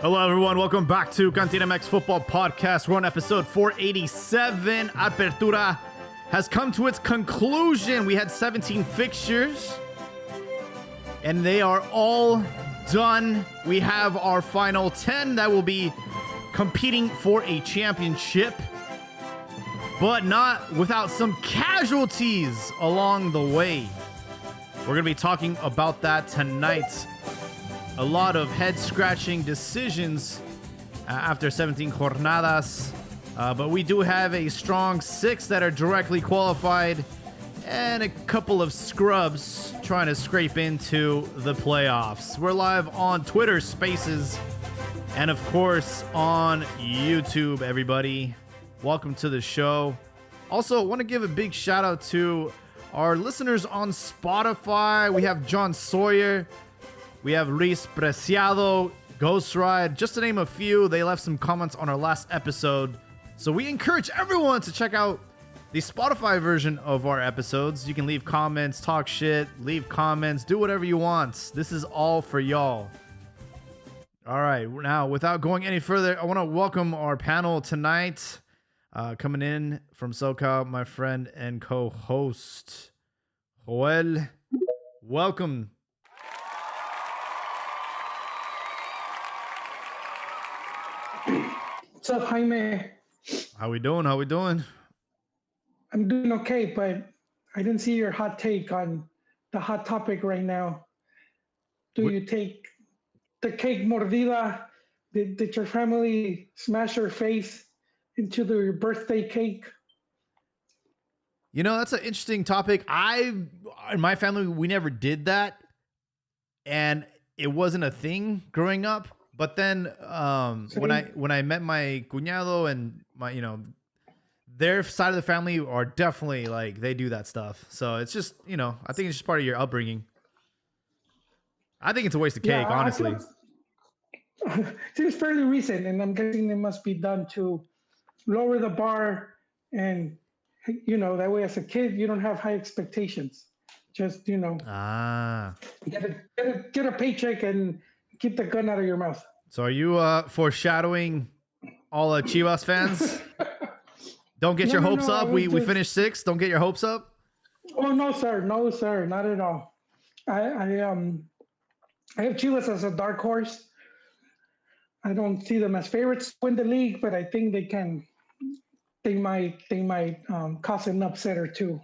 Hello, everyone. Welcome back to Cantina MX Football Podcast. We're on episode 487. Apertura has come to its conclusion. We had 17 fixtures, and they are all done. We have our final 10 that will be competing for a championship, but not without some casualties along the way. We're going to be talking about that tonight. A lot of head-scratching decisions after 17 jornadas, but we do have a strong 6 that are directly qualified and a couple of scrubs trying to scrape into the playoffs. We're live on Twitter Spaces and, of course, on YouTube, everybody. Welcome to the show. Also, I want to give a big shout-out to our listeners on Spotify. We have John Sawyer. We have Luis Preciado, Ghost Ride, just to name a few. They left some comments on our last episode. So we encourage everyone to check out the Spotify version of our episodes. You can leave comments, talk shit, leave comments, do whatever you want. This is all for y'all. All right, now without going any further, I want to welcome our panel tonight. Coming in from SoCal, my friend and co-host, Joel. Welcome. What's up, Jaime? How we doing? How we doing? I'm doing okay, but I didn't see your hot take on the hot topic right now. Do you take the cake mordida? Did your family smash your face into your birthday cake? You know, that's an interesting topic. In my family, we never did that, and it wasn't a thing growing up. But then when I met my cuñado and my, their side of the family are definitely like, they do that stuff. So it's just, I think it's just part of your upbringing. I think it's a waste of cake, honestly. It's fairly recent, and I'm guessing it must be done to lower the bar. And, that way as a kid, you don't have high expectations. Just, get a paycheck and keep the gun out of your mouth. So are you foreshadowing all Chivas fans? Don't get your hopes up. We finished 6th. Don't get your hopes up. Oh, no, sir. No, sir. Not at all. I have Chivas as a dark horse. I don't see them as favorites to win the league, but I think they might cause an upset or two.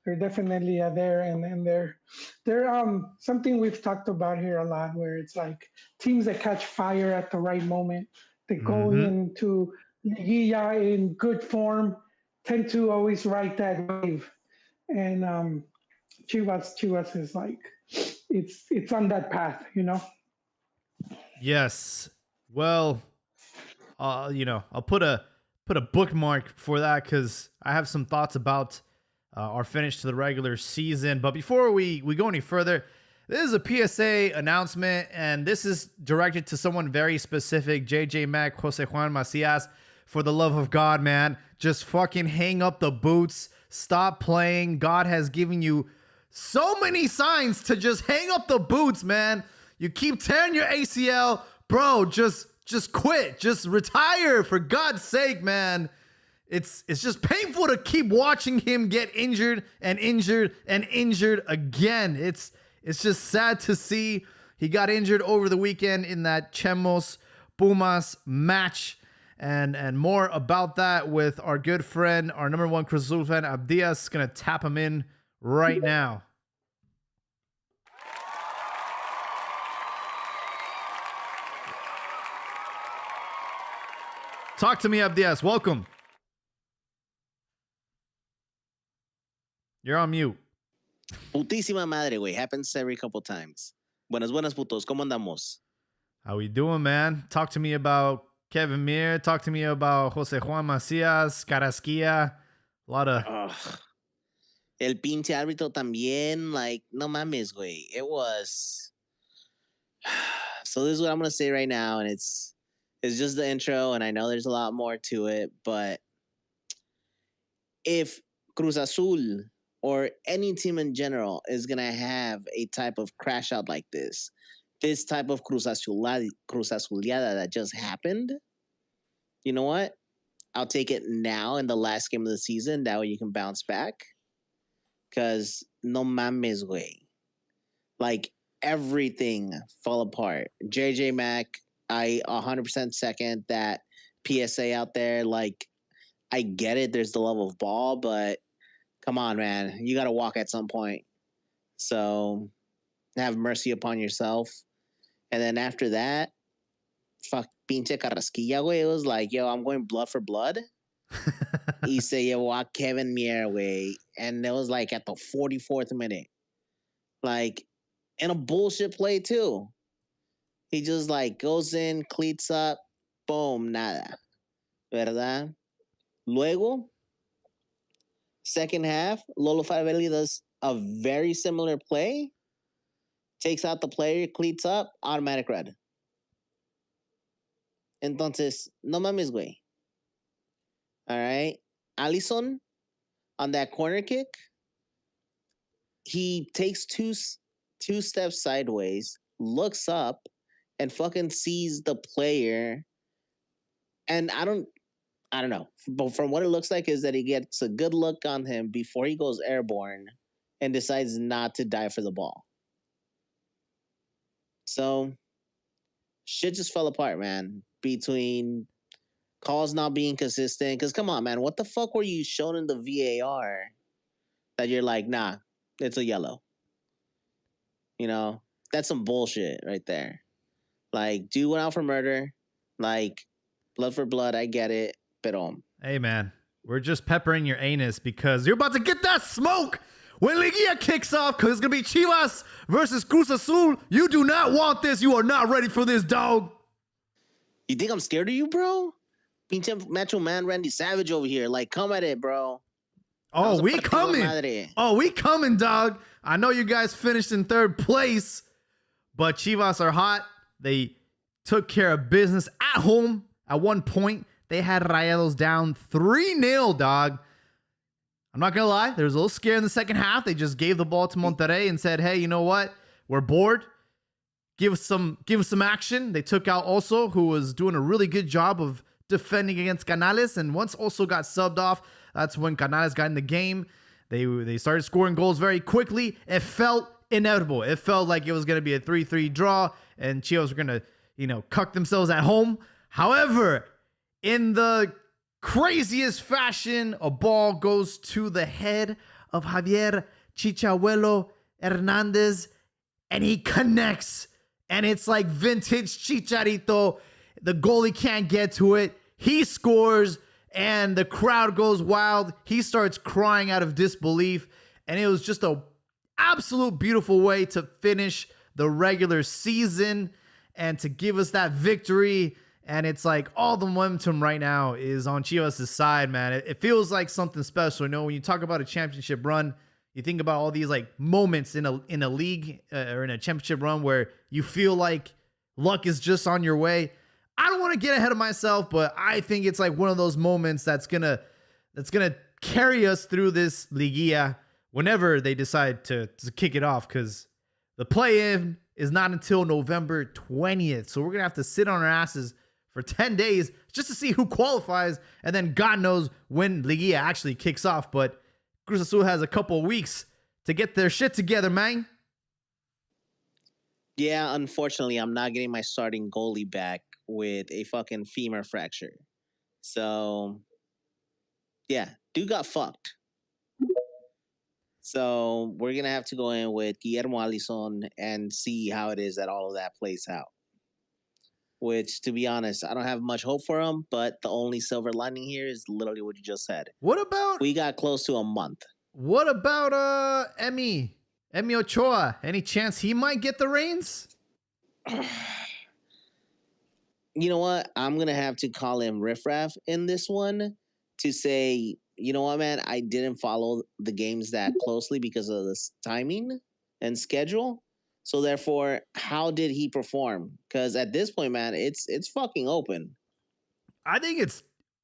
They're definitely there, and they're something we've talked about here a lot, where it's like teams that catch fire at the right moment, that go into Liguilla in good form, tend to always ride that wave. And Chivas is like it's on that path, Yes. Well, I'll put a bookmark for that because I have some thoughts about our finish to the regular season. But before we go any further, this is a PSA announcement, and this is directed to someone very specific, JJ Mack, Jose Juan Macias. For the love of God, man, just fucking hang up the boots. Stop playing. God has given you so many signs to just hang up the boots, man. You keep tearing your ACL. Bro, just quit. Just retire, for God's sake, man. It's just painful to keep watching him get injured and injured and injured again. It's just sad to see. He got injured over the weekend in that Chemos Pumas match, and more about that with our good friend, our number one Cruz Azul fan, Abdias. Gonna tap him in right now. Talk to me, Abdias. Welcome. You're on mute. Putísima madre, güey. Happens every couple times. Buenas, putos. ¿Cómo andamos? How we doing, man? Talk to me about Kevin Mir. Talk to me about Jose Juan Macias, Carrasquilla. A lot of... El pinche árbitro también. Like, no mames, güey. It was... So this is what I'm going to say right now, and it's just the intro, and I know there's a lot more to it, but if Cruz Azul or any team in general is going to have a type of crash out like this, this type of Cruz Azuleada that just happened, you know what? I'll take it now in the last game of the season. That way you can bounce back. Because no mames, güey. Like, everything fell apart. JJ Mack, I 100% second that PSA out there. Like, I get it. There's the love of ball, but come on, man. You got to walk at some point. So have mercy upon yourself. And then after that, fuck, pinche Carrasquilla, güey. It was like, yo, I'm going blood for blood. Y se llevó a Kevin Mier, güey. And it was like at the 44th minute. Like, in a bullshit play, too. He just, like, goes in, cleats up, boom, nada. ¿Verdad? Luego, second half, Lolo Faravelli does a very similar play. Takes out the player, cleats up, automatic red. Entonces, no mames, güey. All right. Alisson, on that corner kick, he takes two steps sideways, looks up, and fucking sees the player. And I don't know. But from what it looks like is that he gets a good look on him before he goes airborne and decides not to dive for the ball. So shit just fell apart, man, between calls not being consistent. Because come on, man, what the fuck were you shown in the VAR that you're like, nah, it's a yellow? You know, that's some bullshit right there. Like, dude went out for murder. Like, blood for blood, I get it. Pero Hey, man, we're just peppering your anus because you're about to get that smoke when Liguilla kicks off because it's going to be Chivas versus Cruz Azul. You do not want this. You are not ready for this, dog. you think I'm scared of you, bro? Pinche Macho Man Randy Savage over here. Like, come at it, bro. Oh, we coming. Oh, we coming, dog. I know you guys finished in third place, but Chivas are hot. They took care of business at home. At one point, they had Rayados down 3-0, dog. I'm not going to lie. There was a little scare in the second half. They just gave the ball to Monterrey and said, hey, you know what? We're bored. Give us some action. They took out Oso, who was doing a really good job of defending against Canales. And once Oso got subbed off, that's when Canales got in the game. They started scoring goals very quickly. It felt inevitable. It felt like it was going to be a 3-3 draw and Chivas were going to, cuck themselves at home. However, in the craziest fashion, a ball goes to the head of Javier Chichabuelo Hernandez and he connects. And it's like vintage Chicharito. The goalie can't get to it. He scores and the crowd goes wild. He starts crying out of disbelief. And it was just a absolute beautiful way to finish the regular season and to give us that victory. And it's like all the momentum right now is on Chivas' side, man. It feels like something special. When you talk about a championship run, you think about all these like moments in a league or in a championship run where you feel like luck is just on your way. I don't want to get ahead of myself, but I think it's like one of those moments that's gonna carry us through this Liguilla whenever they decide to kick it off, because the play-in is not until November 20th. So we're gonna have to sit on our asses for 10 days just to see who qualifies, and then God knows when Liguilla actually kicks off. But Cruz Azul has a couple weeks to get their shit together, man. Yeah, unfortunately, I'm not getting my starting goalie back with a fucking femur fracture. So, yeah, dude got fucked. So we're going to have to go in with Guillermo Alisson and see how it is that all of that plays out. Which, to be honest, I don't have much hope for him, but the only silver lining here is literally what you just said. What about... We got close to a month. What about Emi Ochoa? Any chance he might get the reins? You know what? I'm going to have to call him riffraff in this one to say, you know what, man? I didn't follow the games that closely because of this timing and schedule. So therefore, how did he perform? Because at this point, man, it's fucking open. I think it's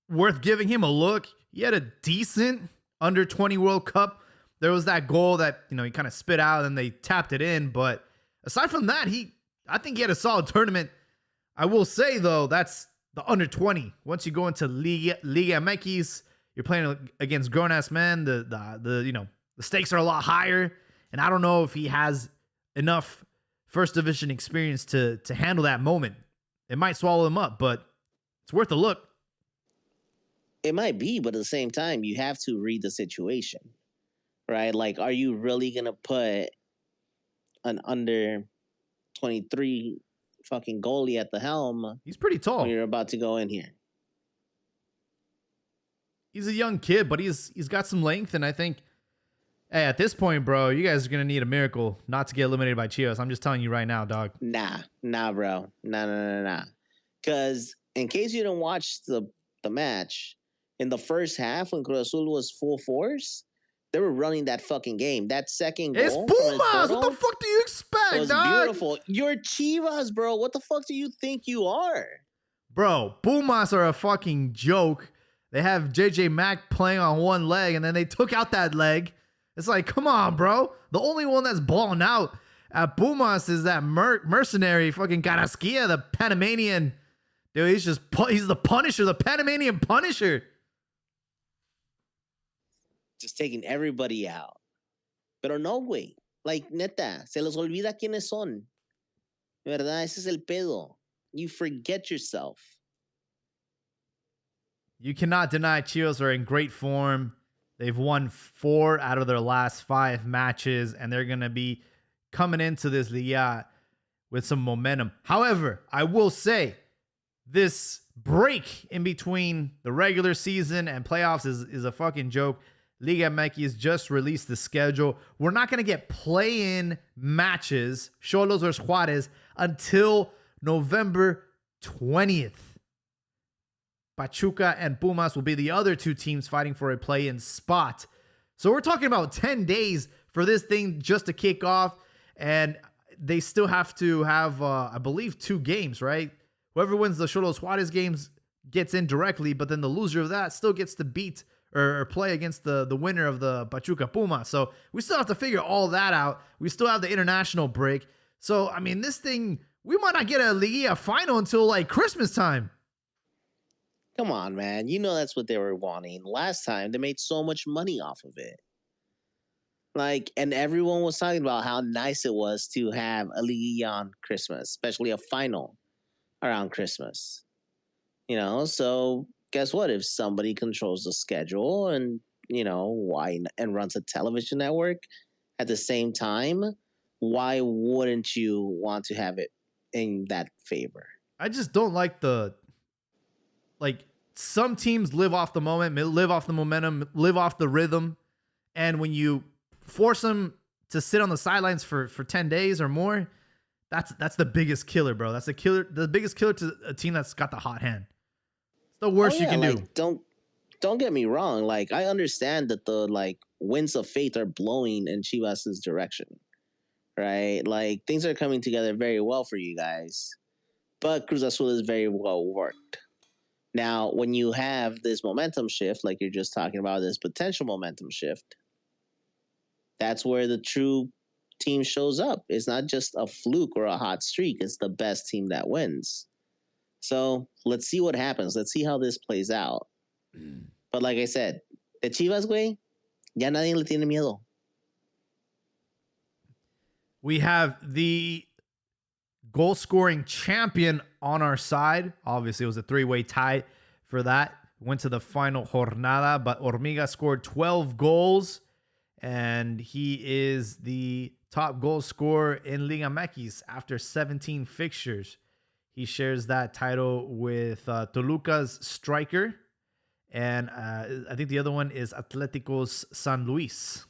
worth giving him a look. He had a decent under-20 World Cup. There was that goal that, he kind of spit out and they tapped it in. But aside from that, he I think he had a solid tournament. I will say, though, that's the under 20. Once you go into Liga MX, you're playing against grown-ass men. The stakes are a lot higher. And I don't know if he has enough first division experience to handle that moment. It might swallow him up, but it's worth a look. It might be, but at the same time, you have to read the situation, right? Like, are you really going to put an under 23 fucking goalie at the helm? He's pretty tall. When you're about to go in here. He's a young kid, but he's got some length, and I think, hey, at this point, bro, you guys are gonna need a miracle not to get eliminated by Chivas. I'm just telling you right now, dog. Nah, bro. Nah. Because in case you didn't watch the match, in the first half when Cruz Azul was full force, they were running that fucking game. That second goal. It's Pumas. What the fuck do you expect, was dog? Beautiful. You're Chivas, bro. What the fuck do you think you are? Bro, Pumas are a fucking joke. They have JJ Mack playing on one leg, and then they took out that leg. It's like, come on, bro. The only one that's balling out at Pumas is that mercenary fucking Carrasquilla, the Panamanian. Dude, he's the Punisher, the Panamanian Punisher. Just taking everybody out. Pero no, güey. Like, neta, se los olvida quiénes son. ¿Verdad? Ese es el pedo. You forget yourself. You cannot deny Chivas are in great form. They've won 4 out of their last 5 matches, and they're going to be coming into this Liga with some momentum. However, I will say this break in between the regular season and playoffs is a fucking joke. Liga MX just released the schedule. We're not going to get play-in matches, Xolos versus Juarez, until November 20th. Pachuca and Pumas will be the other 2 teams fighting for a play-in spot. So we're talking about 10 days for this thing just to kick off. And they still have to have, I believe, 2 games, right? Whoever wins the Xolos Juarez games gets in directly, but then the loser of that still gets to beat or play against the winner of the Pachuca Puma. So we still have to figure all that out. We still have the international break. So, I mean, this thing, we might not get a Liga final until like Christmas time. Come on, man. You know that's what they were wanting. Last time, they made so much money off of it. Like, and everyone was talking about how nice it was to have a Liga on Christmas, especially a final around Christmas. You know, so guess what? If somebody controls the schedule and, and runs a television network at the same time, why wouldn't you want to have it in that favor? I just don't like some teams live off the moment, live off the momentum, live off the rhythm. And when you force them to sit on the sidelines for 10 days or more, that's the biggest killer, bro. That's the biggest killer to a team that's got the hot hand. It's the worst you can do. Don't get me wrong. Like, I understand that the winds of fate are blowing in Chivas' direction, right? Like, things are coming together very well for you guys, but Cruz Azul is very well worked. Now, when you have this momentum shift, like you're just talking about, this potential momentum shift, that's where the true team shows up. It's not just a fluke or a hot streak. It's the best team that wins. So let's see what happens. Let's see how this plays out. But like I said, the Chivas, güey, ya nadie le tiene miedo. We have the goal-scoring champion on our side. Obviously, it was a 3-way tie for that. Went to the final jornada, but Hormiga scored 12 goals, and he is the top goal scorer in Liga MX after 17 fixtures. He shares that title with Toluca's striker, and I think the other one is Atletico's San Luis.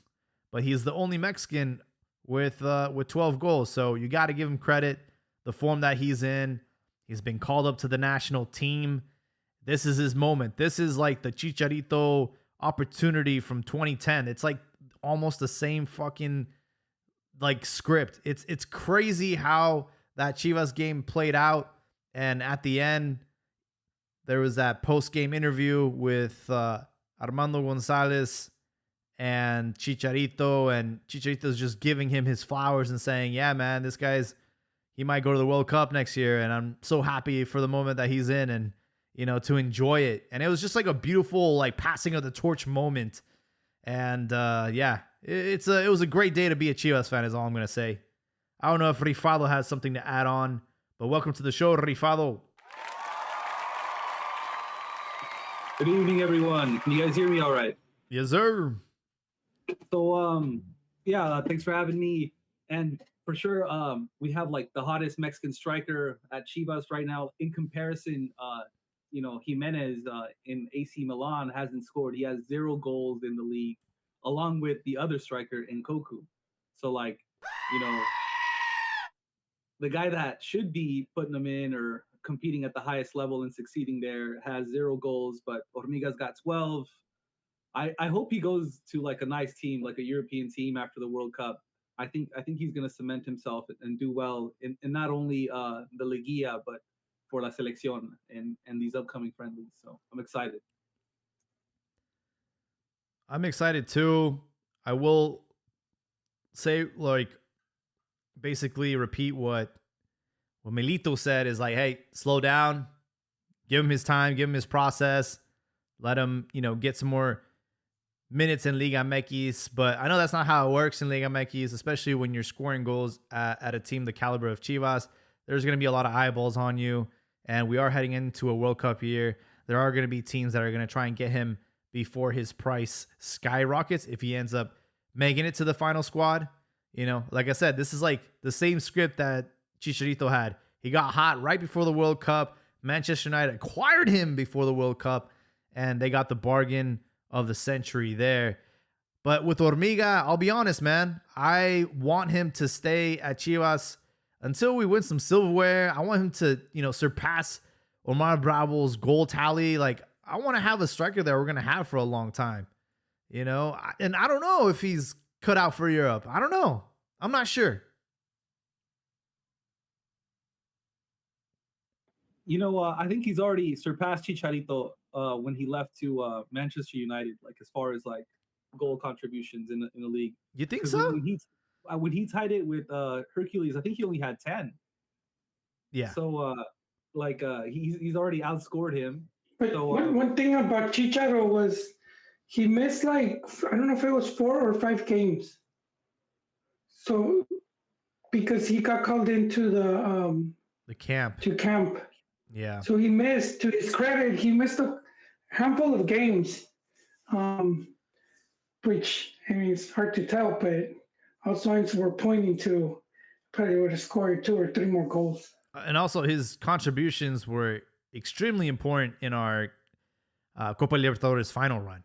But he's the only Mexican with 12 goals, so you got to give him credit. The form that he's in, he's been called up to the national team. This is his moment. This is like the Chicharito opportunity from 2010. It's like almost the same fucking script. It's crazy how that Chivas game played out. And at the end, there was that post-game interview with Armando Gonzalez and Chicharito's just giving him his flowers and saying, yeah, man, this guy's he might go to the World Cup next year. And I'm so happy for the moment that he's in and, to enjoy it. And it was just like a beautiful, like passing of the torch moment. And yeah, it was a great day to be a Chivas fan is all I'm going to say. I don't know if Rifado has something to add on, but welcome to the show, Rifado. Good evening, everyone. Can you guys hear me all right? Yes, sir. So, yeah, thanks for having me. And for sure, we have like the hottest Mexican striker at Chivas right now. In comparison, Jimenez in AC Milan hasn't scored. He has 0 goals in the league, along with the other striker in Koku. So, like, the guy that should be putting them in or competing at the highest level and succeeding there has 0 goals, but Hormiga's got 12. I hope he goes to like a nice team, like a European team after the World Cup. I think he's going to cement himself and do well in not only the Liguilla, but for La Selección and these upcoming friendlies. So I'm excited. I'm excited too. I will say, like, basically repeat what Milito said is like, hey, slow down, give him his time, give him his process, let him, get some more minutes in Liga MX. But I know that's not how it works in Liga MX, especially when you're scoring goals at a team the caliber of Chivas. There's going to be a lot of eyeballs on you, and we are heading into a World Cup year. There are going to be teams that are going to try and get him before his price skyrockets if he ends up making it to the final squad. Like I said, this is like the same script that Chicharito had. He got hot right before the World Cup. Manchester United acquired him before the World Cup, and they got the bargain of the century there. But with Hormiga, I'll be honest, man. I want him to stay at Chivas until we win some silverware. I want him to, surpass Omar Bravo's goal tally. Like, I want to have a striker that we're going to have for a long time, and I don't know if he's cut out for Europe. I don't know. I'm not sure. I think he's already surpassed Chicharito when he left to Manchester United, like as far as like goal contributions in the league. You think so? When he tied it with Hercules, I think he only had 10. Yeah. So he's already outscored him. But So one thing about Chicharo was he missed like, I don't know if it was 4 or 5 games. So because he got called into the camp. To camp. Yeah. So he missed, to his credit, he missed a handful of games, which, I mean, it's hard to tell, but all signs were pointing to probably would have scored 2 or 3 more goals. And also his contributions were extremely important in our Copa Libertadores final run.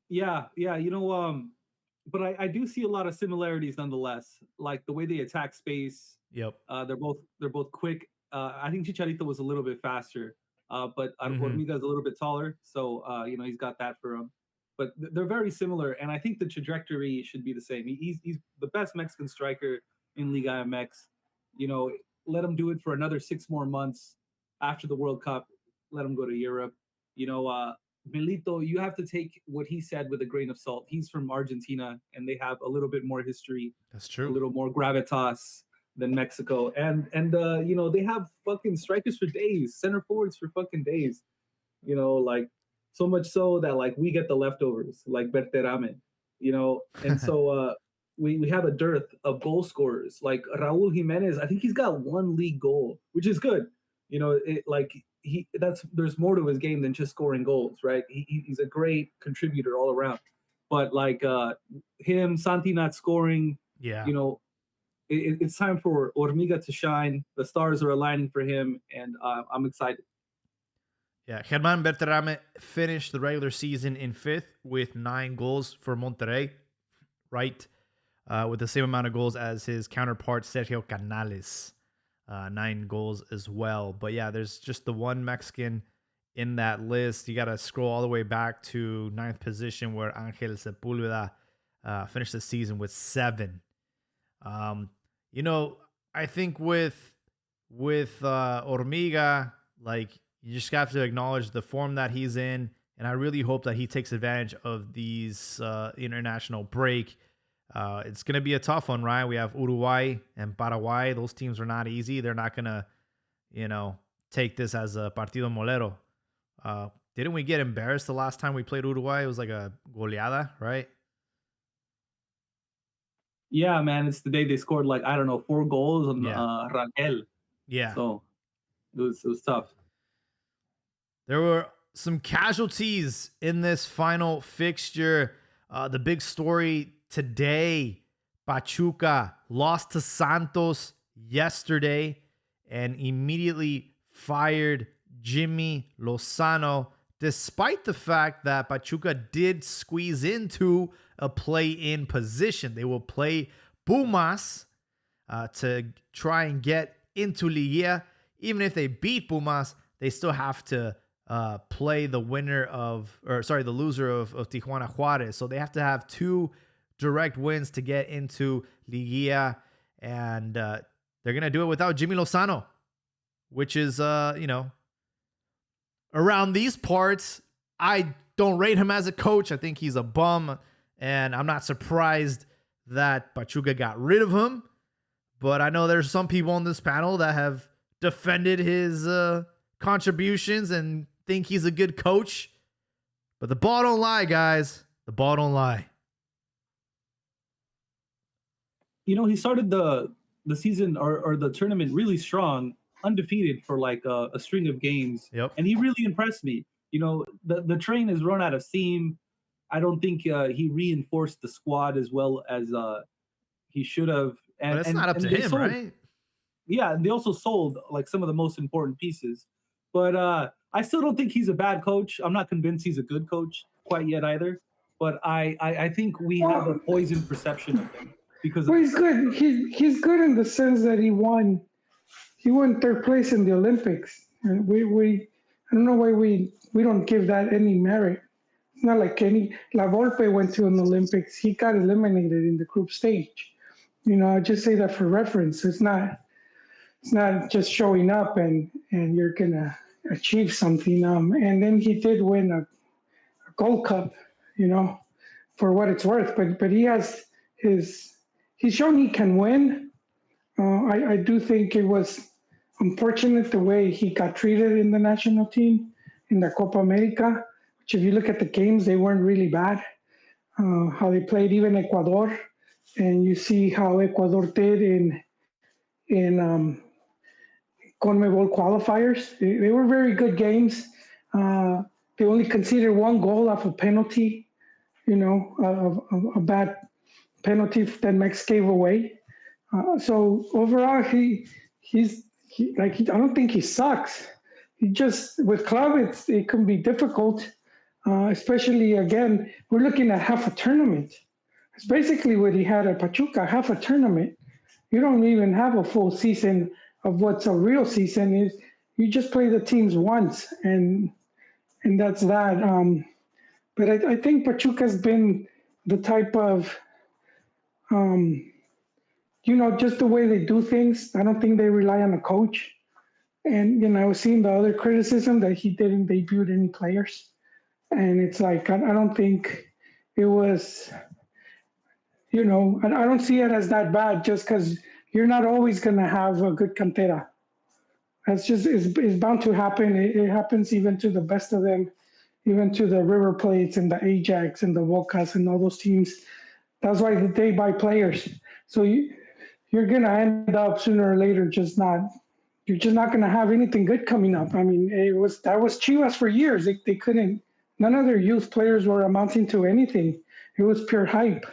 Yeah. But I do see a lot of similarities nonetheless, like the way they attack space. Yep. They're both quick. I think Chicharito was a little bit faster, but Hormiga's a little bit taller, so he's got that for him. But they're very similar, and I think the trajectory should be the same. He's the best Mexican striker in Liga MX. Let him do it for another 6 more months after the World Cup. Let him go to Europe. Milito, you have to take what he said with a grain of salt. He's from Argentina, and they have a little bit more history. That's true. A little more gravitas than Mexico, and they have fucking strikers for days, center forwards for fucking days. Like so much so that like we get the leftovers, like Berterame. And so we have a dearth of goal scorers. Like Raúl Jiménez, I think he's got 1 league goal, which is good. There's more to his game than just scoring goals, right? He's a great contributor all around. But like him, Santi not scoring, yeah, it's time for Hormiga to shine. The stars are aligning for him, and I'm excited. Yeah, Germán Berterame finished the regular season in 5th with 9 goals for Monterrey, right? With the same amount of goals as his counterpart Sergio Canales. 9 goals as well. But yeah, there's just the one Mexican in that list. You got to scroll all the way back to 9th position where Angel Sepúlveda finished the season with 7. I think with Hormiga, like, you just have to acknowledge the form that he's in and I really hope that he takes advantage of these international break. It's going to be a tough one, right? We have Uruguay and Paraguay. Those teams are not easy. They're not going to, take this as a partido molero. Didn't we get embarrassed the last time we played Uruguay? It was like a goleada, right? Yeah, man. It's the day they scored 4 goals on Rangel. Yeah. So it was tough. There were some casualties in this final fixture. The big story today, Pachuca lost to Santos yesterday and immediately fired Jimmy Lozano, despite the fact that Pachuca did squeeze into a play-in position. They will play Pumas to try and get into Liguilla. Even if they beat Pumas, they still have to play the loser of Tijuana Juarez. So they have to have 2 direct wins to get into Liguilla, and they're going to do it without Jimmy Lozano, which is, around these parts, I don't rate him as a coach. I think he's a bum, and I'm not surprised that Pachuca got rid of him. But I know there's some people on this panel that have defended his contributions and think he's a good coach. But the ball don't lie, guys. The ball don't lie. He started the season or the tournament really strong, undefeated for a string of games. Yep. And he really impressed me. The train has run out of steam. I don't think he reinforced the squad as well as he should have. And but it's not up to him, right? Yeah, and they also sold some of the most important pieces. But I still don't think he's a bad coach. I'm not convinced he's a good coach quite yet either. But I think we have a poisoned perception of him because. Well, he's good. He's good in the sense that he won 3rd place in the Olympics. And we I don't know why we don't give that any merit. It's not like La Volpe went to an Olympics. He got eliminated in the group stage. I just say that for reference. It's not just showing up and you're gonna achieve something. And then he did win a Gold Cup, for what it's worth. But he's shown he can win. I do think it was unfortunate the way he got treated in the national team in the Copa America, which if you look at the games, they weren't really bad. How they played even Ecuador, and you see how Ecuador did in CONMEBOL qualifiers. They were very good games. They only conceded 1 goal off a penalty, a bad penalty that Mex gave away. So overall, I don't think he sucks. He just, with club, it can be difficult, especially, again, we're looking at half a tournament. It's basically what he had at Pachuca, half a tournament. You don't even have a full season of what's a real season is. You just play the teams once, and that's that. But I think Pachuca's been the type of, just the way they do things. I don't think they rely on a coach. And, I was seeing the other criticism that he didn't debut any players. And it's like, I don't think it was, I don't see it as that bad just because you're not always going to have a good cantera. That's just, it's bound to happen. It happens even to the best of them, even to the River Plates and the Ajax and the Bocas and all those teams. That's why they buy players. So you're going to end up sooner or later you're just not going to have anything good coming up. I mean, that was Chivas for years. They couldn't, none of their youth players were amounting to anything. It was pure hype.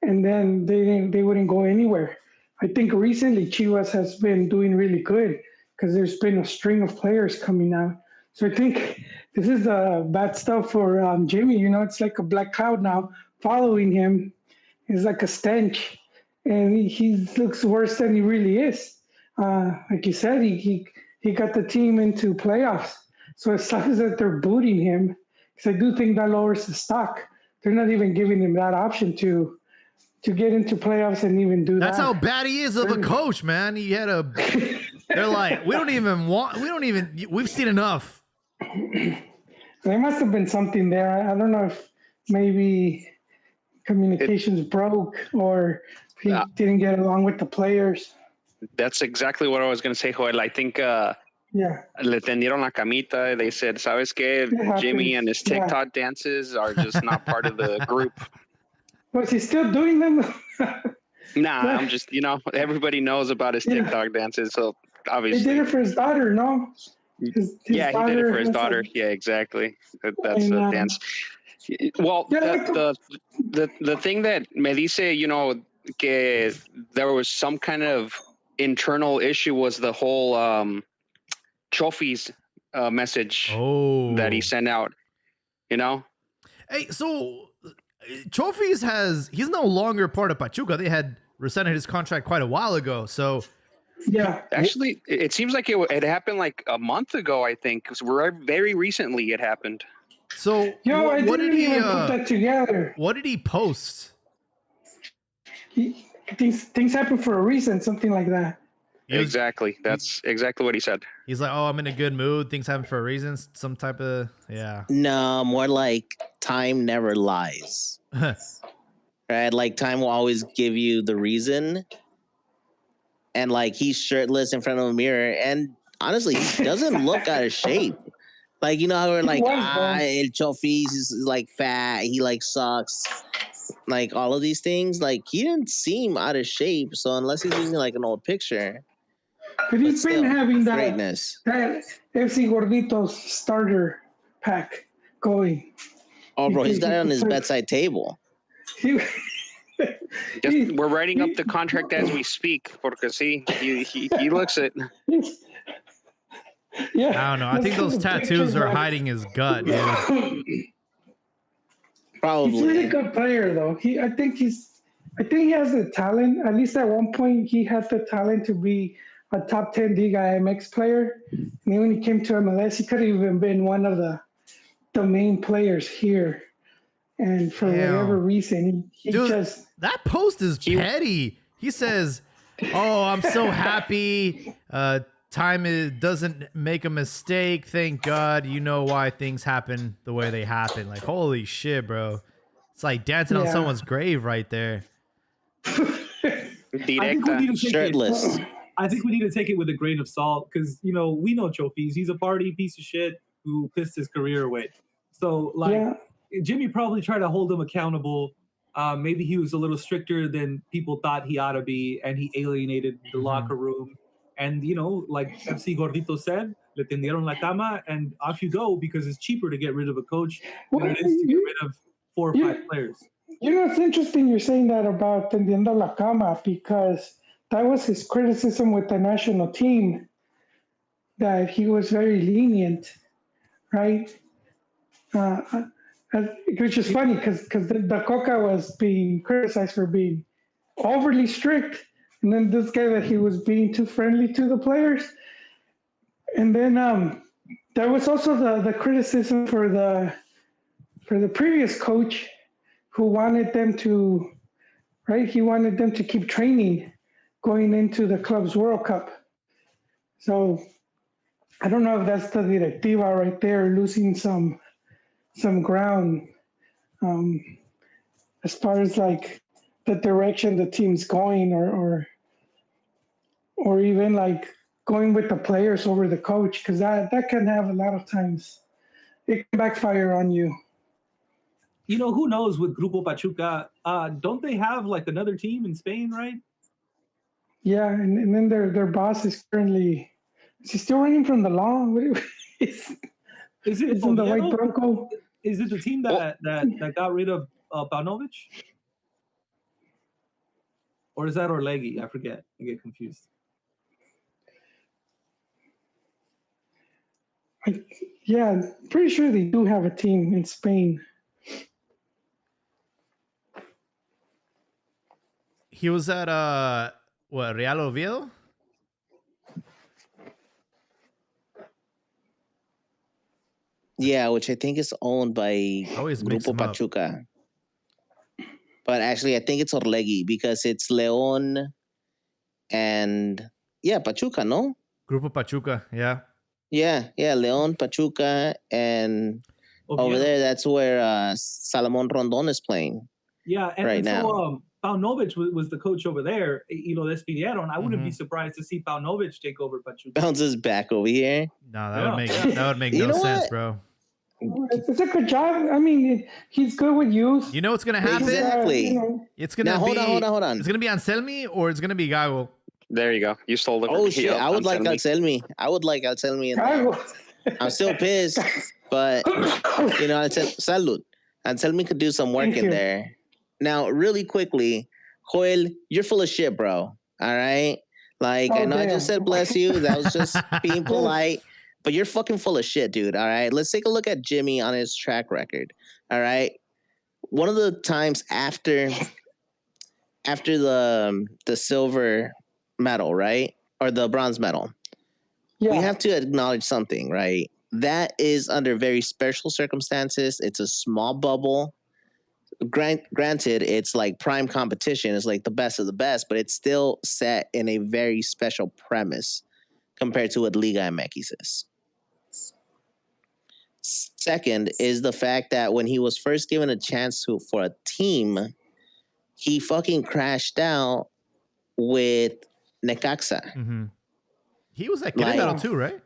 And then they wouldn't go anywhere. I think recently Chivas has been doing really good because there's been a string of players coming out. So I think this is bad stuff for Jimmy. It's like a black cloud now following him. It's like a stench. And he looks worse than he really is. Like you said, he got the team into playoffs. So it sucks that they're booting him because I do think that lowers the stock. They're not even giving him that option to get into playoffs and even do that. That's how bad he is of a coach, man. He had they're like, we've seen enough. There must have been something there. I don't know if maybe communications broke or he didn't get along with the players. That's exactly what I was going to say, Joel. I think Yeah. le tendieron la camita. They said, ¿sabes qué? Jimmy and his Yeah. TikTok dances are just not part of the group. Was he still doing them? Nah, I'm just, everybody knows about his TikTok dances. So obviously. He did it for his daughter, no? His Yeah, he did it for his daughter. Yeah, exactly. That's a dance. Well, the thing that me dice, que there was some kind of internal issue was the whole trophies message that he sent out, Hey, so Trophies he's no longer part of Pachuca. They had rescinded his contract quite a while ago. So yeah, actually, it seems like it happened like a month ago, I think, because very recently it happened. So I didn't even put that together. What did he post? Things happen for a reason, something like that. Exactly. That's exactly what he said. He's like, oh, I'm in a good mood. Things happen for a reason. Some type of, yeah. No, more like time never lies. Right? Like time will always give you the reason. And like he's shirtless in front of a mirror. And honestly, he doesn't look out of shape. Like, how we're like, El Chofis is like fat. He like sucks. Like all of these things. Like he didn't seem out of shape. So unless he's using like an old picture. But he's been having that greatness. That FC Gorditos starter pack going. Oh, bro, he's got it on his bedside table. We're writing up the contract as we speak. Porque sí, he looks it. Yeah. I don't know. I think those tattoos are hiding his gut, dude. Probably. He's a really good player, though. I think he has the talent. At least at one point, he had the talent to be a top 10 Liga MX player. And then when he came to MLS, he could have even been one of the main players here. And for whatever reason, he dude, just... That post is petty. He says, oh, I'm so happy. Time doesn't make a mistake. Thank God. You know why things happen the way they happen. Like, holy shit, bro. It's like dancing on someone's grave right there. Shirtless. I think we need to take it with a grain of salt because, we know Chofis. He's a party piece of shit who pissed his career away. So, Jimmy probably tried to hold him accountable. Maybe he was a little stricter than people thought he ought to be, and he alienated the locker room. And, like FC Gordito said, le tendieron la cama, and off you go because it's cheaper to get rid of a coach than it is to get rid of 4 or 5 players. It's interesting you're saying that about tendiendo la cama because that was his criticism with the national team, that he was very lenient, right? Which is funny because the Coca was being criticized for being overly strict, and then this guy that he was being too friendly to the players. And then there was also the criticism for the previous coach who wanted them to, right? He wanted them to keep training going into the club's World Cup. So I don't know if that's the directiva right there, losing some ground as far as like the direction the team's going, or even like going with the players over the coach, because that can have a lot of times it can backfire on you. Who knows with Grupo Pachuca? Don't they have like another team in Spain, right? Yeah, and then their boss is currently, is he still running from the law? Is it the White Bronco? Is it the team that got rid of Paunovic? Or is that Orlegi? I forget. I get confused. Pretty sure they do have a team in Spain. He was at Real Oviedo? Yeah, which I think is owned by Grupo Pachuca. But actually, I think it's Orlegi because it's León and Pachuca, no? Grupo Pachuca, yeah. Yeah, León, Pachuca, and Over there, that's where Salomon Rondon is playing. Yeah, and so Paunovic was the coach over there, Despidieron. I wouldn't be surprised to see Paunovic take over Pachuca. Bounces back over here. No, that would make no sense, bro. It's a good job. I mean, he's good with youth. You know what's gonna happen? Exactly. It's gonna hold be. Hold on. It's gonna be Anselmi or it's gonna be Gago. There you go. You stole the. Oh shit! I would like Anselmi. I'm still pissed, but salud. Anselmi could do some work in there. Now, really quickly, Joel, you're full of shit, bro. All right? Like, I know I just said bless you. That was just being polite. But you're fucking full of shit, dude. All right? Let's take a look at Jimmy on his track record. All right? One of the times after the silver medal, right? Or the bronze medal. Yeah. We have to acknowledge something, right? That is under very special circumstances. It's a small bubble. Granted, it's like prime competition. It's like the best of the best, but it's still set in a very special premise compared to what Liga MX is. Second is the fact that when he was first given a chance for a team, he fucking crashed out with Necaxa. Mm-hmm. He was at Querétaro too, right?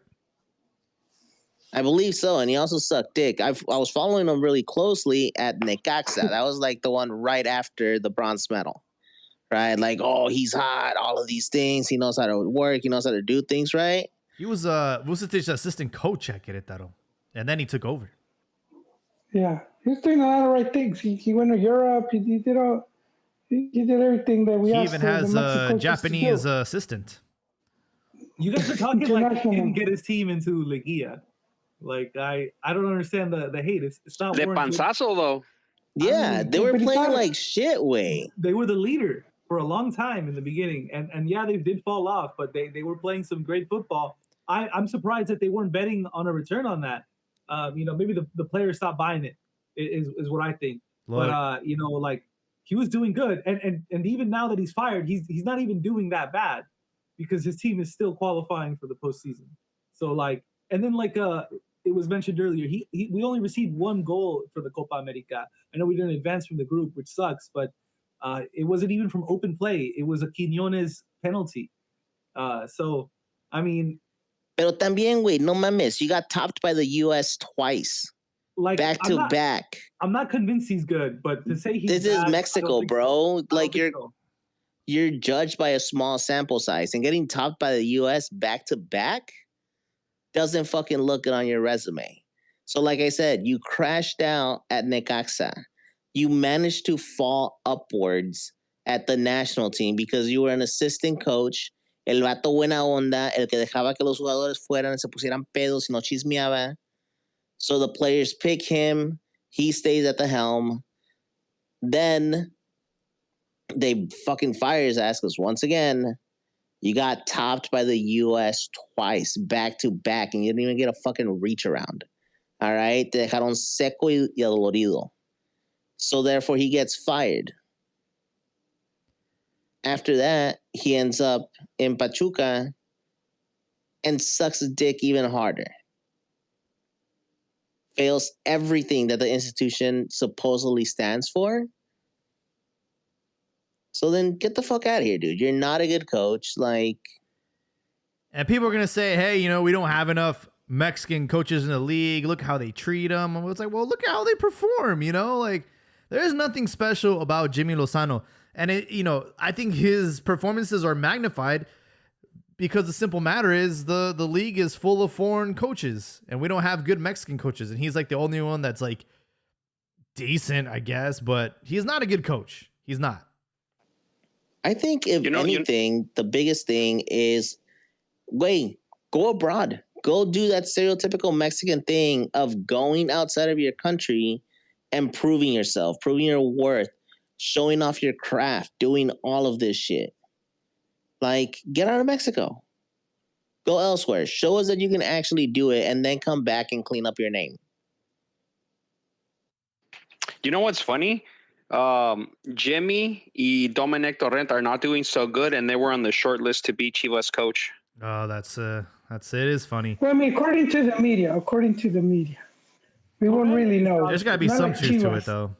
I believe so, and he also sucked dick. I was following him really closely at Necaxa. That was like the one right after the bronze medal, right? Like, oh, he's hot, all of these things. He knows how to work. He knows how to do things, right? He was Vucetic's assistant coach at Querétaro, and then he took over. Yeah, he was doing a lot of right things. He went to Europe. He did everything that we asked. He even has a Japanese assistant. You guys are talking like he didn't get his team into Liguilla. Like, I don't understand the hate. It's not de panzazo though. Yeah, they were playing like shit way. They were the leader for a long time in the beginning, and yeah, they did fall off, but they were playing some great football. I'm surprised that they weren't betting on a return on that. Maybe the players stopped buying it. Is what I think. Look. But like he was doing good, and even now that he's fired, he's not even doing that bad because his team is still qualifying for the postseason. So like, and then like it was mentioned earlier, we only received one goal for the Copa America. I know we didn't advance from the group, which sucks, but it wasn't even from open play. It was a Quiñones penalty. So, I mean... Pero también, güey, no mames, you got topped by the U.S. twice. Like back to back. I'm not convinced he's good, but to say he's This bad, is Mexico, bro. Like so. You're judged by a small sample size, and getting topped by the U.S. back to back doesn't fucking look good on your resume. So like I said, you crashed out at Necaxa. You managed to fall upwards at the national team because you were an assistant coach. El vato buena onda, el que dejaba que los jugadores fueran y se pusieran pedos y no chismeaba. So the players pick him. He stays at the helm. Then they fucking fire his ass because once again, you got topped by the U.S. twice, back to back, and you didn't even get a fucking reach around. All right? Te dejaron seco y adolorido. So therefore, he gets fired. After that, he ends up in Pachuca and sucks his dick even harder. Fails everything that the institution supposedly stands for. So then get the fuck out of here, dude. You're not a good coach. Like, and people are going to say, hey, we don't have enough Mexican coaches in the league. Look how they treat them. And it's like, well, look at how they perform, Like, there's nothing special about Jimmy Lozano. And, I think his performances are magnified because the simple matter is the league is full of foreign coaches. And we don't have good Mexican coaches. And he's like the only one that's like decent, I guess. But he's not a good coach. He's not. I think if anything, the biggest thing is, wait, go abroad. Go do that stereotypical Mexican thing of going outside of your country and proving yourself, proving your worth, showing off your craft, doing all of this shit. Like, get out of Mexico. Go elsewhere. Show us that you can actually do it and then come back and clean up your name. You know what's funny? Jimmy y Dominic Torrent are not doing so good, and they were on the short list to be Chivas coach. Oh, that's it is funny. Well, I mean, according to the media. We won't really know. There's got to be Not some like truth to Chivas. it, though.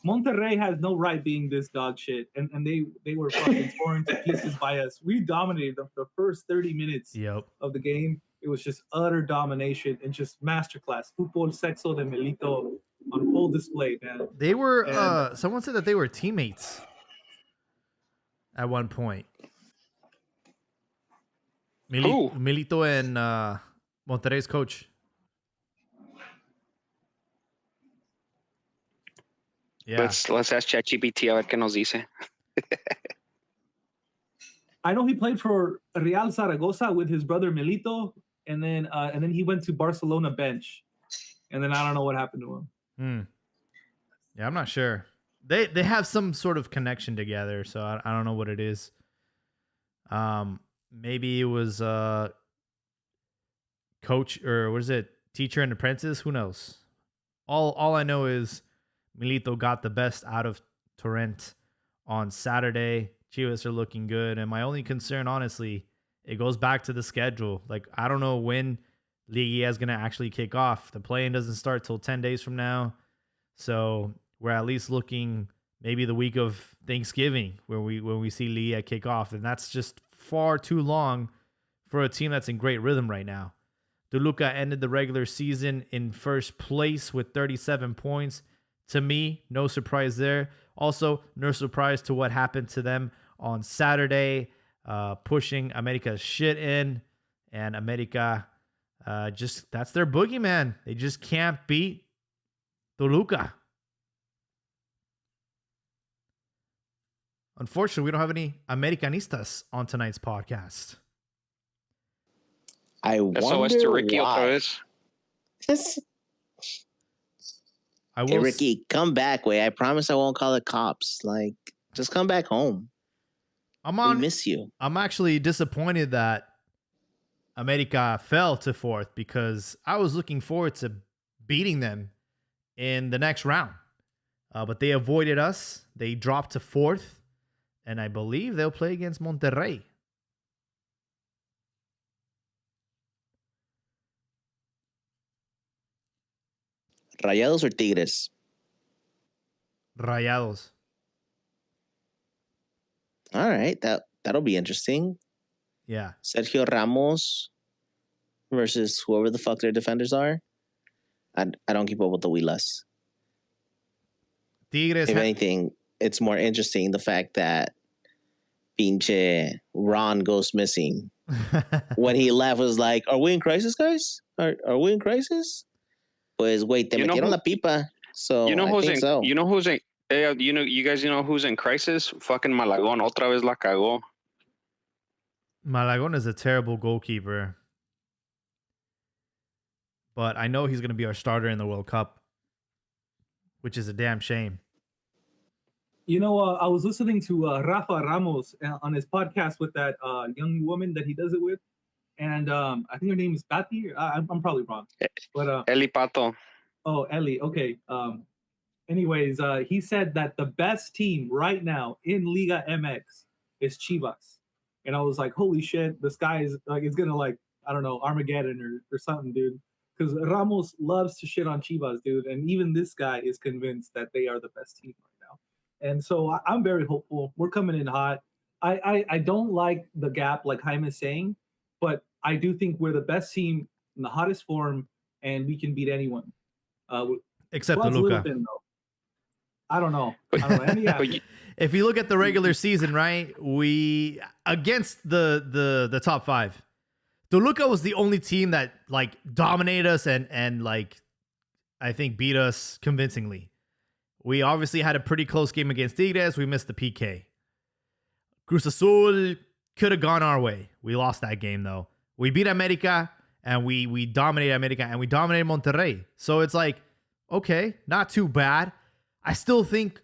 Monterrey has no right being this dog shit, and they were fucking torn to pieces by us. We dominated them for the first 30 minutes of the game. It was just utter domination and just masterclass. Fútbol sexo de Melito on full display, man. They were. Someone said that they were teammates at one point. Milito and Monterrey's coach. Yeah. Let's ask ChatGPT a ver qué nos dice. I know he played for Real Zaragoza with his brother Milito, and then he went to Barcelona bench, and then I don't know what happened to him. Yeah, I'm not sure. They have some sort of connection together, so I don't know what it is. Maybe it was coach, or what is it, teacher and apprentice? Who knows? All I know is Milito got the best out of Torrent on Saturday. Chivas are looking good, and my only concern, honestly, it goes back to the schedule. Like, I don't know when Liga is going to actually kick off. The play-in doesn't start till 10 days from now, so we're at least looking maybe the week of Thanksgiving when we see Liga kick off, and that's just far too long for a team that's in great rhythm right now. Toluca ended the regular season in first place with 37 points. To me, no surprise there. Also, no surprise to what happened to them on Saturday, pushing America's shit in, and America that's their boogeyman. They just can't beat Toluca. Unfortunately, we don't have any Americanistas on tonight's podcast. I wonder SOS to Ricky why. otra vez. Hey, Ricky, come back, way. I promise I won't call the cops. Like, just come back home. We miss you. I'm actually disappointed that America fell to fourth because I was looking forward to beating them in the next round. But they avoided us. They dropped to fourth. And I believe they'll play against Monterrey. Rayados or Tigres? Rayados. All right, that'll be interesting. Yeah. Sergio Ramos versus whoever the fuck their defenders are. I don't keep up with the Huilas. Tigres. If anything, it's more interesting the fact that pinche Ron goes missing. When he left, was like, "Are we in crisis, guys? Are we in crisis?" Pues, wait, te metieron la pipa. So you know I who's think in, so. you know who's in, you guys know who's in crisis? Fucking Malagón, otra vez la cagó. Malagón is a terrible goalkeeper. But I know he's going to be our starter in the World Cup, which is a damn shame. You know, I was listening to Rafa Ramos on his podcast with that young woman that he does it with. And I think her name is Patty. I'm probably wrong. But Eli Pato. Oh, Ellie. Okay. Anyways, he said that the best team right now in Liga MX is Chivas. And I was like, holy shit, this guy is like, it's going to like, I don't know, Armageddon or something, dude. Because Ramos loves to shit on Chivas, dude. And even this guy is convinced that they are the best team right now. And so I'm very hopeful. We're coming in hot. I don't like the gap, like Jaime is saying, but I do think we're the best team in the hottest form, and we can beat anyone. Except Toluca. I don't know. If you look at the regular season, right, we against the top five, Toluca was the only team that like dominated us and like I think beat us convincingly. We obviously had a pretty close game against Tigres. We missed the PK. Cruz Azul could have gone our way. We lost that game though. We beat America and we dominated America and we dominated Monterrey. So it's like, okay, not too bad. I still think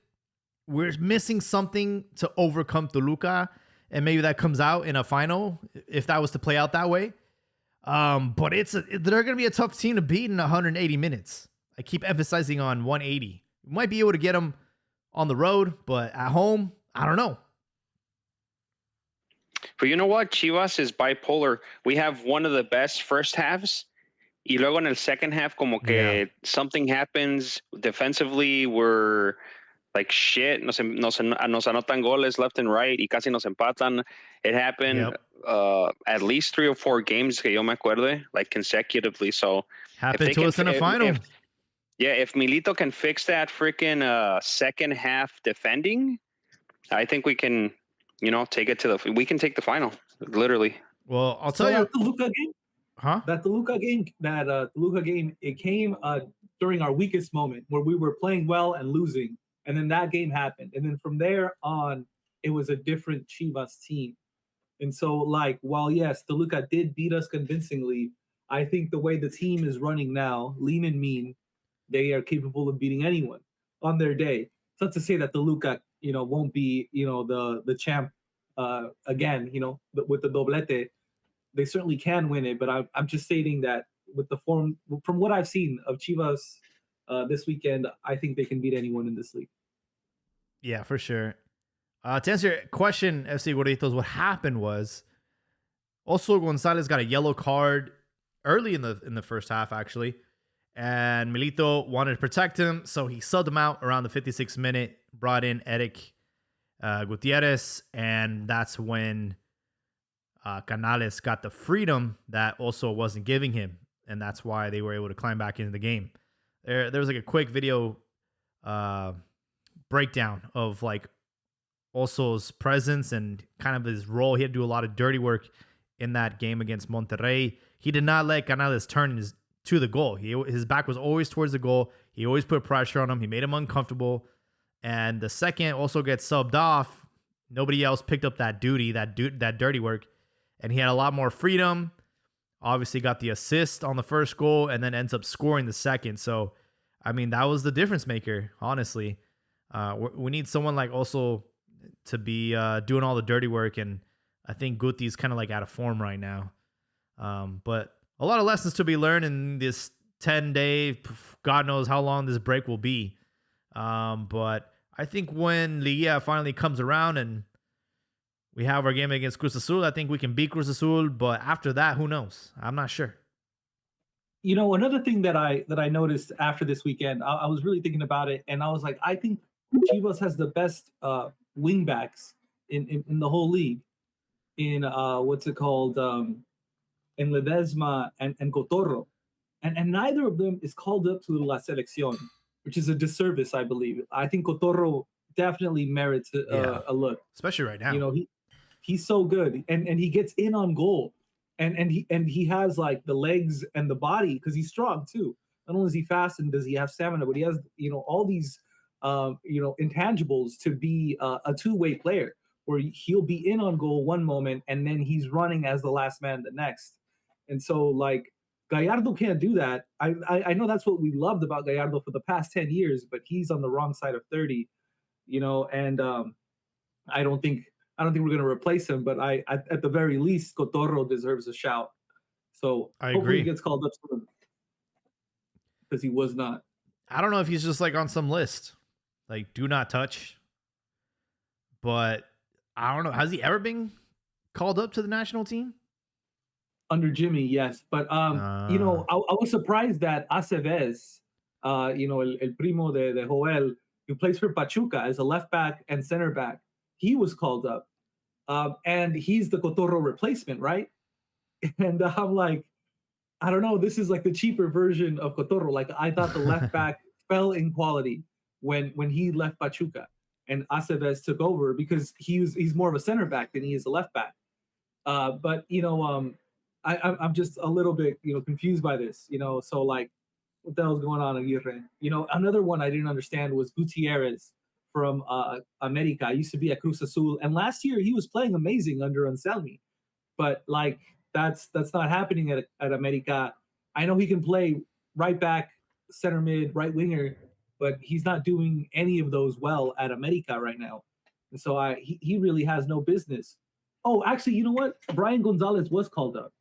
we're missing something to overcome Toluca, and maybe that comes out in a final if that was to play out that way. But they're going to be a tough team to beat in 180 minutes. I keep emphasizing on 180. We might be able to get them on the road, but at home, I don't know. But you know what? Chivas is bipolar. We have one of the best first halves, Y luego en el second half, como que something happens defensively, we're like shit. Nos anotan goles left and right y casi nos empatan. It happened at least 3 or 4 games que yo me acuerde, like consecutively. So happened to us in a final. If Milito can fix that freaking second half defending, I think we can, take it to we can take the final, literally. Well, I'll tell you. The Luka game, That Toluca game, it came during our weakest moment where we were playing well and losing, and then that game happened, and then from there on, it was a different Chivas team. And so, like, while yes, Toluca did beat us convincingly, I think the way the team is running now, lean and mean, they are capable of beating anyone on their day. It's not to say that Toluca, won't be, the champ again, with the doblete. They certainly can win it, but I'm just stating that with the form, from what I've seen of Chivas this weekend, I think they can beat anyone in this league. Yeah, for sure. To answer your question, FC Gorditos, what happened was also Gonzalez got a yellow card early in the first half, actually, and Milito wanted to protect him, so he subbed him out around the 56th minute, brought in Eric Gutierrez, and that's when Canales got the freedom that also wasn't giving him, and that's why they were able to climb back into the game. There was like a quick video breakdown of like Oso's presence and kind of his role. He had to do a lot of dirty work in that game against Monterrey. He did not let Canales turn to the goal. His back was always towards the goal. He always put pressure on him. He made him uncomfortable. And the second also gets subbed off. Nobody else picked up that duty, that dirty work. And he had a lot more freedom. Obviously got the assist on the first goal and then ends up scoring the second. So, I mean, that was the difference maker, honestly. We need someone like also to be doing all the dirty work. And I think Guti's kind of like out of form right now. But a lot of lessons to be learned in this 10-day, God knows how long this break will be. But I think when Liga finally comes around and we have our game against Cruz Azul, I think we can beat Cruz Azul. But after that, who knows? I'm not sure. Another thing that I noticed after this weekend, I was really thinking about it, and I was like, I think Chivas has the best wing backs in the whole league. In what's it called? In Ledesma and Cotorro. And neither of them is called up to La Selección, which is a disservice, I believe. I think Cotorro definitely merits a look. Especially right now. He's so good. And he gets in on goal. And he has like the legs and the body because he's strong too. Not only is he fast and does he have stamina, but he has, all these intangibles to be a two-way player where he'll be in on goal one moment and then he's running as the last man the next. And so, like, Gallardo can't do that. I know that's what we loved about Gallardo for the past 10 years, but he's on the wrong side of 30, and I don't think we're going to replace him, but at the very least, Cotorro deserves a shout. So I hopefully agree. he gets called up soon because he was not. I don't know if he's just like on some list, like do not touch, but I don't know. Has he ever been called up to the national team? Under Jimmy, yes. But, I was surprised that Aceves, el primo de Joel, who plays for Pachuca as a left back and center back, he was called up. And he's the Cotorro replacement, right? And I'm like, I don't know. This is like the cheaper version of Cotorro. Like, I thought the left back fell in quality when he left Pachuca. And Aceves took over because he's more of a center back than he is a left back. But, I'm just a little bit, confused by this, so like, what the hell's going on, Aguirre? Another one I didn't understand was Gutierrez from America. He used to be at Cruz Azul, and last year he was playing amazing under Anselmi, but like that's not happening at America. I know he can play right back, center mid, right winger, but he's not doing any of those well at America right now, and so he really has no business. Oh, actually, you know what? Brian Gonzalez was called up.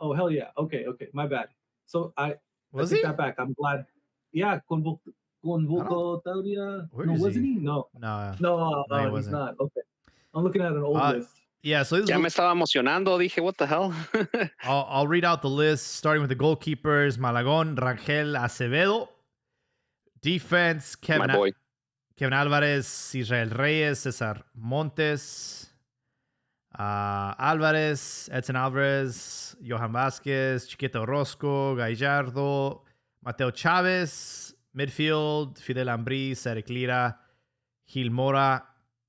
Oh, hell yeah. Okay. My bad. So I take that back. I'm glad. Yeah. Convocatoria. No, wasn't he? No. No, No, he's not. Okay. I'm looking at an old list. Yeah, so this Ya is, me estaba emocionando. Dije, what the hell? I'll read out the list, starting with the goalkeepers: Malagón, Rangel Acevedo. Defense: My boy. Kevin Alvarez, Israel Reyes, Cesar Montes, Alvarez, Edson Alvarez, Johan Vasquez, Chiquito Orozco, Gallardo, Mateo Chavez. Midfield: Fidel Ambriz, Eric Lira, Gil Mora,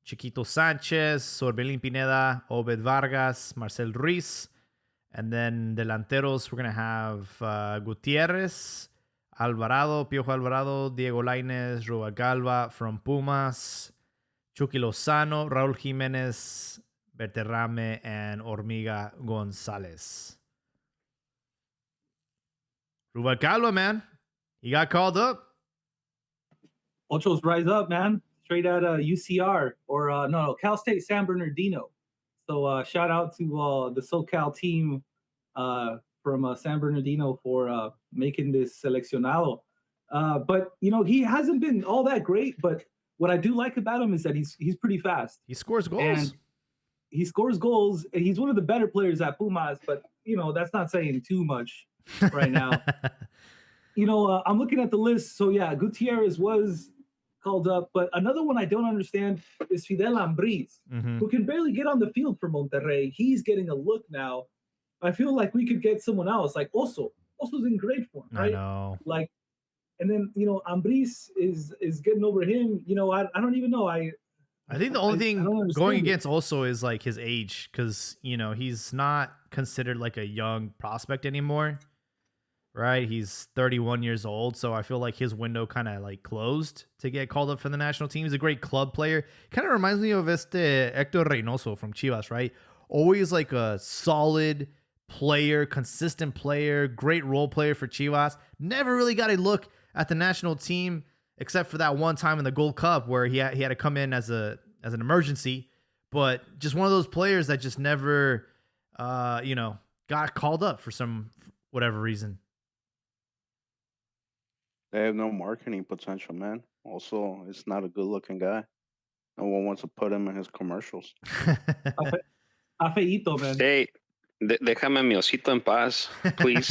Chiquito Sánchez, Sorbelín Pineda, Obed Vargas, Marcel Ruiz. And then delanteros, we're going to have Gutierrez, Alvarado, Piojo Alvarado, Diego Lainez, Rubalcaba from Pumas, Chucky Lozano, Raúl Jiménez, Berterame, and Hormiga González. Rubalcaba, man. He got called up. Ochos rise up, man. Straight out of UCR or Cal State San Bernardino. So shout out to the SoCal team from San Bernardino for making this seleccionado. But he hasn't been all that great. But what I do like about him is that he's pretty fast. He scores goals. And he scores goals. And he's one of the better players at Pumas. But that's not saying too much right now. I'm looking at the list. So yeah, Gutierrez was called up, but another one I don't understand is Fidel Ambriz, who can barely get on the field for Monterrey. He's getting a look now. I feel like we could get someone else, like Oso. Oso's in great form, right? I know. And then Ambriz is getting over him. I don't even know. I think the only thing going against Oso is like his age, because he's not considered like a young prospect anymore. Right, he's 31 years old, so I feel like his window kind of like closed to get called up for the national team. He's a great club player. Kind of reminds me of Hector Reynoso from Chivas, right? Always like a solid player, consistent player, great role player for Chivas. Never really got a look at the national team except for that one time in the Gold Cup where he had to come in as an emergency. But just one of those players that just never, got called up for whatever reason. They have no marketing potential, man. Also, it's not a good-looking guy. No one wants to put him in his commercials. Afeito, man. Hey, déjame mi osito en paz, please.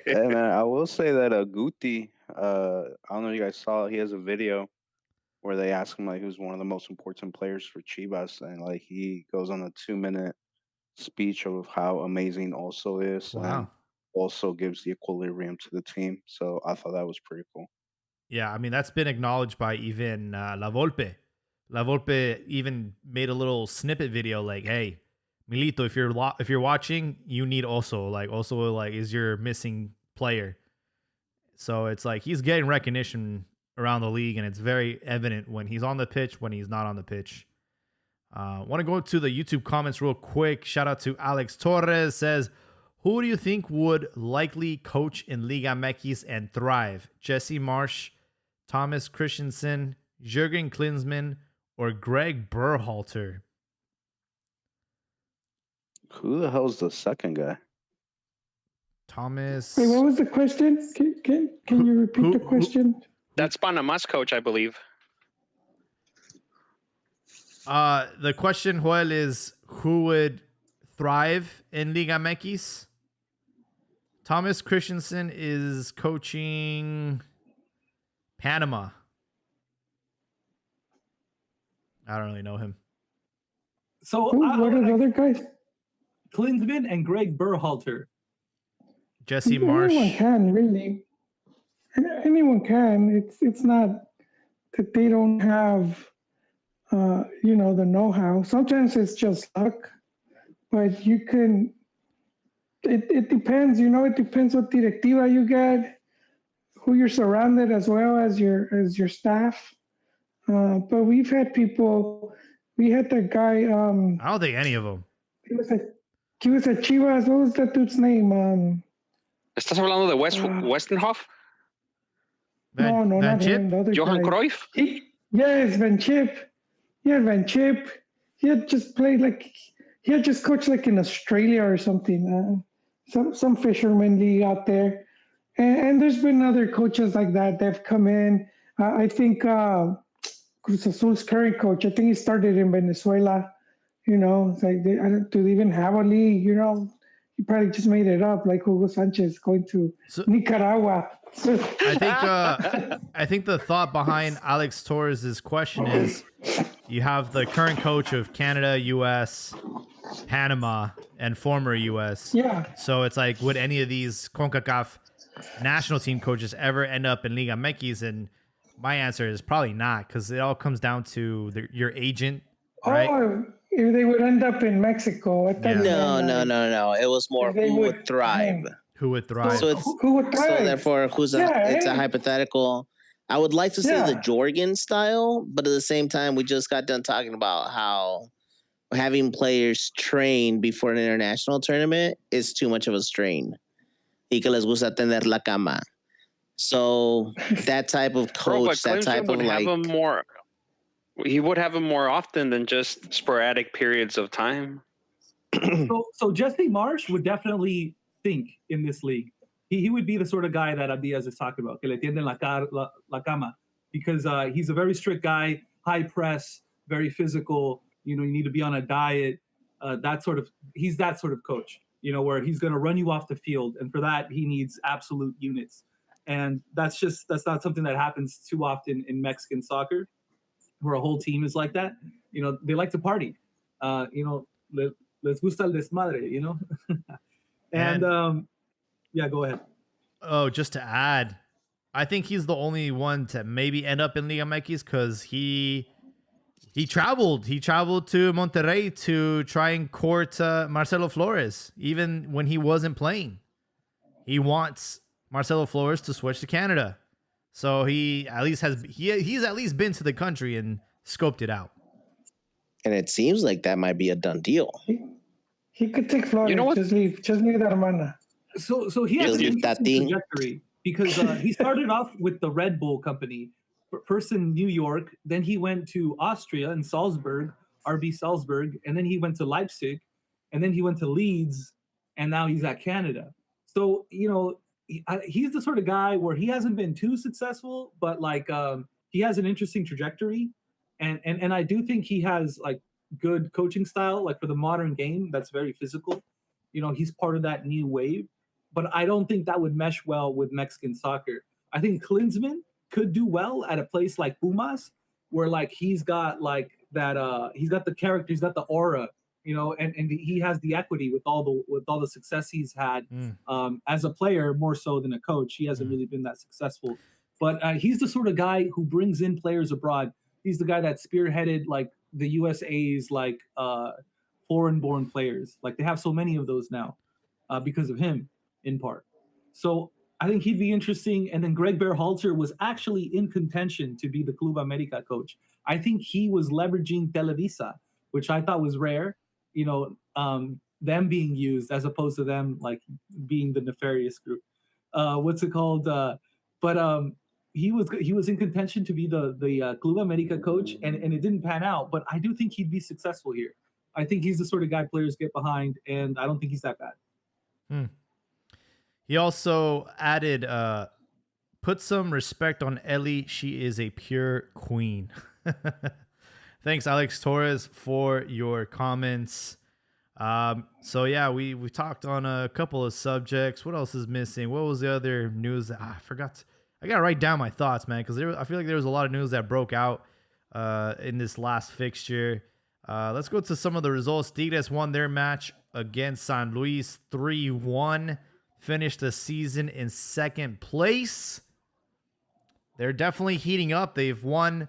Hey, man, I will say that Guti, I don't know if you guys saw it, he has a video where they ask him who's one of the most important players for Chivas, and he goes on a 2-minute speech of how amazing Oso is. Wow. And also gives the equilibrium to the team. So I thought that was pretty cool. Yeah, I mean, that's been acknowledged by even La Volpe. La Volpe even made a little snippet video like, hey, Milito, if you're watching, you need Oso. Oso is your missing player. So it's he's getting recognition around the league, and it's very evident when he's on the pitch, when he's not on the pitch. Want to go to the YouTube comments real quick. Shout out to Alex Torres. Says, who do you think would likely coach in Liga MX and thrive? Jesse Marsch, Thomas Christensen, Jürgen Klinsmann, or Greg Berhalter? Who the hell's the second guy? Thomas. Wait, what was the question? Can you repeat the question? That's Panama's coach, I believe. The question, Joel, is who would thrive in Liga MX? Thomas Christensen is coaching Panama. I don't really know him. So what are the other guys? Klinsmann and Greg Berhalter. Jesse Marsch. Anyone can, really. Anyone can. It's not that they don't have, the know-how. Sometimes it's just luck, but you can. It depends. It depends what directiva you get, who you're surrounded, as well as your staff. But we've had people. We had that guy. I don't think any of them. He was at Chivas. What was that dude's name? ¿Estás hablando de Westenhoff? No, Van not Chip? him. The other Johan guy. Cruyff? Yes, Van Chip. Yeah, Van Chip. He had just played he had just coached in Australia or something. Some fisherman league out there. And there's been other coaches like that have come in. I think Cruz Azul's current coach, I think he started in Venezuela. It's like do they even have a league? He probably just made it up, like Hugo Sanchez going to Nicaragua. I think the thought behind Alex Torres' question is you have the current coach of Canada, US, Panama, and former US. Yeah. So it's like, would any of these CONCACAF national team coaches ever end up in Liga MX? And my answer is probably not, because it all comes down to your agent, right? Oh, if they would end up in Mexico. No. It was more who would thrive. Who would thrive? So it's who would thrive? So therefore, it's a hypothetical. I would like to say the Jorgen style, but at the same time, we just got done talking about how having players train before an international tournament is too much of a strain. Y que les gusta tener la cama. So that type of coach, that type of like... He would have them more often than just sporadic periods of time. So Jesse Marsh would definitely think in this league. He would be the sort of guy that Abdias is talking about, que le tienden la cama, because he's a very strict guy, high press, very physical. You need to be on a diet. He's that sort of coach, where he's going to run you off the field. And for that, he needs absolute units. And that's not something that happens too often in Mexican soccer, where a whole team is like that. They like to party. Les gusta el desmadre, And yeah, go ahead. Oh, just to add, I think he's the only one to maybe end up in Liga MX, because he traveled to Monterrey to try and court Marcelo Flores, even when he wasn't playing. He wants Marcelo Flores to switch to Canada. So he's at least been to the country and scoped it out. And it seems like that might be a done deal. He could take Flores. Just leave the hermana. So he has an interesting trajectory, because he started off with the Red Bull company, first in New York, then he went to Austria and Salzburg, RB Salzburg, and then he went to Leipzig, and then he went to Leeds, and now he's at Canada. So, he's the sort of guy where he hasn't been too successful, but he has an interesting trajectory, and I do think he has like good coaching style, like for the modern game that's very physical. He's part of that new wave, but I don't think that would mesh well with Mexican soccer. I think Klinsmann could do well at a place like Pumas, where like he's got like that he's got the character, he's got the aura, and he has the equity with all the success he's had as a player, more so than a coach. He hasn't really been that successful, but he's the sort of guy who brings in players abroad. He's the guy that spearheaded like the USA's like foreign-born players. Like they have so many of those now because of him, in part. So I think he'd be interesting. And then Greg Berhalter was actually in contention to be the Club America coach. I think he was leveraging Televisa, which I thought was rare. Them being used as opposed to them like being the nefarious group. What's it called? But he was in contention to be the Club America coach, and it didn't pan out. But I do think he'd be successful here. I think he's the sort of guy players get behind, and I don't think he's that bad. He also added, put some respect on Ellie. She is a pure queen. Thanks, Alex Torres, for your comments. So yeah, we talked on a couple of subjects. What else is missing? What was the other news? I forgot. I got to write down my thoughts, man, because I feel like there was a lot of news that broke out in this last fixture. Let's go to some of the results. Tigres won their match against San Luis 3-1. Finished the season in second place. They're definitely heating up. They've won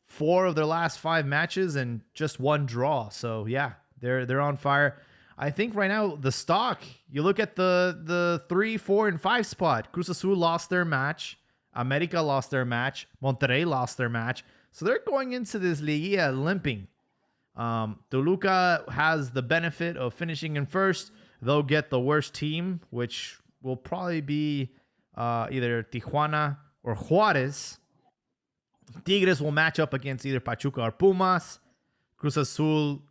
4 of their last 5 matches and just 1 draw. So yeah, they're on fire. I think right now the stock, you look at the 3, 4, and 5 spot. Cruz Azul lost their match. America lost their match. Monterrey lost their match. So they're going into this Liguilla limping. Toluca has the benefit of finishing in first. They'll get the worst team, which will probably be either Tijuana or Juarez. Tigres will match up against either Pachuca or Pumas. Cruz Azul,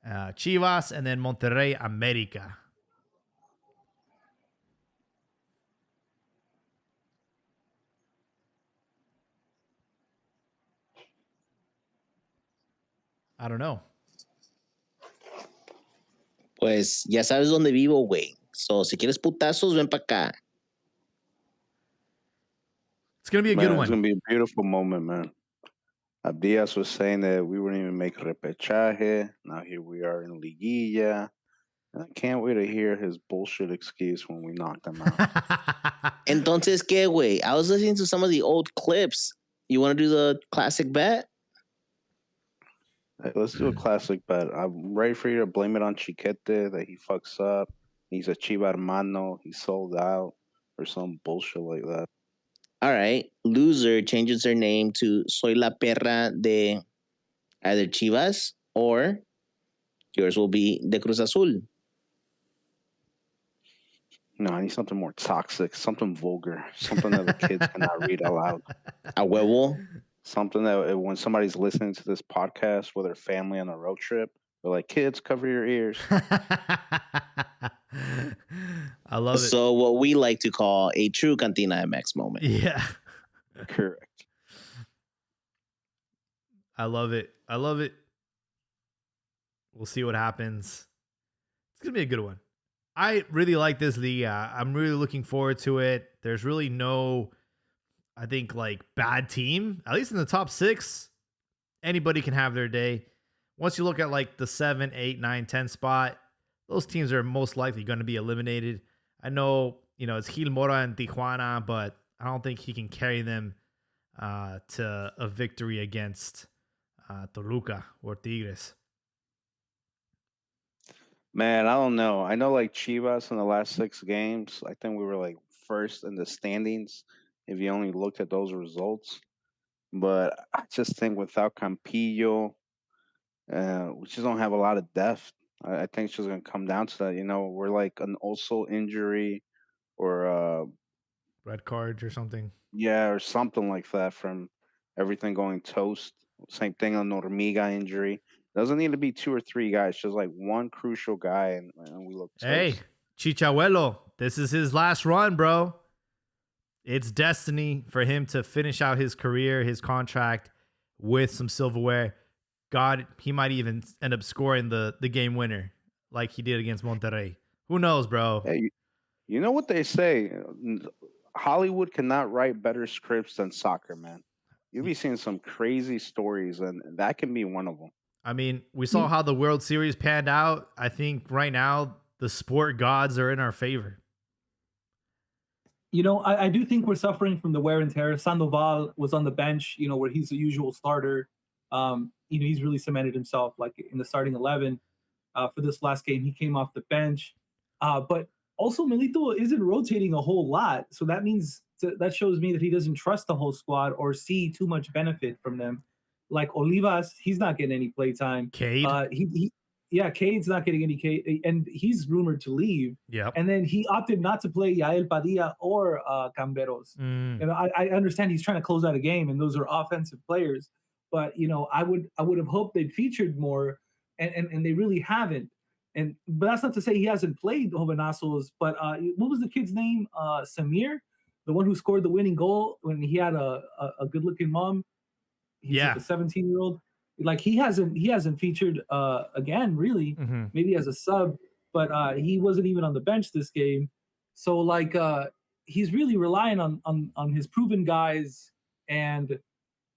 Chivas, and then Monterrey, America. I don't know. Pues ya sabes dónde vivo, güey. So, si quieres putazos, ven para acá. It's going to be a good Man, one. it's gonna be a beautiful moment, man. Diaz was saying that we wouldn't even make repechaje. Now here we are in Liguilla. And I can't wait to hear his bullshit excuse when we knock them out. Entonces, ¿qué, güey? I was listening to some of the old clips. You want to do the classic bet? Hey, let's do a classic bet. I'm ready for you to blame it on Chiquete that he fucks up. He's a Chiva hermano. He sold out or some bullshit like that. All right. Loser changes their name to Soy la perra de either Chivas or yours will be de Cruz Azul. No, I need something more toxic, something vulgar, something that the kids cannot read aloud. A huevo. Something that when somebody's listening to this podcast with their family on a road trip, they're like, kids, cover your ears. I love it. So what we like to call a true Cantina MX moment. Yeah. Correct. I love it. I love it. We'll see what happens. It's going to be a good one. I really like this league. I'm really looking forward to it. There's really no, I think, like bad team. At least in the top 6, anybody can have their day. Once you look at like the 7, 8, 9, 10 spot, those teams are most likely going to be eliminated. I know, it's Gil Mora and Tijuana, but I don't think he can carry them to a victory against Toluca or Tigres. Man, I don't know. I know like Chivas in the last 6 games, I think we were like first in the standings if you only looked at those results. But I just think without Campillo, we just don't have a lot of depth. I think it's just going to come down to that. We're like an also injury or red cards or something. Yeah, or something like that from everything going toast. Same thing on Normiga injury. Doesn't need to be 2 or 3 guys, just like one crucial guy, and we look toast. Hey, Chichabuelo, this is his last run, bro. It's destiny for him to finish out his career, his contract with some silverware. God, he might even end up scoring the game winner like he did against Monterrey. Who knows, bro? Hey, you know what they say? Hollywood cannot write better scripts than soccer, man. You'll be seeing some crazy stories, and that can be one of them. I mean, we saw how the World Series panned out. I think right now the sport gods are in our favor. I do think we're suffering from the wear and tear. Sandoval was on the bench, where he's the usual starter. He's really cemented himself like in the starting 11 for this last game. He came off the bench, but also Milito isn't rotating a whole lot. So that means that shows me that he doesn't trust the whole squad or see too much benefit from them. Like Olivas, he's not getting any play time. Cade? Cade's not getting any and he's rumored to leave. Yep. And then he opted not to play Yael Padilla or Camberos. And I understand he's trying to close out a game, and those are offensive players. But I would have hoped they'd featured more, and they really haven't. But that's not to say he hasn't played Jovenazos. But what was the kid's name? Samir, the one who scored the winning goal when he had a good-looking mom. He's like a 17-year-old. Like he hasn't featured again, really. Maybe as a sub, but he wasn't even on the bench this game. So like he's really relying on his proven guys, and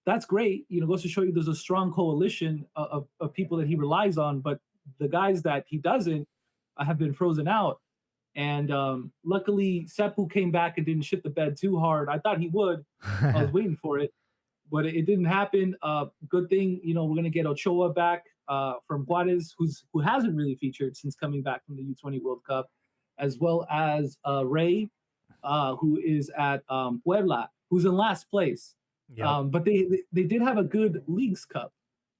that's great. Goes to show you there's a strong coalition of people that he relies on, but the guys that he doesn't have been frozen out. And luckily, Seppu came back and didn't shit the bed too hard. I thought he would. I was waiting for it. But it didn't happen. Good thing, we're going to get Ochoa back from Juarez, who hasn't really featured since coming back from the U20 World Cup, as well as Ray, who is at Puebla, who's in last place. Yep. But they did have a good Leagues Cup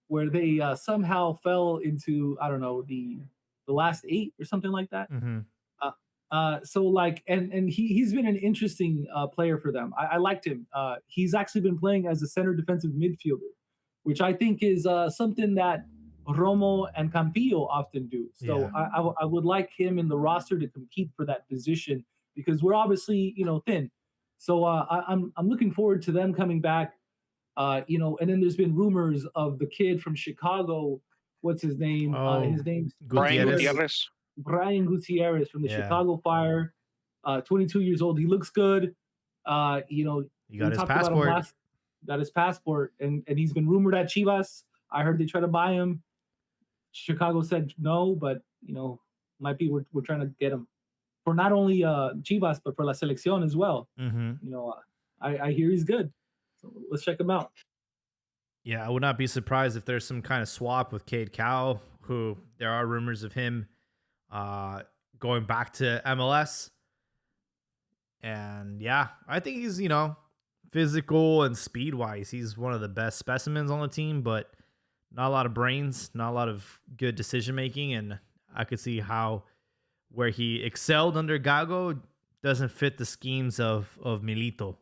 where they somehow fell into, I don't know, the last 8 or something like that. So like, and he's been an interesting player for them. I liked him. He's actually been playing as a center defensive midfielder, which I think is something that Romo and Campillo often do. So yeah. I would like him in the roster to compete for that position because we're obviously, thin. So I'm looking forward to them coming back. And then there's been rumors of the kid from Chicago. What's his name? His name's Brian Gutierrez. Brian Gutierrez from the Yeah. Chicago Fire, 22 years old. He looks good. He got we his talked about him passport. got his passport, and he's been rumored at Chivas. I heard they try to buy him. Chicago said no, but might be we're trying to get him for not only Chivas but for La Selección as well. Mm-hmm. I hear he's good, so let's check him out. Yeah, I would not be surprised if there's some kind of swap with Cade Cowell, who there are rumors of him going back to MLS. And yeah, I think he's, physical and speed wise, he's one of the best specimens on the team, but not a lot of brains, not a lot of good decision making. And I could see how where he excelled under Gago doesn't fit the schemes of Milito.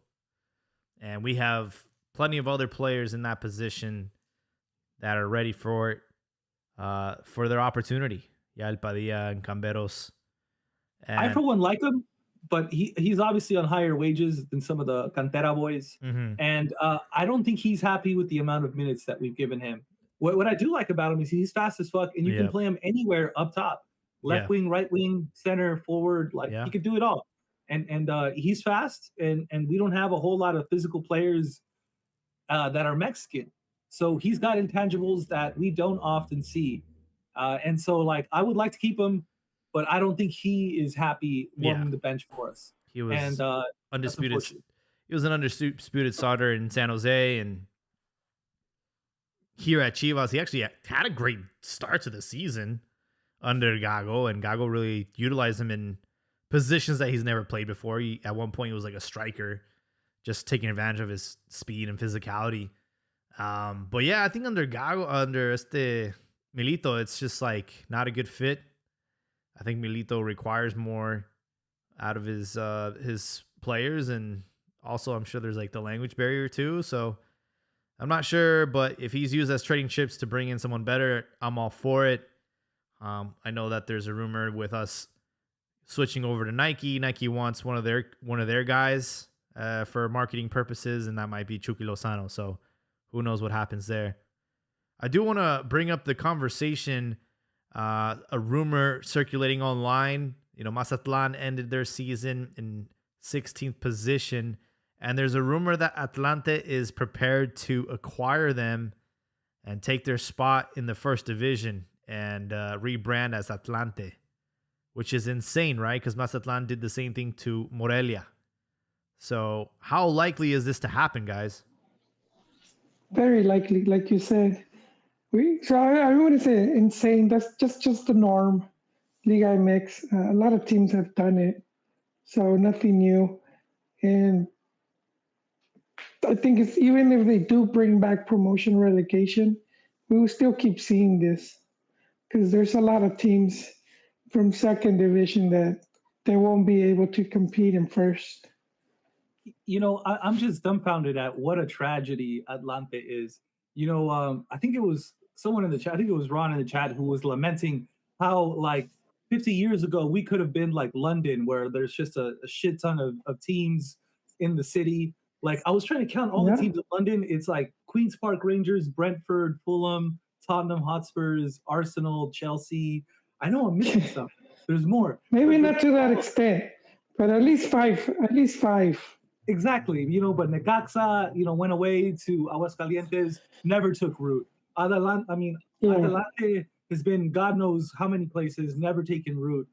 And we have plenty of other players in that position that are ready for it, for their opportunity. Yael Padilla and Camberos. And I, for one, like him, but he's obviously on higher wages than some of the Cantera boys. Mm-hmm. And I don't think he's happy with the amount of minutes that we've given him. What I do like about him is he's fast as fuck, and you can play him anywhere up top. Left wing, right wing, center, forward. He could do it all. And he's fast, and we don't have a whole lot of physical players that are Mexican. So he's got intangibles that we don't often see. And so, I would like to keep him, but I don't think he is happy warming the bench for us. He was undisputed. He was an undisputed starter in San Jose, and here at Chivas, he actually had a great start to the season under Gago, and Gago really utilized him in positions that he's never played before. At one point, he was like a striker, just taking advantage of his speed and physicality. But yeah, I think under Gago, under Milito, it's just not a good fit. I think Milito requires more out of his players, and also I'm sure there's the language barrier too. So I'm not sure, but if he's used as trading chips to bring in someone better, I'm all for it. I know that there's a rumor with us switching over to Nike. Nike wants one of their guys for marketing purposes, and that might be Chucky Lozano. So who knows what happens there. I do want to bring up the conversation, a rumor circulating online. Mazatlán ended their season in 16th position, and there's a rumor that Atlante is prepared to acquire them and take their spot in the first division and rebrand as Atlante, which is insane, right? Because Mazatlán did the same thing to Morelia. So how likely is this to happen, guys? Very likely, like you said. I wouldn't say insane. That's just the norm. Liga MX. A lot of teams have done it, so nothing new. And I think it's even if they do bring back promotion relegation, we will still keep seeing this because there's a lot of teams from second division that they won't be able to compete in first. I'm just dumbfounded at what a tragedy Atlante is. I think it was someone in the chat, I think it was Ron in the chat, who was lamenting how 50 years ago we could have been like London, where there's just a shit ton of teams in the city. I was trying to count all the teams in London. It's Queen's Park Rangers, Brentford, Fulham, Tottenham Hotspurs, Arsenal, Chelsea. I know I'm missing some. There's more. Maybe not to that extent, but at least five. Exactly. But Necaxa, went away to Aguascalientes, never took root. Adelante has been God knows how many places, never taken root.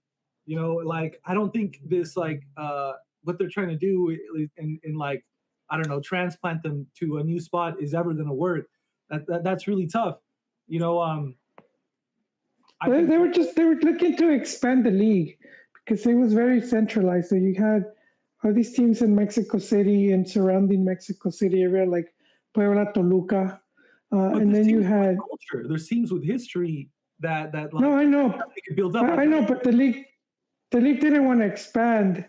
I don't think this what they're trying to do in I don't know, transplant them to a new spot is ever going to work. That's really tough. They were looking to expand the league because it was very centralized. So you had all these teams in Mexico City and surrounding Mexico City area like Puebla, Toluca, and then you had culture. There's teams with history that no, I know, could build up. I know, but the league didn't want to expand,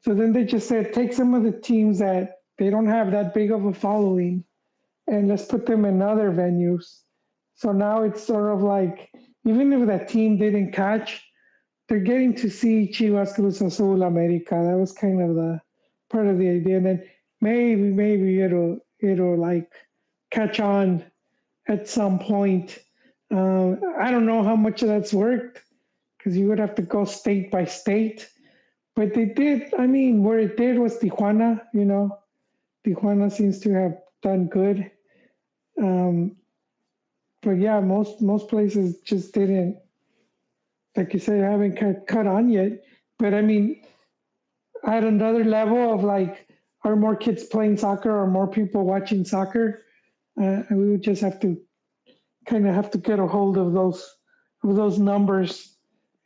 so then they just said take some of the teams that they don't have that big of a following, and let's put them in other venues. So now it's sort of even if that team didn't catch, they're getting to see Chivas, Cruz Azul, America. That was kind of the part of the idea. And then maybe it'll catch on at some point. I don't know how much of that's worked because you would have to go state by state. But they did. I mean, where it did was Tijuana. Tijuana seems to have done good. But yeah, most places just didn't. Like you said, haven't cut on yet. But I mean, at another level of like, are more kids playing soccer or more people watching soccer? And we would just have to get a hold of those numbers,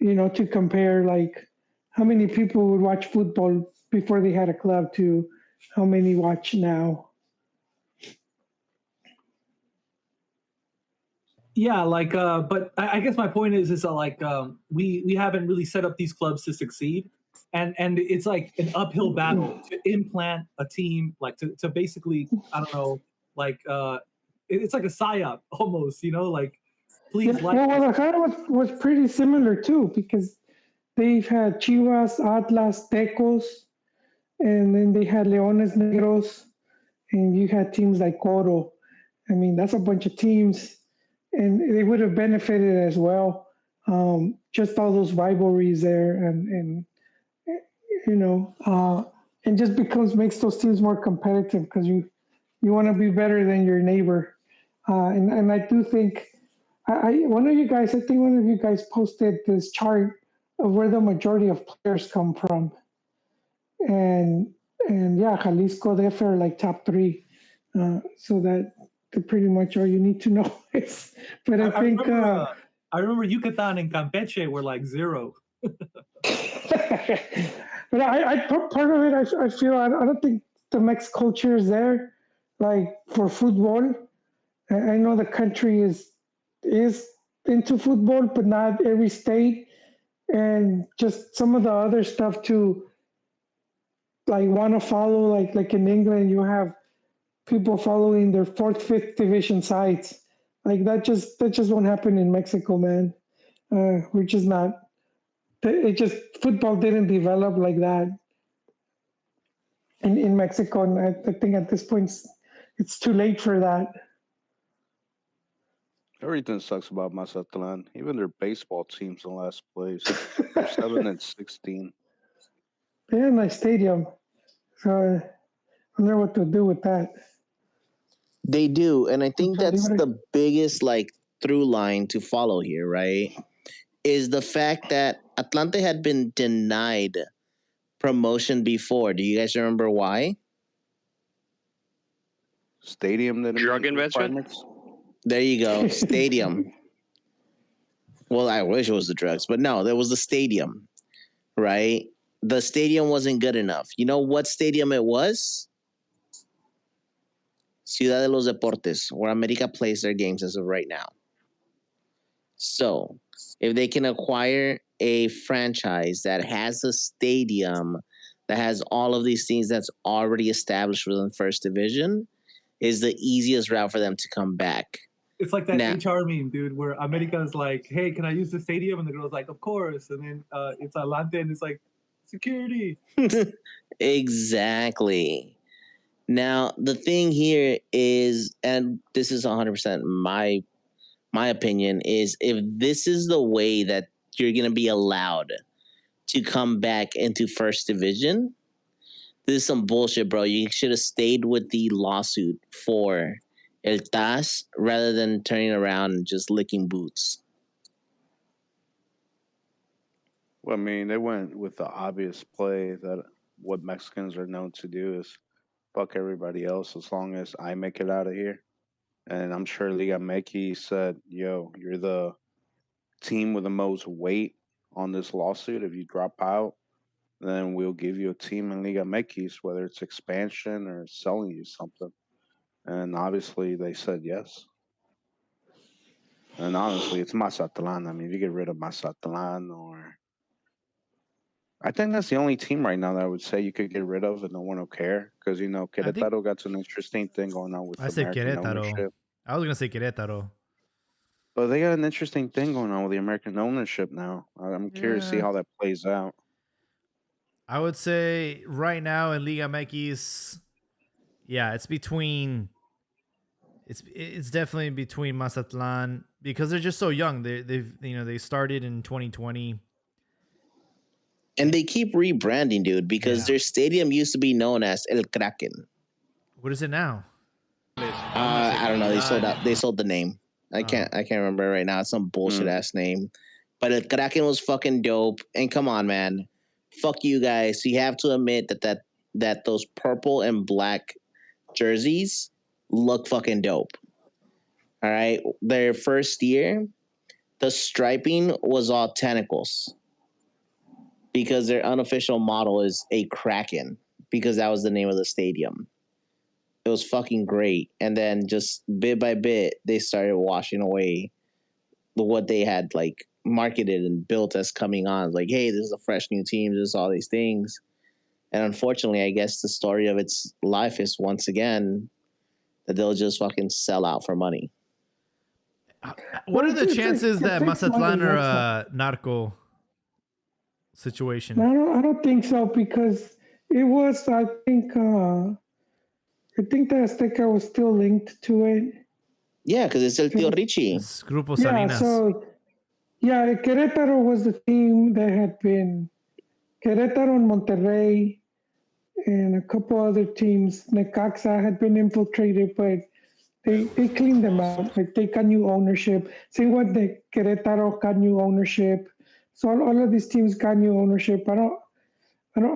to compare like how many people would watch football before they had a club to how many watch now. Yeah, like, but I guess my point is that like we haven't really set up these clubs to succeed, and it's like an uphill battle to implant a team, like to basically, I don't know, like it's like a psyop almost, like please Yeah, like. well, Guadalajara was pretty similar too because they've had Chivas, Atlas, Tecos, and then they had Leones Negros, and you had teams like Coro. I mean, that's a bunch of teams, and they would have benefited as well. Just all those rivalries there, and and just makes those teams more competitive because you want to be better than your neighbor. And I do think I think one of you guys posted this chart of where the majority of players come from, and yeah, Jalisco DF are like top 3, so that's pretty much all you need to know. But I think I remember Yucatan and Campeche were like 0. But part of it, I feel I don't think the Mex culture is there, like for football. I know the country is into football, but not every state, and just some of the other stuff to like want to follow. Like in England, you have people following their 4th, 5th division sides. Like that just won't happen in Mexico, man. We're just not. Football didn't develop like that in Mexico, and I think at this point it's too late for that. Everything sucks about Mazatlan. Even their baseball team's in last place. They're 7-16. They had a nice stadium, so I wonder what to do with that. They do, and I think that's the biggest like through line to follow here, right? Is the fact that Atlante had been denied promotion before. Do you guys remember why? Stadium that Drug investment. There you go, stadium. Well, I wish it was the drugs, but no, there was the stadium, right? The stadium wasn't good enough. You know what stadium it was? Ciudad de los Deportes, where America plays their games as of right now. So, if they can acquire a franchise that has a stadium that has all of these things that's already established within First Division, is the easiest route for them to come back. It's like that HR meme, dude, where America's like, hey, can I use the stadium? And the girl's like, of course. And then it's Atlante and it's like, security. Exactly. Now, the thing here is, and this is 100% my opinion, is if this is the way that you're going to be allowed to come back into First Division, this is some bullshit, bro. You should have stayed with the lawsuit for El TAS rather than turning around and just licking boots. Well, I mean, they went with the obvious play that what Mexicans are known to do is fuck everybody else as long as I make it out of here. And I'm sure Liga MX said, yo, you're the team with the most weight on this lawsuit. If you drop out, then we'll give you a team in Liga MX, whether it's expansion or selling you something. And obviously they said yes. And honestly, it's Mazatlan. I mean, if you get rid of Mazatlan or... I think that's the only team right now that I would say you could get rid of and no one will care. Because, Querétaro got an interesting thing going on with American ownership. I was going to say Querétaro. But they got an interesting thing going on with the American ownership now. I'm curious to see how that plays out. I would say right now in Liga MX, yeah, it's between... It's definitely between Mazatlan because they're just so young. They started in 2020. And they keep rebranding, dude, because their stadium used to be known as El Kraken. What is it now? I don't know. They sold the name. I can't remember right now. It's some bullshit ass name. But El Kraken was fucking dope. And come on, man. Fuck you guys. You have to admit that those purple and black jerseys look fucking dope. All right. Their first year, the striping was all tentacles. Because their unofficial model is a Kraken. Because that was the name of the stadium. It was fucking great. And then just bit by bit, they started washing away what they had like marketed and built as coming on. Like, hey, this is a fresh new team. There's all these things. And unfortunately, I guess the story of its life is once again that they'll just fucking sell out for money. What are the chances that Mazatlan are a narco situation? I don't think so, because it was, I think the Azteca was still linked to it. Yeah, because it's El Tío Richie. It's Grupo Salinas. Yeah, so, Querétaro was the team that had been Querétaro and Monterrey and a couple other teams. Necaxa had been infiltrated, but they cleaned them out. Like, they got new ownership. Same with the Querétaro got new ownership. So all of these teams got new ownership. I don't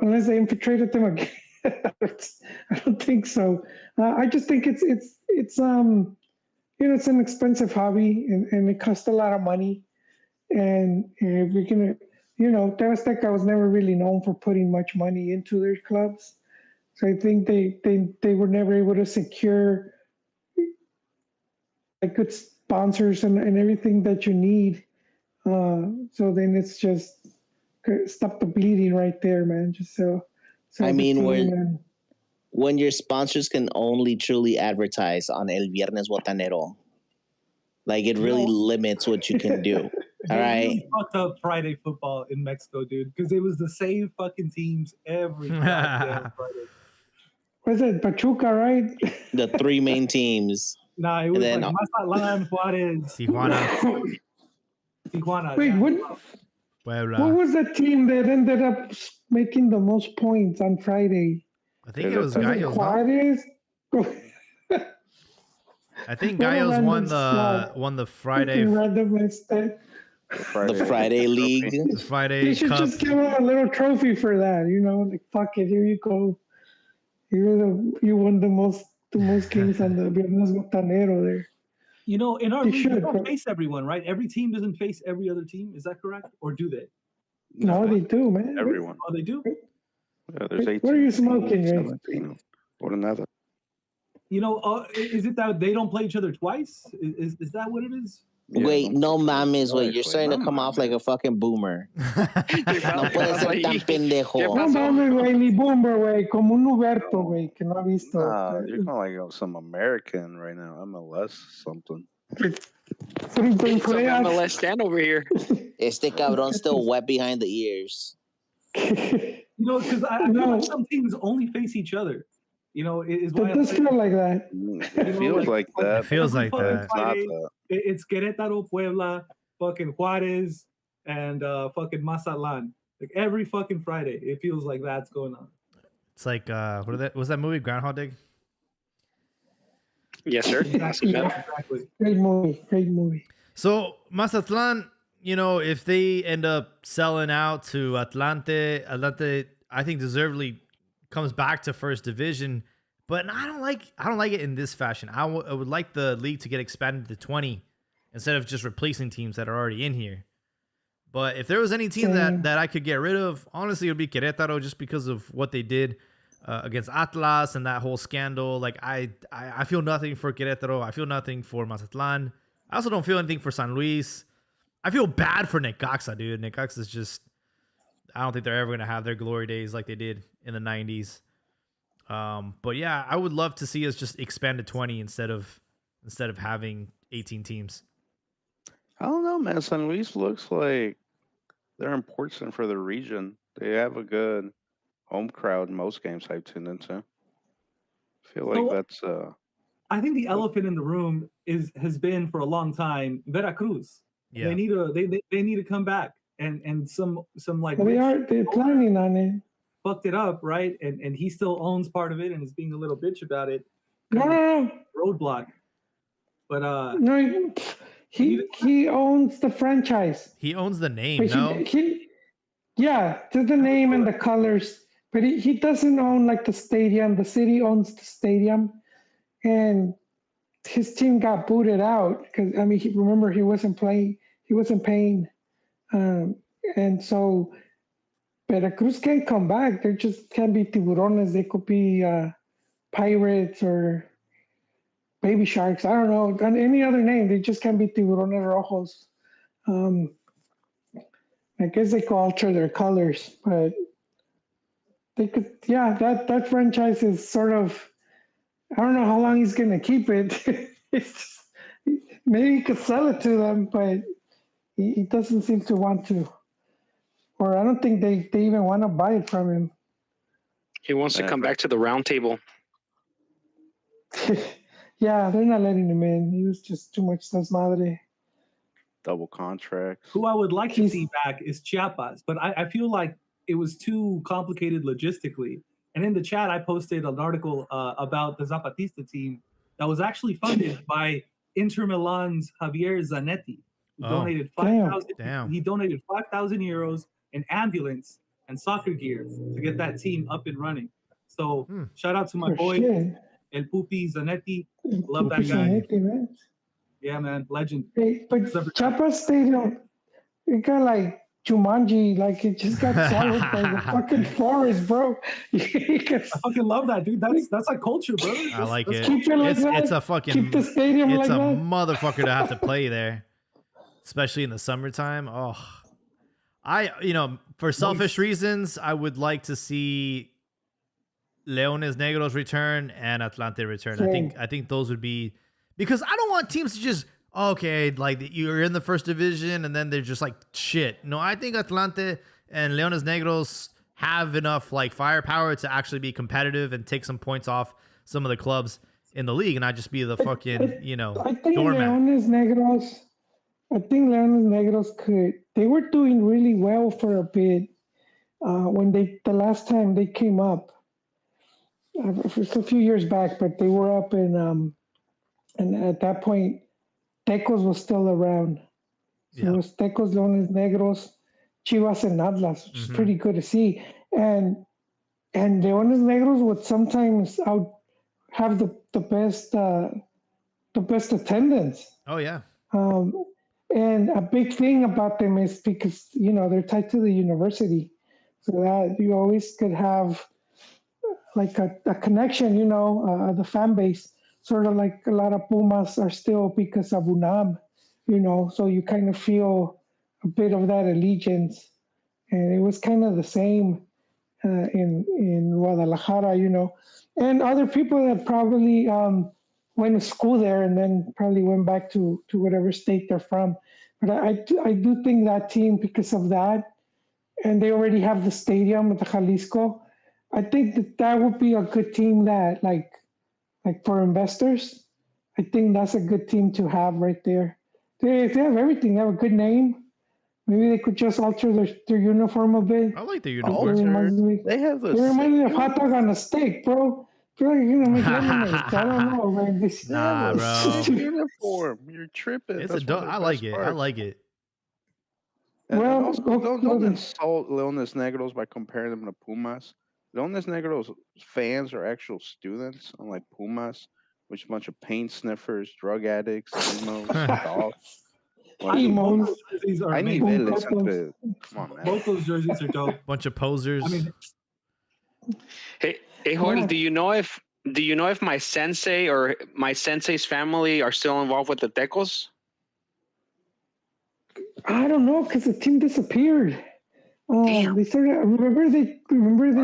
unless they infiltrated them again. I don't think so. I just think it's it's an expensive hobby and it costs a lot of money. And if you're gonna, Azteca was never really known for putting much money into their clubs. So I think they were never able to secure like good sponsors and everything that you need. So then it's just stop the bleeding right there, man. Just so I mean, when your sponsors can only truly advertise on El Viernes Botanero, like it really limits what you can do. All right. Really fucked up Friday football in Mexico, dude, because it was the same fucking teams every goddamn Friday. Was it Pachuca, right? The three main teams. Nah, it was like Mazatlan, Juárez, Tijuana. Wait, what was the team that ended up making the most points on Friday? I think it was Gallos. Juárez? I think Gallos won the Friday. The Friday League. The Friday They should Cup. just give him a little trophy for that, like, fuck it, here you go. You won the most games on the Viernes Botanero there. In our league, they don't face everyone, right? Every team doesn't face every other team. Is that correct? Or do they? No, they do, man. Everyone. Oh, they do? Yeah, there's 18. What are you smoking, Ray? 17. What another? Is it that they don't play each other twice? Is that what it is? Yeah, wait, no mames, wait. You're starting to come off like a fucking boomer. No puedes ser tan pendejo. No mames, güey, ni boomer, güey, como un Huberto, güey, que no ha visto. You're kind of like some American right now. MLS something. Some MLS stand over here. Este cabrón still wet behind the ears. Because I feel like some teams only face each other. Is why It does feel like that. It feels like that. It feels like that. It's not that. It's Querétaro, Puebla, fucking Juárez, and fucking Mazatlan. Like every fucking Friday, it feels like that's going on. It's like was that movie Groundhog Day? Yes, sir. Exactly. Great movie. So Mazatlan, if they end up selling out to Atlante, I think deservedly comes back to first division. But I don't like it in this fashion. I would like the league to get expanded to 20 instead of just replacing teams that are already in here. But if there was any team that I could get rid of, honestly, it would be Querétaro, just because of what they did against Atlas and that whole scandal. Like I feel nothing for Querétaro. I feel nothing for Mazatlan. I also don't feel anything for San Luis. I feel bad for Necaxa, dude. Necaxa is just, I don't think they're ever going to have their glory days like they did in the 90s. But yeah, I would love to see us just expand to 20 instead of having 18 teams. I don't know, man. San Luis looks like they're important for the region. They have a good home crowd in most games I've tuned into. I feel like that's I think the elephant in the room has been for a long time Veracruz. Yeah. They need to come back. and some like they're planning on it. Fucked it up, right? And he still owns part of it and is being a little bitch about it. No. Roadblock. But no, he owns the franchise. He owns the name, But no? Yeah, just the name and the colors. But he doesn't own like the stadium. The city owns the stadium, and his team got booted out because remember he wasn't playing. He wasn't paying, and so Veracruz can't come back. They just can't be Tiburones. They could be Pirates or Baby Sharks. I don't know. Any other name. They just can't be Tiburones Rojos. I guess they could alter their colors, but they could. Yeah, that franchise is sort of. I don't know how long he's gonna keep it. Maybe he could sell it to them, but he doesn't seem to want to. Or I don't think they even want to buy it from him. He wants to come back to the round table. Yeah, they're not letting him in. He was just too much desmadre. Double contracts. Who I would like to see back is Chiapas, but I feel like it was too complicated logistically. And in the chat, I posted an article about the Zapatista team that was actually funded by Inter Milan's Javier Zanetti, who donated 5,000. He donated 5,000 euros, an ambulance, and soccer gear to get that team up and running. So shout out to my boy El Pupi Zanetti. Love that guy. Zanetti, man. Yeah, man, legend. Hey, but Chiapas Stadium, it got like Jumanji, like it just got swallowed by the fucking forest, bro. I fucking love that, dude. That's like culture, bro. I like it. Keep it like It's a fucking. Keep the stadium it's like a that. motherfucker to have to play there, especially in the summertime. Oh, for selfish reasons, I would like to see Leones Negros return and Atlante return. Same. I think those would be, because I don't want teams to just like you're in the first division and then they're just like shit. No, I think Atlante and Leones Negros have enough like firepower to actually be competitive and take some points off some of the clubs in the league and not just be the fucking I think doormat. Leones Negros they were doing really well for a bit when the last time they came up. It's a few years back, but they were up and at that point Tecos was still around. So it was Tecos, Leones Negros, Chivas, and Atlas, which is pretty good to see. And Leones Negros would sometimes have the best attendance. Oh yeah. And a big thing about them is because they're tied to the university, so that you always could have like a connection. The fan base. Sort of like a lot of Pumas are still because of UNAM, so you kind of feel a bit of that allegiance. And it was kind of the same in Guadalajara, and other people that probably went to school there and then probably went back to whatever state they're from. But I do think that team, because of that, and they already have the stadium at the Jalisco, I think that would be a good team that like for investors, I think that's a good team to have right there. They have everything. They have a good name. Maybe they could just alter their uniform a bit. I like the uniform. They have the. They remind me of hot dog on a steak, bro. I feel like you're gonna make lemonade. I don't know, man. Nah, bro. Uniform. You're tripping. It's I like it. I like it. Well, also, don't insult Leones Negros by comparing them to Pumas. Leones Negros fans are actual students, unlike Pumas, which is a bunch of paint sniffers, drug addicts, emos, dogs. I need to listen to. Come on, man. Both those jerseys are dope. Bunch of posers. I mean, Hey, Jorge, do you know if my sensei or my sensei's family are still involved with the Tecos? I don't know, because the team disappeared. Damn. They started. Remember they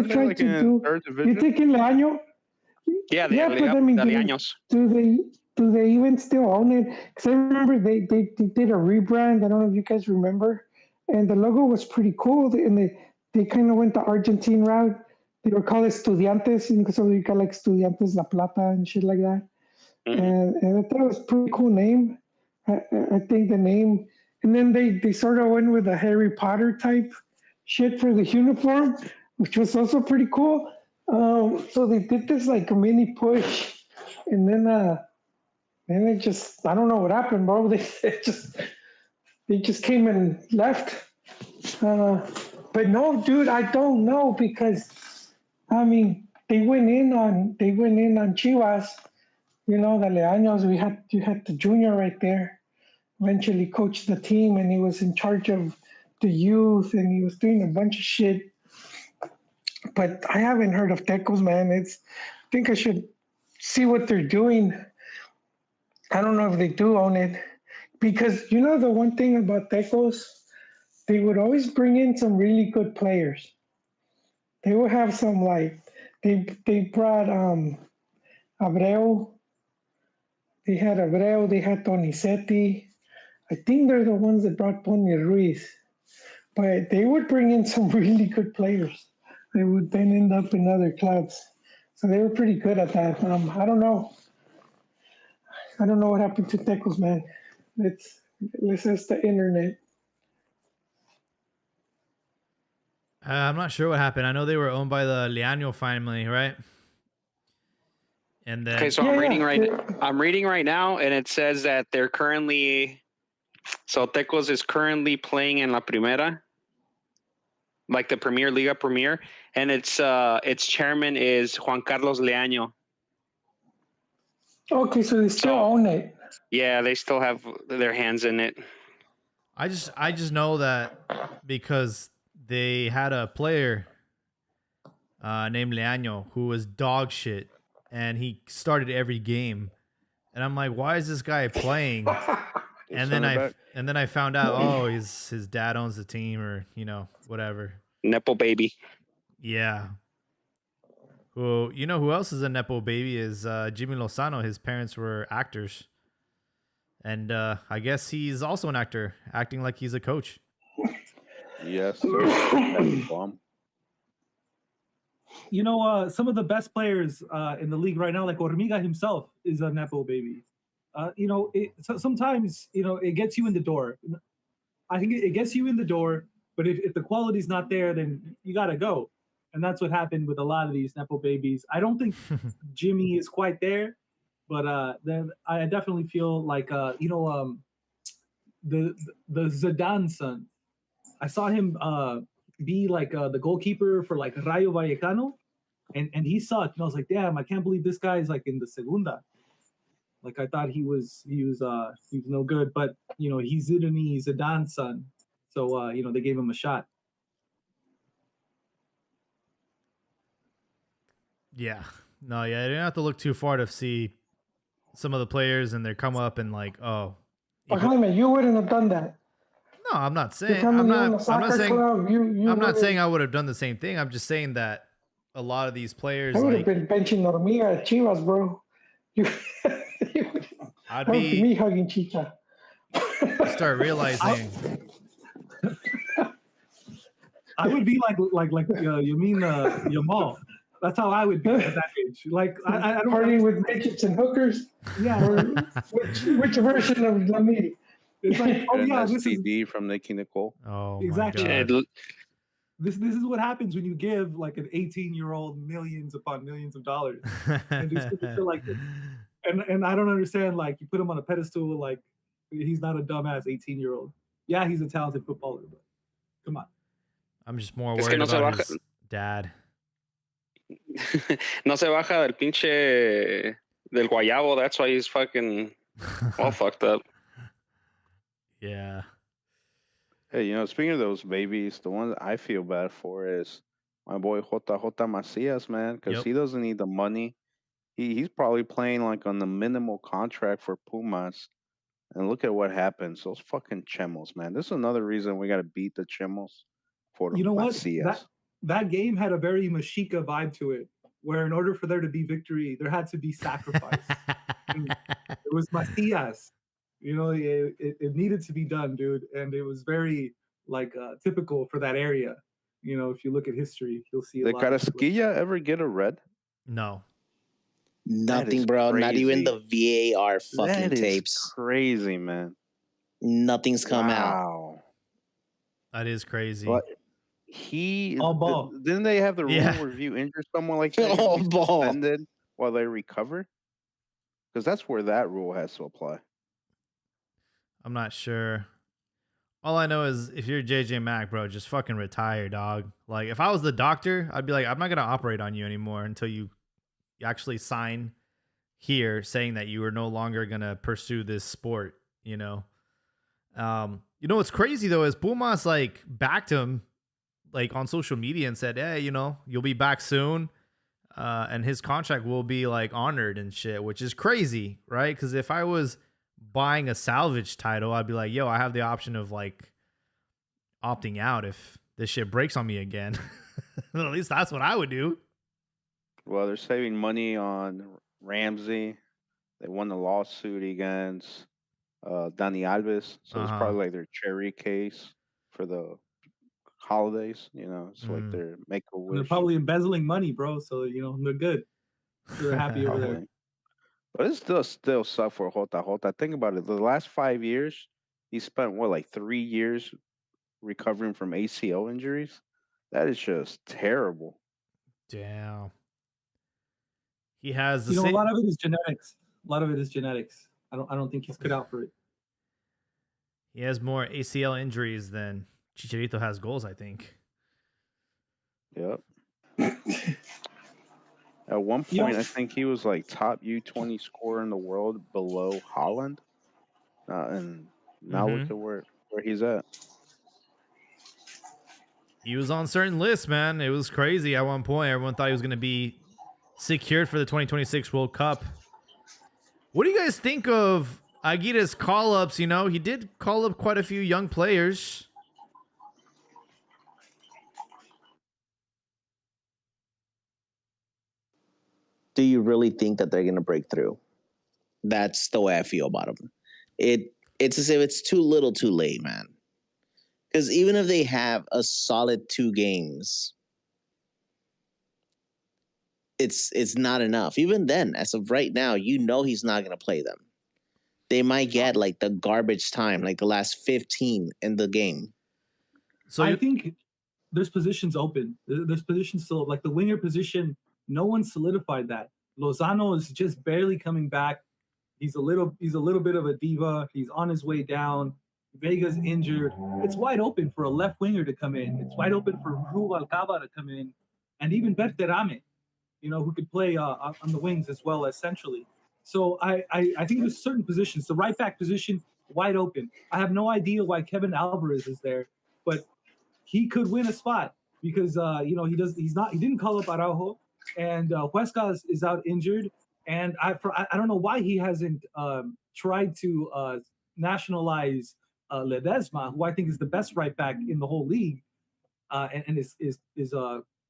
tried to do. You think in Leaño? Yeah, but I mean, do they even still own it? Because I remember they did a rebrand. I don't know if you guys remember, and the logo was pretty cool. And they kind of went the Argentine route. They were called Estudiantes, because you got like Estudiantes La Plata and shit like that. Mm-hmm. And I thought it was a pretty cool name. I think the name And then they sort of went with the Harry Potter type shit for the uniform, which was also pretty cool. So they did this like a mini push, and then it just, I don't know what happened, bro. They just came and left. But no, dude, I don't know because I mean they went in on Chivas. You know, the Leaños. You had the junior right there. Eventually coached the team, and he was in charge of the youth, and he was doing a bunch of shit. But I haven't heard of Tecos, man. I think I should see what they're doing. I don't know if they do own it. Because you know the one thing about Tecos, they would always bring in some really good players. They would have some like they brought Abreu. They had Abreu, they had Donizetti. I think they're the ones that brought Pony Ruiz. But they would bring in some really good players. They would then end up in other clubs. So they were pretty good at that. I don't know. I don't know what happened to Tecos, man. This is the internet. I'm not sure what happened. I know they were owned by the Leaño family, right? And then Okay, so I'm reading right now, and it says that they're currently. So Tecos is currently playing in La Primera, like the Premier Liga Premier, and its chairman is Juan Carlos Leaño. Okay, so they still own it. Yeah, they still have their hands in it. I just know that because they had a player named Leaño who was dog shit, and he started every game, and I'm like, why is this guy playing? And then I found out, oh, his dad owns the team, or whatever. Nepo baby. Yeah. Well, you know who else is a Nepo baby is Jimmy Lozano. His parents were actors. And I guess he's also an actor, acting like he's a coach. Yes, sir. You know, some of the best players in the league right now, like Hormiga himself, is a Nepo baby. Sometimes, it gets you in the door. I think it gets you in the door, but if the quality's not there, then you got to go. And that's what happened with a lot of these Nepo babies. I don't think Jimmy is quite there, but then I definitely feel like, the Zidane son. I saw him be like the goalkeeper for like Rayo Vallecano, and he sucked. And I was like, damn, I can't believe this guy is like in the Segunda. Like I thought he was no good, but he's Zidane's son, so they gave him a shot. Yeah, no, yeah, you don't have to look too far to see some of the players and their come up and like, oh. Jaime, you wouldn't have done that. No, I'm not saying. I'm not saying I would have done the same thing. I'm just saying that a lot of these players. I would have been benching Hormiga at Chivas, bro. I'd be me hugging Chicha. Start realizing. I would be like you mean Yamal. That's how I would be at that age. Like I don't partying with midgets and hookers. Yeah. Or which version of Lamidi? It's like, oh yeah, this is from Nicky Nicole. Oh, exactly. God. This is what happens when you give like an 18-year-old millions upon millions of dollars and do shit like this. And I don't understand. Like you put him on a pedestal, like he's not a dumbass 18-year-old. Yeah, he's a talented footballer, but come on. I'm just more worried about his dad. No se baja del pinche del guayabo. That's why he's fucking all fucked up. Yeah. Hey, speaking of those babies, the one that I feel bad for is my boy JJ Macias, man, because he doesn't need the money. He's probably playing like on the minimal contract for Pumas. And look at what happens. Those fucking Chemos, man. This is another reason we got to beat the Chemos for the Macias. What? That game had a very Mexica vibe to it, where in order for there to be victory, there had to be sacrifice. It was Macias. It needed to be done, dude. And it was very, like, typical for that area. If you look at history, you'll see Did Carrasquilla ever get a red? No. Nothing, bro. Not even the VAR fucking tapes. Crazy, man. Nothing's come out. Wow. That is crazy. But All ball. didn't they have the rule Yeah. where if you injure someone like that, All you ball. suspended while they recover? Because that's where that rule has to apply. I'm not sure. All I know is if you're JJ Mack, bro, just fucking retire, dog. Like, if I was the doctor, I'd be like, I'm not going to operate on you anymore until you actually sign here saying that you are no longer going to pursue this sport, you know? You know what's crazy, though, is Pumas, like, backed him, like, on social media and said, hey, you know, you'll be back soon. And his contract will be, like, honored and shit, which is crazy, right? Because if I was buying a salvage title, I'd be like, yo, I have the option of like opting out if this shit breaks on me again. At least that's what I would do. Well, they're saving money on Ramsey. They won the lawsuit against Dani Alves. So it's probably like their cherry case for the holidays, you know. It's like their make a wish. They're probably embezzling money, bro. So, you know, they're good. They're happy over there. But it still suck for Jota. Think about it. The last 5 years, he spent what, like 3 years recovering from ACL injuries? That is just terrible. Damn. He has the You know, same... a lot of it is genetics. I don't think he's cut out for it. He has more ACL injuries than Chicharito has goals, I think. Yep. At one point, I think he was like top U20 scorer in the world below Holland. And now look at where he's at. He was on certain lists, man. It was crazy at one point. Everyone thought he was going to be secured for the 2026 World Cup. What do you guys think of Aguirre's call-ups? You know, he did call up quite a few young players. Do you really think that they're going to break through? That's the way I feel about them. It's as if it's too little too late, man. Because even if they have a solid 2 games, it's not enough. Even then, as of right now, you know he's not going to play them. They might get like the garbage time, like the last 15 in the game. So I think there's positions open. There's positions still, like the winger position. No one solidified that. Lozano is just barely coming back. He's a little bit of a diva. He's on his way down. Vega's injured. It's wide open for a left winger to come in. It's wide open for Rubalcaba to come in, and even Berterame, you know, who could play on the wings as well as centrally. So I think there's certain positions. The right back position wide open. I have no idea why Kevin Alvarez is there, but he could win a spot because you know he didn't call up Araujo. And Huesca is out injured, and I don't know why he hasn't tried to nationalize Ledesma, who I think is the best right back in the whole league, and is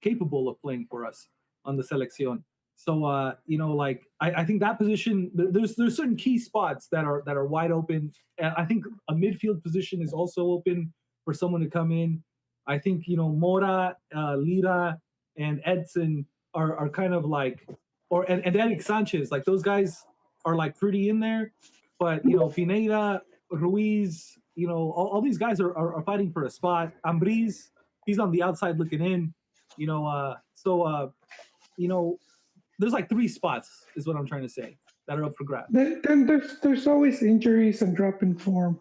capable of playing for us on the selección. So you know, like I think that position, there's certain key spots that are wide open, and I think a midfield position is also open for someone to come in. I think, you know, Mora, Lira, and Edson are kind of like, and Eric Sanchez, like those guys are like pretty in there, but you know, Pineda, Ruiz, you know, all these guys are fighting for a spot. Ambriz, he's on the outside looking in, you know, you know, there's like 3 spots is what I'm trying to say that are up for grabs. Then there's always injuries and drop in form,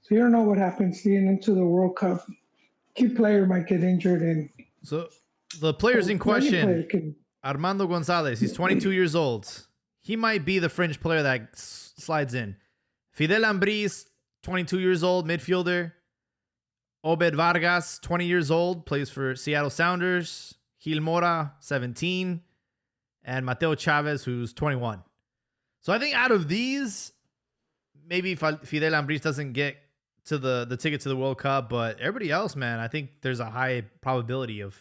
so you don't know what happens getting into the World Cup. Key player might get injured, and so the players in question, Armando Gonzalez, he's 22 years old. He might be the fringe player that slides in. Fidel Ambriz, 22 years old, midfielder. Obed Vargas, 20 years old, plays for Seattle Sounders. Gil Mora, 17. And Mateo Chavez, who's 21. So I think out of these, maybe Fidel Ambriz doesn't get to the ticket to the World Cup, but everybody else, man, I think there's a high probability of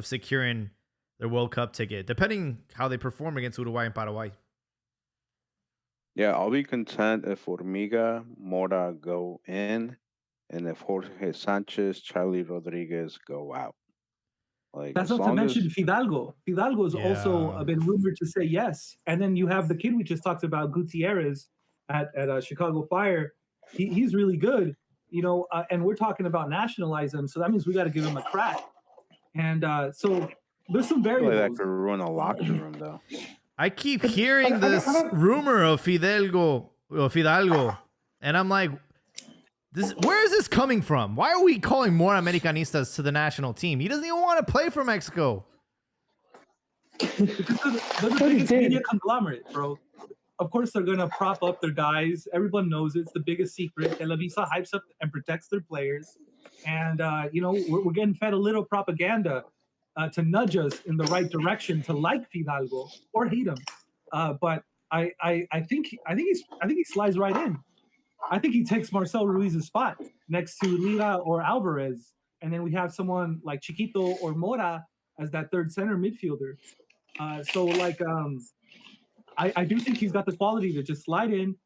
securing their World Cup ticket, depending how they perform against Uruguay and Paraguay. Yeah, I'll be content if Formiga, Mora go in, and if Jorge Sanchez, Charlie Rodriguez go out. Like, that's not to mention Fidalgo. Fidalgo has also been rumored to say yes. And then you have the kid we just talked about, Gutierrez at Chicago Fire. he's really good, and we're talking about nationalize him, so that means we got to give him a crack. And so there's some variables. That could ruin a locker room, though. I keep hearing this rumor of Fidalgo, and I'm like, where is this coming from? Why are we calling more Americanistas to the national team? He doesn't even want to play for Mexico. They're the biggest media conglomerate, bro. Of course, they're going to prop up their guys. Everyone knows it's the biggest secret. Televisa hypes up and protects their players. And, we're getting fed a little propaganda to nudge us in the right direction to like Fidalgo or hate him. But I think he slides right in. I think he takes Marcel Ruiz's spot next to Lira or Alvarez. And then we have someone like Chiquito or Mora as that third center midfielder. I do think he's got the quality to just slide in.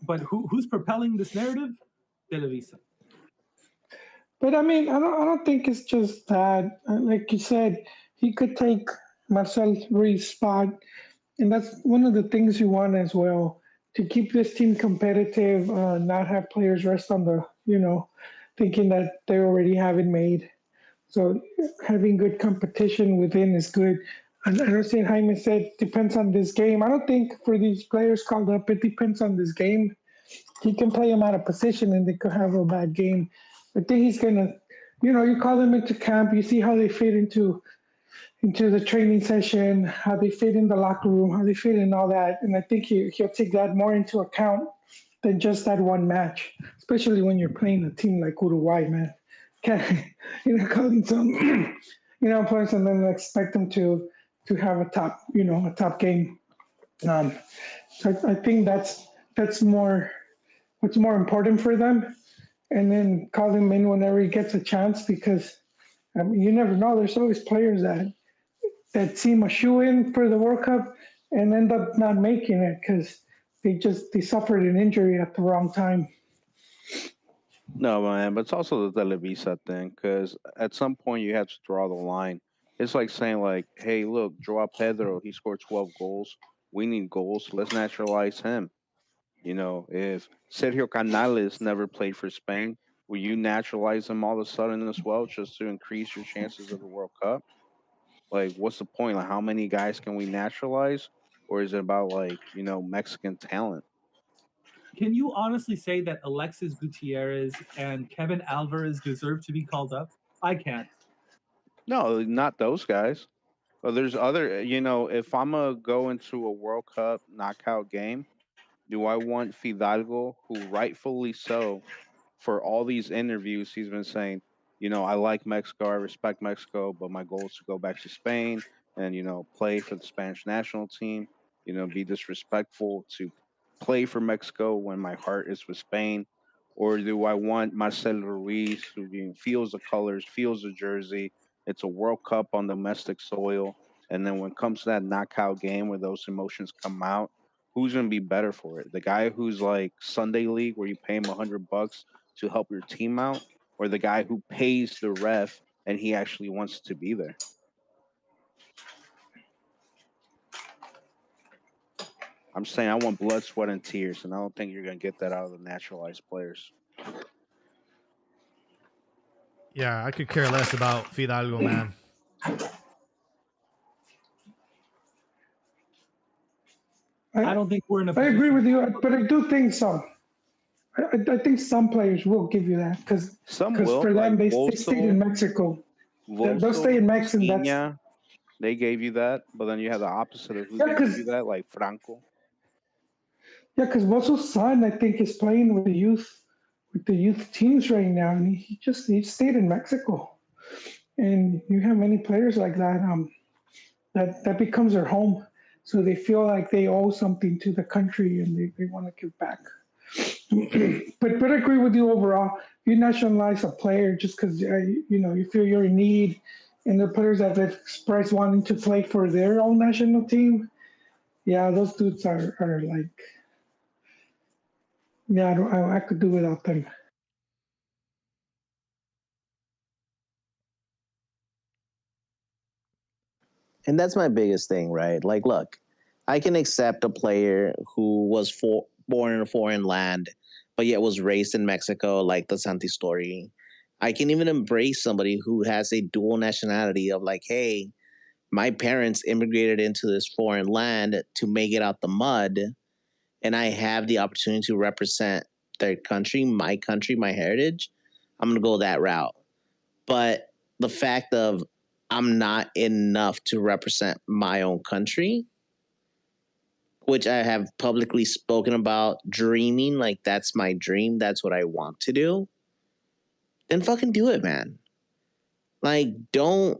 But who's propelling this narrative? Televisa. But I mean, I don't think it's just that. Like you said, he could take Marcel Ruiz's spot, and that's one of the things you want as well, to keep this team competitive, not have players rest on the, thinking that they already have it made. So having good competition within is good. And I understand Jaime said depends on this game. I don't think for these players called up, it depends on this game. He can play them out of position and they could have a bad game. I think he's gonna, you call them into camp, you see how they fit into the training session, how they fit in the locker room, how they fit in all that. And I think he'll take that more into account than just that one match, especially when you're playing a team like Uruguay, man. Can't, calling some, players and then expect them to have a top game. So I think that's more what's more important for them. And then call him in whenever he gets a chance, because you never know. There's always players that seem a shoe-in for the World Cup and end up not making it because they suffered an injury at the wrong time. No, man, but it's also the Televisa thing, because at some point you have to draw the line. It's like saying, like, hey, look, Joao Pedro, he scored 12 goals. We need goals. Let's naturalize him. If Sergio Canales never played for Spain, will you naturalize him all of a sudden as well just to increase your chances of the World Cup? Like, what's the point? Like, how many guys can we naturalize? Or is it about, Mexican talent? Can you honestly say that Alexis Gutierrez and Kevin Alvarez deserve to be called up? I can't. No, not those guys. But there's other, if I'm going to go into a World Cup knockout game, do I want Fidalgo, who rightfully so, for all these interviews, he's been saying, I like Mexico, I respect Mexico, but my goal is to go back to Spain and, play for the Spanish national team, be disrespectful to play for Mexico when my heart is with Spain? Or do I want Marcelo Ruiz, who feels the colors, feels the jersey? It's a World Cup on domestic soil. And then when it comes to that knockout game where those emotions come out, who's going to be better for it? The guy who's like Sunday League, where you pay him $100 to help your team out, or the guy who pays the ref and he actually wants to be there? I'm saying I want blood, sweat, and tears, and I don't think you're going to get that out of the naturalized players. Yeah, I could care less about Fidalgo, man. I don't think we're in a. I agree with you, but I do think so. I think some players will give you that because for them they stayed in Mexico. They'll stay in Mexico. Yeah, they gave you that, but then you have the opposite of who gave you that, like Franco. Yeah, because Bozo's son, I think, is playing with the youth teams right now, and he stayed in Mexico. And you have many players like that. That becomes their home, so they feel like they owe something to the country and they want to give back. but I agree with you overall. You nationalize a player just because you feel you're in need, and the players that have expressed wanting to play for their own national team, yeah, those dudes are like, yeah, I could do without them. And that's my biggest thing, right? Like, look, I can accept a player who was born in a foreign land, but yet was raised in Mexico, like the Santi story. I can even embrace somebody who has a dual nationality of like, hey, my parents immigrated into this foreign land to make it out the mud, and I have the opportunity to represent their country, my heritage. I'm going to go that route. But the fact of I'm not enough to represent my own country, which I have publicly spoken about dreaming, like that's my dream, that's what I want to do, then fucking do it, man. Like, don't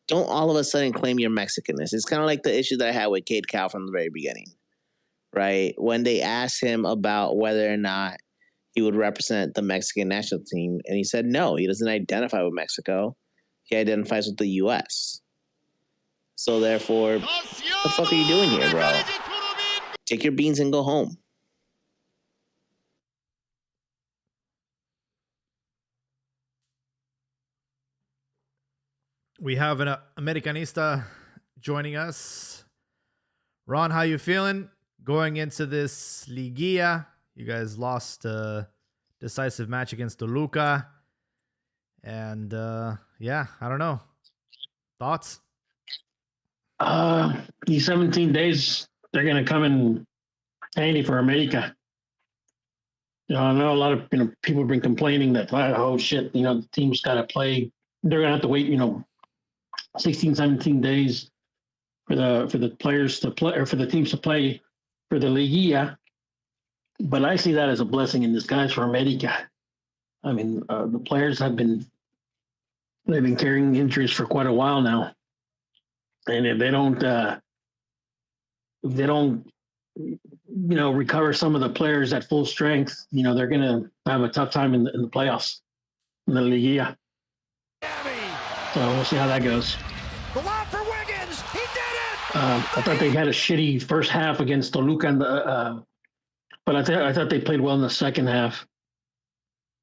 all of a sudden claim your Mexicanness. It's kind of like the issue that I had with Cade Cowell from the very beginning, right? When they asked him about whether or not he would represent the Mexican national team, and he said no, he doesn't identify with Mexico. He identifies with the U.S. So therefore, what the fuck are you doing here, bro? Take your beans and go home. We have an Americanista joining us. Ron, how you feeling going into this Liguilla? You guys lost a decisive match against Toluca. And yeah, I don't know. Thoughts? These 17 days, they're going to come in handy for America. I know a lot of people have been complaining that, oh shit, the team's got to play. They're going to have to wait, 16, 17 days for the players to play, or for the teams to play for the Liguilla. But I see that as a blessing in disguise for America. I mean, the players they've been carrying injuries for quite a while now. And if they don't, recover some of the players at full strength, they're going to have a tough time in the playoffs, in the Liguilla. So we'll see how that goes. The lob for Wiggins. He did it. I thought they had a shitty first half against Toluca, but I thought they played well in the second half.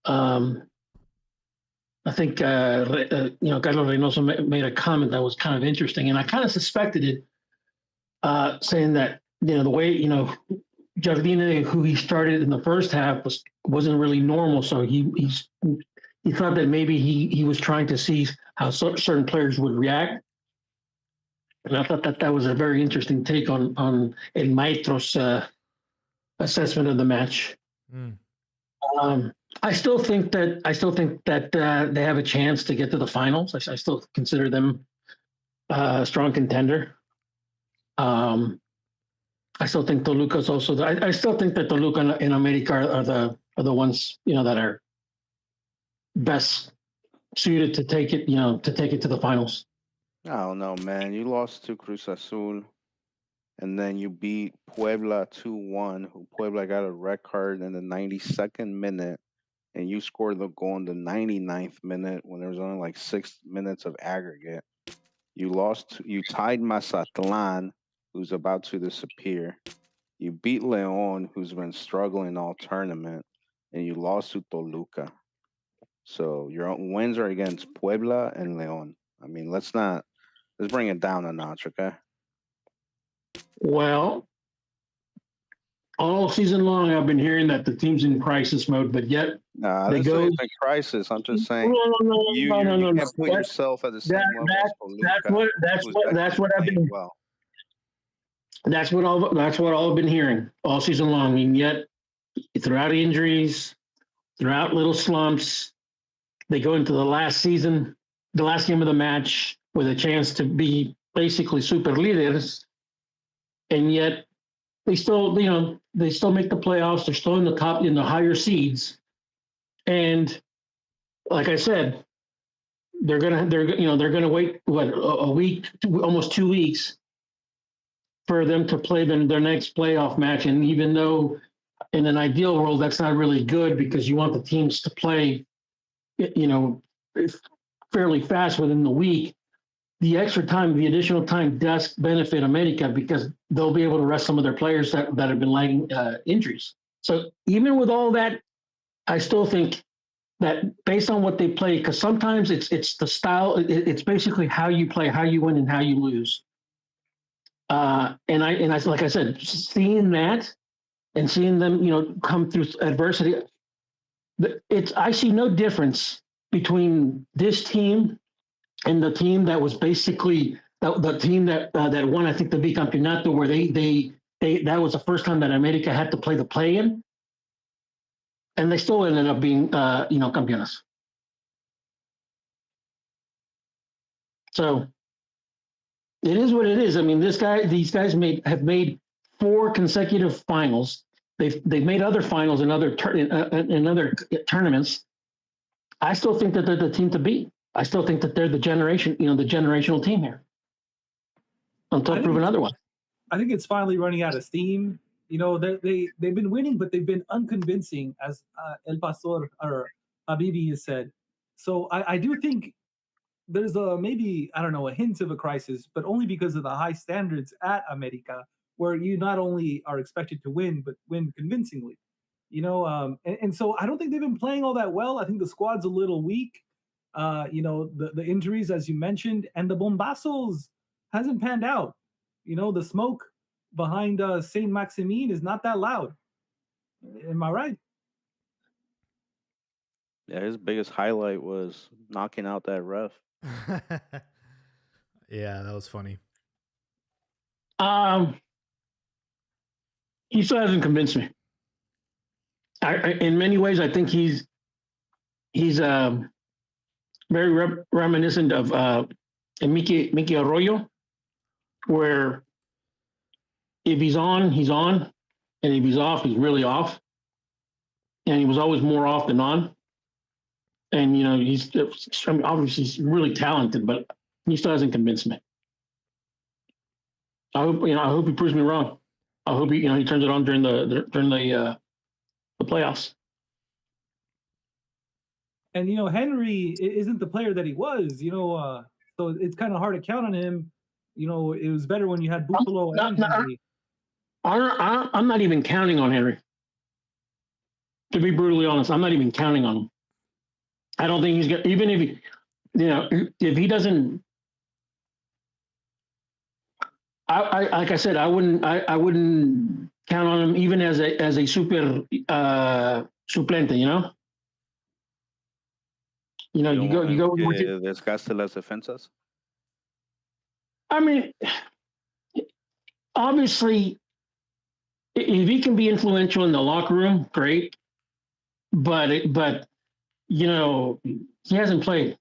I think Carlos Reynoso made a comment that was kind of interesting, and I kind of suspected it, saying that the way Jardine, who he started in the first half, wasn't really normal. So he thought that maybe he was trying to see how certain players would react, and I thought that was a very interesting take on El Maestro's assessment of the match. I still think that they have a chance to get to the finals. I still consider them a strong contender. I still think Toluca's also. I still think that Toluca and America are the ones that are best suited to take it to the finals. I don't know, man. You lost to Cruz Azul, and then you beat Puebla 2-1. Puebla got a red card in the 92nd minute, and you scored the goal in the 99th minute when there was only like 6 minutes of aggregate. You tied Mazatlan, who's about to disappear. You beat León, who's been struggling all tournament, and you lost to Toluca. So your wins are against Puebla and León. I mean, let's bring it down a notch, okay? Well, all season long, I've been hearing that the team's in crisis mode, but yet they go in crisis. I'm just saying you can't put yourself at the same level as Toluca. That's what I've been. Well. That's what all I've been hearing all season long. And yet, throughout injuries, throughout little slumps, they go into the last game of the match with a chance to be basically super leaders, and yet they still make the playoffs. They're still in the top, in the higher seeds, and like I said, they're gonna wait a week, almost 2 weeks, for them to play their next playoff match. And even though in an ideal world that's not really good, because you want the teams to play fairly fast within the week, the additional time does benefit America, because they'll be able to rest some of their players that have been lagging injuries. So even with all that, I still think that based on what they play, because sometimes it's the style, it's basically how you play, how you win, and how you lose. And I like I said, seeing that, and seeing them, come through adversity. I see no difference between this team and the team that was basically the team that won, I think, the bicampeonato, where they that was the first time that America had to play the play-in, and they still ended up being campeones. So it is what it is. I mean, these guys have made 4 consecutive finals. They've made other finals in other tournaments. I still think that they're the team to beat. I still think that they're the generational team here. Until proven otherwise. I think it's finally running out of steam. They've been winning, but they've been unconvincing, as El Pastor or Habibi has said. So I do think there's maybe, I don't know, a hint of a crisis, but only because of the high standards at America, where you not only are expected to win, but win convincingly. And so I don't think they've been playing all that well. I think the squad's a little weak. The injuries, as you mentioned, and the bombazos hasn't panned out. The smoke behind Saint Maximin is not that loud. Am I right? Yeah, his biggest highlight was knocking out that ref. Yeah, that was funny. He still hasn't convinced me. In many ways, I think he's very reminiscent of Mickey Arroyo, where if he's on, he's on, and if he's off, he's really off. And he was always more off than on. And obviously he's really talented, but he still hasn't convinced me. I hope he proves me wrong. I hope he turns it on during the playoffs. And Henry isn't the player that he was. So it's kind of hard to count on him. It was better when you had Buffalo and Henry. I'm not even counting on Henry. To be brutally honest, I'm not even counting on him. I don't think he's going to, even if he doesn't, like I said, I wouldn't count on him even as a super suplente, you go desgaste las defensas. I mean, obviously, if he can be influential in the locker room, great. But he hasn't played.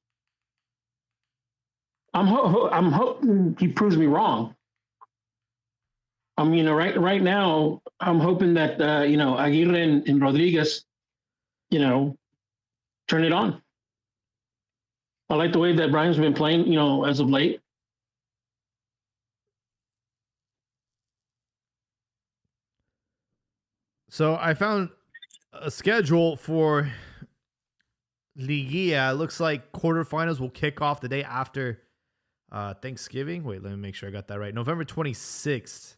I'm hoping he proves me wrong. I mean, right now, I'm hoping that Aguirre and Rodriguez, turn it on. I like the way that Brian's been playing, as of late. So I found a schedule for Liguilla. It looks like quarterfinals will kick off the day after Thanksgiving. Wait, let me make sure I got that right. November 26th.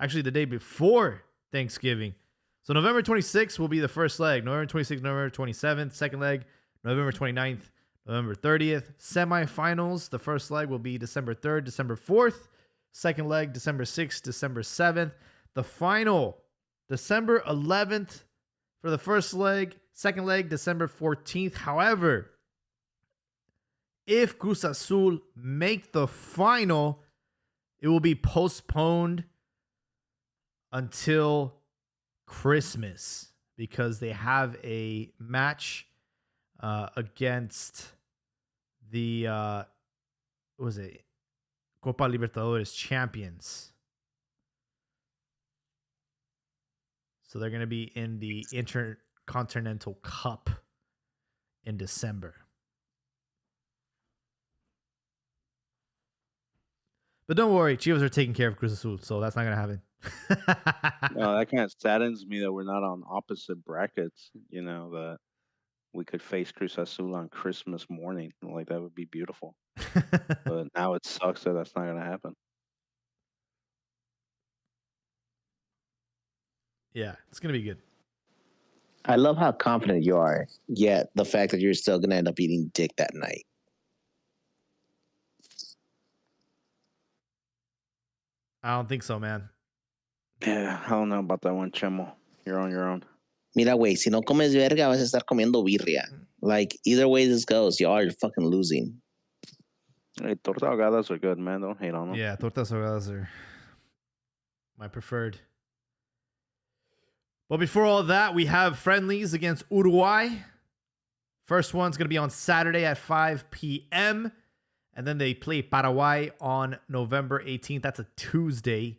Actually, the day before Thanksgiving. So November 26th will be the first leg. November 26th, November 27th, second leg. November 29th, November 30th. Semifinals, the first leg will be December 3rd, December 4th. Second leg, December 6th, December 7th. The final, December 11th for the first leg. Second leg, December 14th. However, if Cruz Azul make the final, it will be postponed until Christmas because they have a match against the what was it? Copa Libertadores champions. So they're going to be in the Intercontinental Cup in December. But don't worry, Chivas are taking care of Cruz Azul, so that's not going to happen. No, that kind of saddens me that we're not on opposite brackets, that we could face Cruz Azul on Christmas morning. Like, that would be beautiful. But now it sucks that that's not going to happen. Yeah, it's going to be good. I love how confident you are, yet the fact that you're still going to end up eating dick that night. I don't think so, man. Yeah, I don't know about that one, Chemo. You're on your own. Mira, güey, si no comes verga, vas a estar comiendo birria. Like, either way this goes, y'all are fucking losing. Hey, torta ahogadas are good, man. Don't hate on them. Yeah, tortas ahogadas are my preferred. But before all that, we have friendlies against Uruguay. First one's going to be on Saturday at 5 p.m. And then they play Paraguay on November 18th. That's a Tuesday.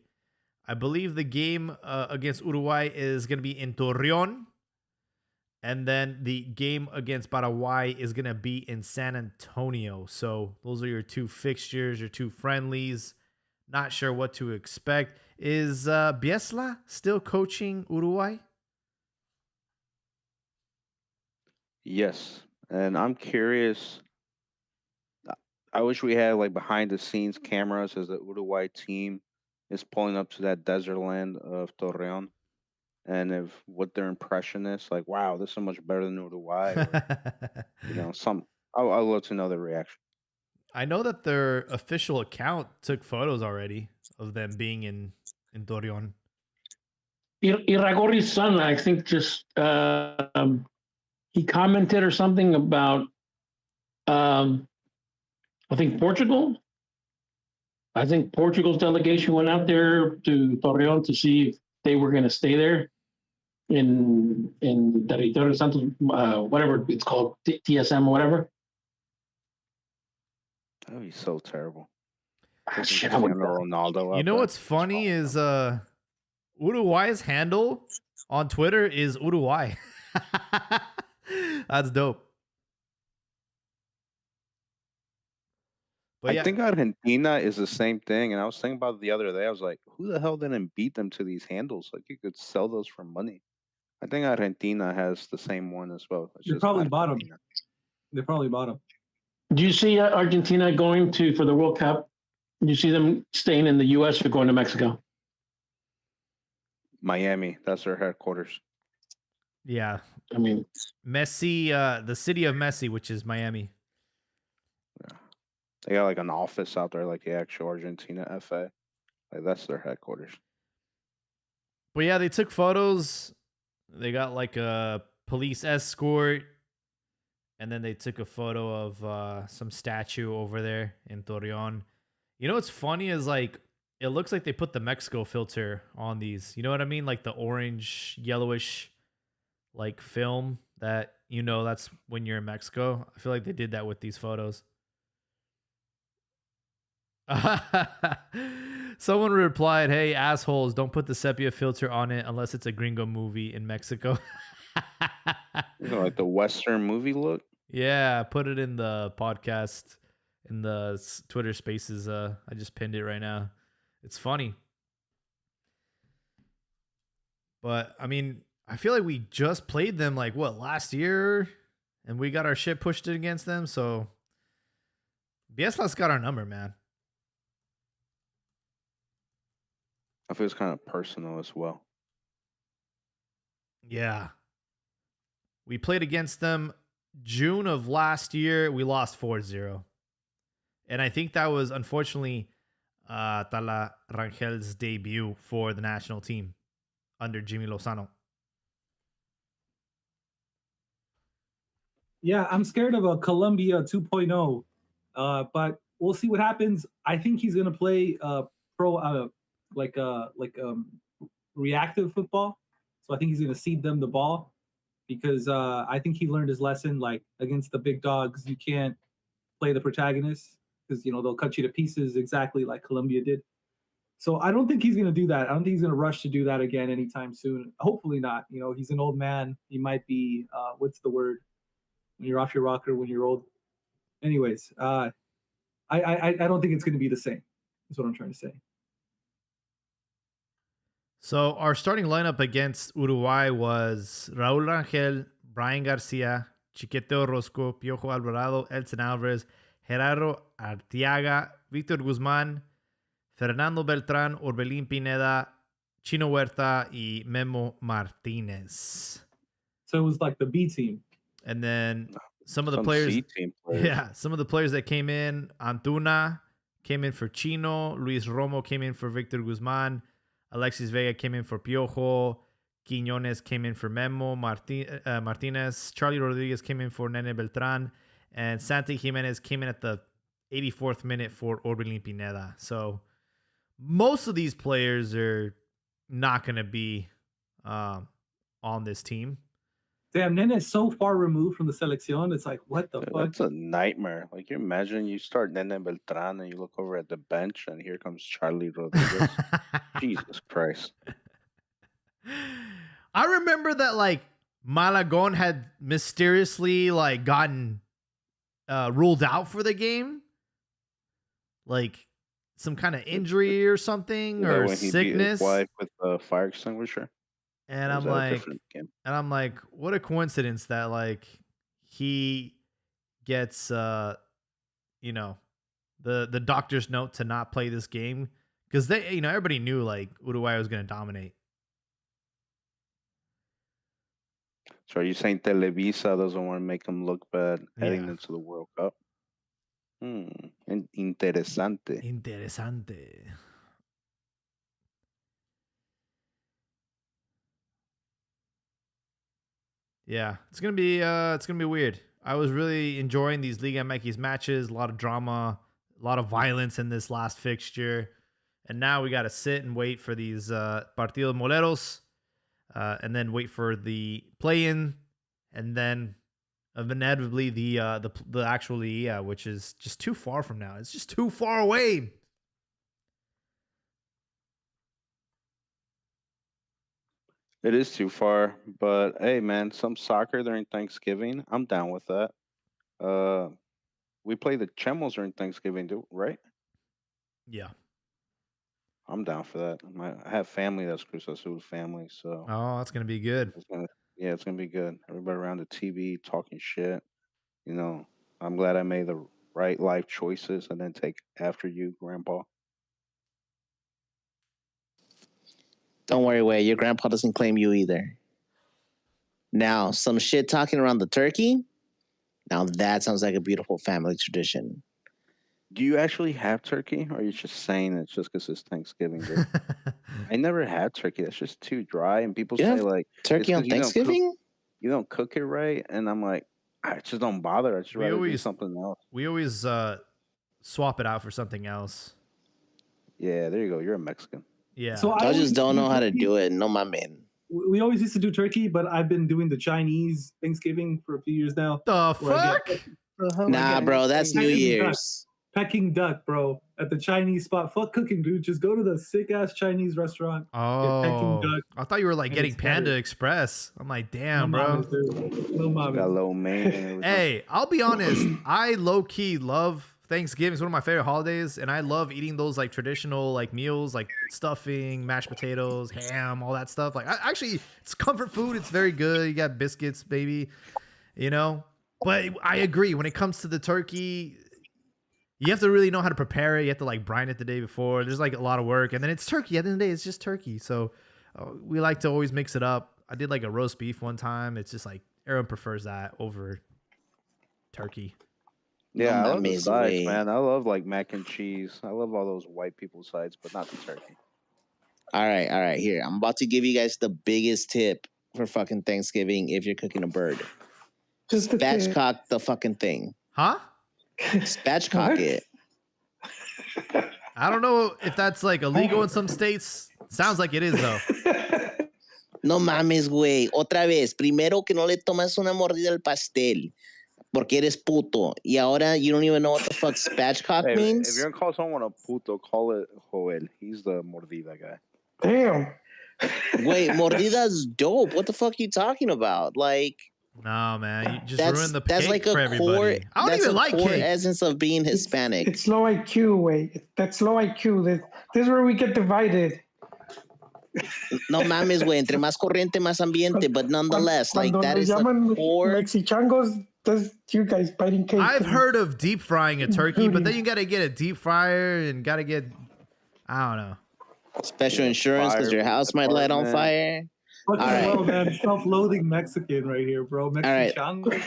I believe the game against Uruguay is going to be in Torreón. And then the game against Paraguay is going to be in San Antonio. So those are your two fixtures, your two friendlies. Not sure what to expect. Is Bielsa still coaching Uruguay? Yes. And I'm curious. I wish we had like behind the scenes cameras as the Uruguay team is pulling up to that desert land of Torreón. And if what their impression is, like, wow, this is so much better than Uruguay. Or, I'd love to know their reaction. I know that their official account took photos already of them being in Torreón. Iragorri's son, I think, just he commented or something about, I think Portugal. I think Portugal's delegation went out there to Torreón to see if they were going to stay there in Territorio Santos, whatever it's called, TSM or whatever. That would be so terrible. Shit, I would Ronaldo. You know what's funny is Uruguay's handle on Twitter is Uruguay. That's dope. But I think Argentina is the same thing. And I was thinking about it the other day. I was like, who the hell didn't beat them to these handles? Like, you could sell those for money. I think Argentina has the same one as well. They probably bought them. They probably bought them. Do you see Argentina going for the World Cup? Do you see them staying in the U.S. or going to Mexico? Miami. That's their headquarters. Yeah. I mean, Messi, the city of Messi, which is Miami. Yeah. They got like an office out there, like the actual Argentina FA. Like, that's their headquarters. But yeah, they took photos. They got like a police escort. And then they took a photo of some statue over there in Torreón. You know what's funny is like, it looks like they put the Mexico filter on these. You know what I mean? Like the orange, yellowish, like film that, that's when you're in Mexico. I feel like they did that with these photos. Someone replied, "Hey, assholes, don't put the sepia filter on it unless it's a gringo movie in Mexico." Like the Western movie look? Yeah, put it in the podcast, in the Twitter spaces. I just pinned it right now. It's funny. But, I mean, I feel like we just played them, like, last year? And we got our shit pushed against them, so Biesla's got our number, man. I feel it's kind of personal as well. Yeah. We played against them June of last year. We lost 4-0. And I think that was, unfortunately, Tala Rangel's debut for the national team under Jimmy Lozano. Yeah, I'm scared of a Colombia 2.0, but we'll see what happens. I think he's going to play reactive football. So I think he's going to cede them the ball because I think he learned his lesson. Like against the big dogs, you can't play the protagonist because they'll cut you to pieces exactly like Colombia did. So I don't think he's going to do that. I don't think he's going to rush to do that again anytime soon. Hopefully not. He's an old man. He might be what's the word? When you're off your rocker when you're old. Anyways, I don't think it's going to be the same. That's what I'm trying to say. So our starting lineup against Uruguay was Raúl Rangel, Brian Garcia, Chiquete Orozco, Piojo Alvarado, Edson Alvarez, Gerardo Arteaga, Victor Guzmán, Fernando Beltrán, Orbelín Pineda, Chino Huerta, y Memo Martinez. So it was like the B team. And then some of the players. Yeah, some of the players that came in, Antuna came in for Chino, Luis Romo came in for Victor Guzmán, Alexis Vega came in for Piojo, Quiñones came in for Memo Martinez. Charlie Rodriguez came in for Nene Beltran. And Santi Jimenez came in at the 84th minute for Orbelin Pineda. So most of these players are not going to be on this team. Damn, Nene is so far removed from the selección. It's like, what the fuck? That's a nightmare. Like, you imagine you start Nene Beltran and you look over at the bench and here comes Charlie Rodriguez. Jesus Christ. I remember that, like, Malagon had mysteriously, like, gotten ruled out for the game. Like, some kind of injury or something, or when he beat his sickness. wife with a fire extinguisher. And Or I'm was that a like, different game? what a coincidence that, like, he gets, the doctor's note to not play this game, because they, everybody knew, like, Uruguay was going to dominate. So are you saying Televisa doesn't want to make them look bad heading Yeah. into the World Cup? Interesante. Interesante. Yeah, it's gonna be weird. I was really enjoying these Liga MX matches. A lot of drama, a lot of violence in this last fixture, and now we got to sit and wait for these Partido Moleros, and then wait for the play-in, and then inevitably the actual Liga, which is just too far from now. It's just too far away. It is too far, but hey, man, some soccer during Thanksgiving, I'm down with that. We play the Chemos during Thanksgiving, right? Yeah. I'm down for that. I have family that's Cruz Azul family, so Oh, that's gonna be good. it's gonna be good. Everybody around the TV talking shit. I'm glad I made the right life choices and then take after you, Grandpa. Don't worry, Way. Your grandpa doesn't claim you either. Now, some shit talking around the turkey. Now that sounds like a beautiful family tradition. Do you actually have turkey, or are you just saying it just because it's Thanksgiving Day? I never had turkey. That's just too dry, and people You say have like turkey on Thanksgiving? You don't cook it right, and I'm like, I just don't bother. I just rather do always- something else. We always swap it out for something else. Yeah, there you go. You're a Mexican. Yeah. So I always just don't know how to turkey. do it. No, my man. We always used to do turkey, but I've been doing the Chinese Thanksgiving for a few years now. the Where I fuck? get Nah, bro, that's New Year's. Peking duck, bro, at the Chinese spot. Fuck cooking, dude. Just go to the sick ass Chinese restaurant. Oh, duck, I thought you were like and getting it's Panda better. Express. I'm like, damn, No bro. mames, dude. No Got mames. low main and everything. Hey, I'll be honest. I low key love Thanksgiving. It's one of my favorite holidays, and I love eating those like traditional like meals, like stuffing, mashed potatoes, ham, all that stuff. Like, actually, it's comfort food. It's very good. You got biscuits, baby. But I agree. When it comes to the turkey, you have to really know how to prepare it. You have to like brine it the day before. There's like a lot of work, and then it's turkey. At the end of the day, it's just turkey. So we like to always mix it up. I did like a roast beef one time. It's just like everyone prefers that over turkey. Yeah, I No love the mames, sides, way. man. I love like mac and cheese. I love all those white people sides, but not the turkey. All right. Here, I'm about to give you guys the biggest tip for fucking Thanksgiving if you're cooking a bird. Just the tip. Spatchcock the fucking thing. Huh? Spatchcock What? it. I don't know if that's like illegal in some states. Sounds like it is though. No mames, güey. Otra vez. Primero que no le tomas una mordida al pastel. Porque eres puto. Y ahora you don't even know what the fuck spatchcock Hey, if means? you're gonna call someone a puto, call it Joel. He's the mordida guy. Damn. Wait, mordida's dope. What the fuck are you talking about? Like, No, man, you just that's ruined the that's cake like for a everybody. core. I don't That's even a like core cake. essence of being Hispanic. It's low IQ, way. That's low IQ. This is where we get divided. No mames, güey. Entre más corriente, más ambiente. But nonetheless, like Cuando that nos is the llaman core. Mexichangos, that's you guys biting cake. I've heard of deep frying a turkey, but Booty. then you got to get a deep fryer and got to get, I don't know. Special insurance because your Fire house might light on department. fire. Fucking All right. well, man. Self-loathing Mexican right here, bro. right. Mexichango.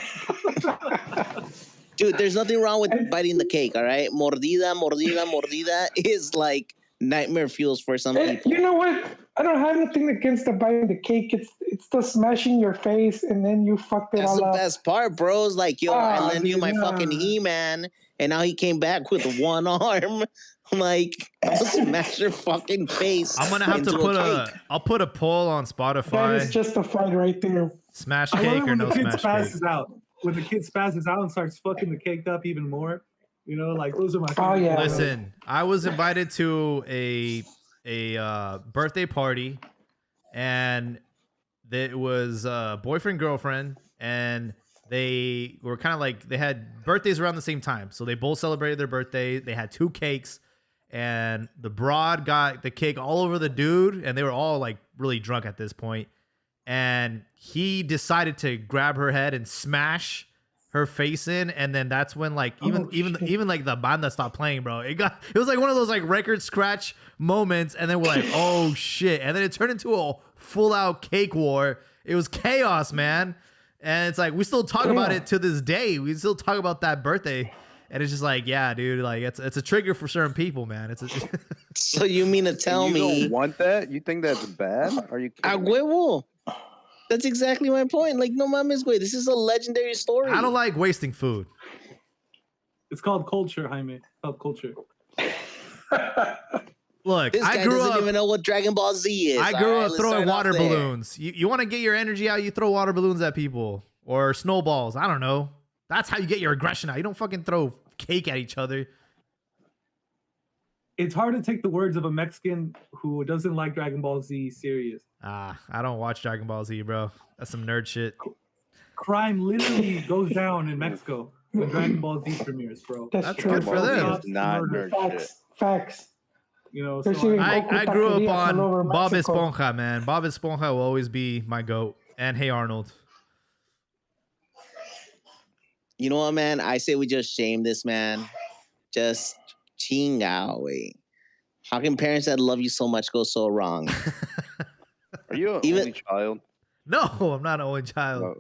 Dude, there's nothing wrong with biting the cake, all right? Mordida is like nightmare fuels for some Hey, people. you know what? I don't have anything against the biting the cake. It's the smashing your face and then you fucked it That's all the up. best part, bro. It's like, yo, I lend you my fucking nah. He-Man, and now he came back with one arm. I'm like, I'm gonna smash your fucking face. I'm gonna have to into put cake. I'll put a poll on That Spotify. is justified right there. Smash I love cake it or when no the kid smash cake? spazzes out. When the kid spazzes out and starts fucking the cake up even more. You know, like those are my Oh, favorite. yeah. Listen, I was invited to a birthday party, and it was boyfriend girlfriend, and they were kind of like they had birthdays around the same time, so they both celebrated their birthday. They had 2 cakes, and the broad got the cake all over the dude, and they were all like really drunk at this point, and he decided to grab her head and smash her face in, and then that's when like even like the banda stopped playing, bro. It was like one of those like record scratch moments, and then we're like, oh shit, and then it turned into a full out cake war. It was chaos, man. And it's like we still talk about it to this day. We still talk about that birthday, and it's just like, yeah, dude, like it's a trigger for certain people, man. It's So you mean to tell you me don't want that? You think that's bad? Are you a kidding me? huevo? That's exactly my point. Like, no mames, güey. This is a legendary story. I don't like wasting food. It's called culture, Jaime. It's called culture. Look, This guy I grew doesn't up. even know what Dragon Ball Z is. I grew All up right, throwing let's start water off there. balloons. You want to get your energy out, you throw water balloons at people or snowballs. I don't know. That's how you get your aggression out. You don't fucking throw cake at each other. It's hard to take the words of a Mexican who doesn't like Dragon Ball Z serious. I don't watch Dragon Ball Z, bro. That's some nerd shit. Crime literally goes down in Mexico when Dragon Ball Z premieres, bro. That's true. good for them. It's not nerd shit. Facts. You know, There's so even I Goku grew up taquerias all over on Bob Mexico. Esponja, man. Bob Esponja will always be my goat. And Hey Arnold. You know what, man? I say we just shame this man. Just chinga, güey. How can parents that love you so much go so wrong? Are you an Even- only child? No, I'm not an only child.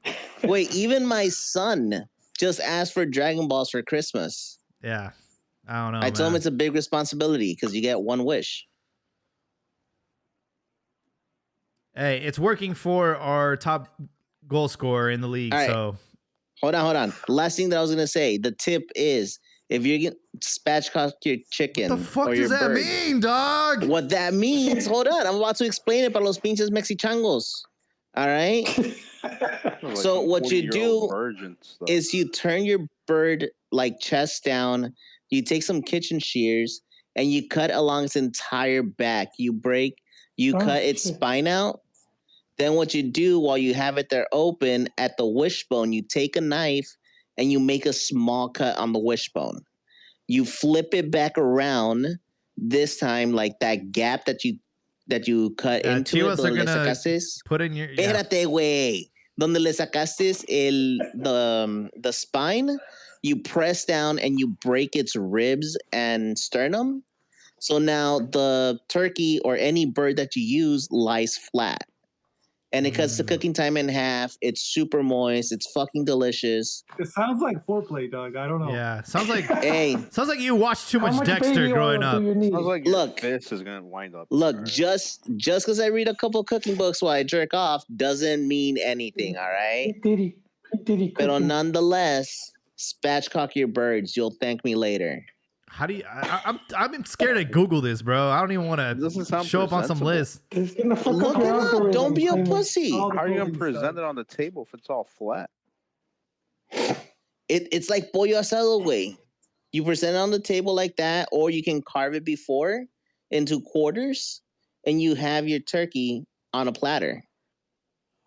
No. Wait, even my son just asked for Dragon Balls for Christmas. Yeah. I don't know. I told him man. it's a big responsibility because you get one wish. Hey, it's working for our top goal scorer in the league. All right. So Hold on. Last thing that I was gonna say. The tip is if you're gonna spatchcock your chicken what the fuck or does your that bird, mean, dog? what that means, hold on, I'm about to explain it para los pinches mexichangos. All right? Like So some what you 40-year-old do virgin stuff. is you turn your bird like chest down, you take some kitchen shears, and you cut along its entire back. You Oh, cut its shit. spine out. Then what you do while you have it there open at the wishbone, you take a knife and you make a small cut on the wishbone. You flip it back around this time, like that gap that you cut Yeah, into Chivas it. are Donde le gonna sacaste, Put in your yeah. espérate, güey. Donde le sacaste the spine, you press down and you break its ribs and sternum. So now the turkey or any bird that you use lies flat. And it cuts the cooking time in half. It's super moist. It's fucking delicious. It sounds like foreplay, dog. I don't know. Yeah. Sounds like Hey, you watched too How much Dexter baby growing oil up. do you need? Sounds like your Look. fist is gonna wind up. look, Alright. just because I read a couple cooking books while I jerk off doesn't mean anything, all right? P. Diddy But cooking. nonetheless, spatchcock your birds. You'll thank me later. How do you? I'm scared to Google this, bro. I don't even want It doesn't to sound show up on some presentable. list. It's gonna fuck Look up it your up. algorithm. Don't be a Simon. pussy. All the How are you gonna clothing present stuff. it on the table if it's all flat? It's like pollo asado way. You present it on the table like that, or you can carve it before into quarters, and you have your turkey on a platter.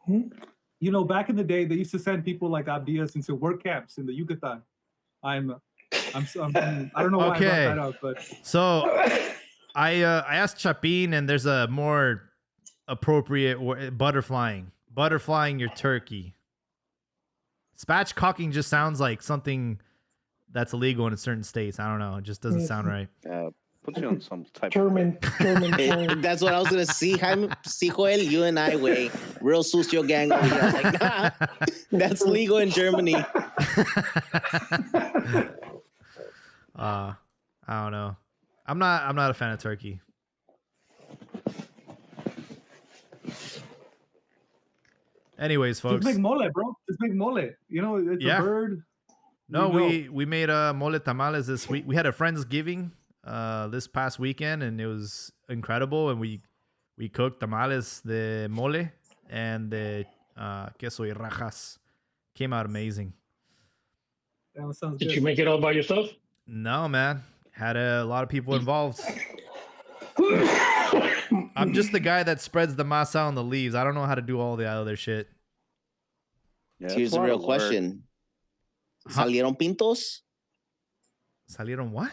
You know, back in the day, they used to send people like Abdias into work camps in the Yucatan. I don't know why Okay. I brought that up, but So I asked Chapin, and there's a more appropriate butterflying your turkey. Spatchcocking just sounds like something that's illegal in certain states. I don't know. It just doesn't sound right. Puts you on some type German term. That's what I was gonna see. Jaime, see, Joel, you and I, way real sucio gang over here. I was like, nah, that's legal in Germany. I don't know. I'm not a fan of turkey. Anyways, folks. Just make mole, bro. Just make mole. You know, it's a bird. No, we made mole tamales this week. We had a Friendsgiving this past weekend, and it was incredible. And we cooked tamales de mole and the queso y rajas. Came out amazing. That sounds Did good. you make it all by yourself? No, man. Had a lot of people involved. I'm just the guy that spreads the masa on the leaves. I don't know how to do all the other shit. Yeah, Here's it's a the lot real of work. question. ¿Salieron pintos? Salieron what?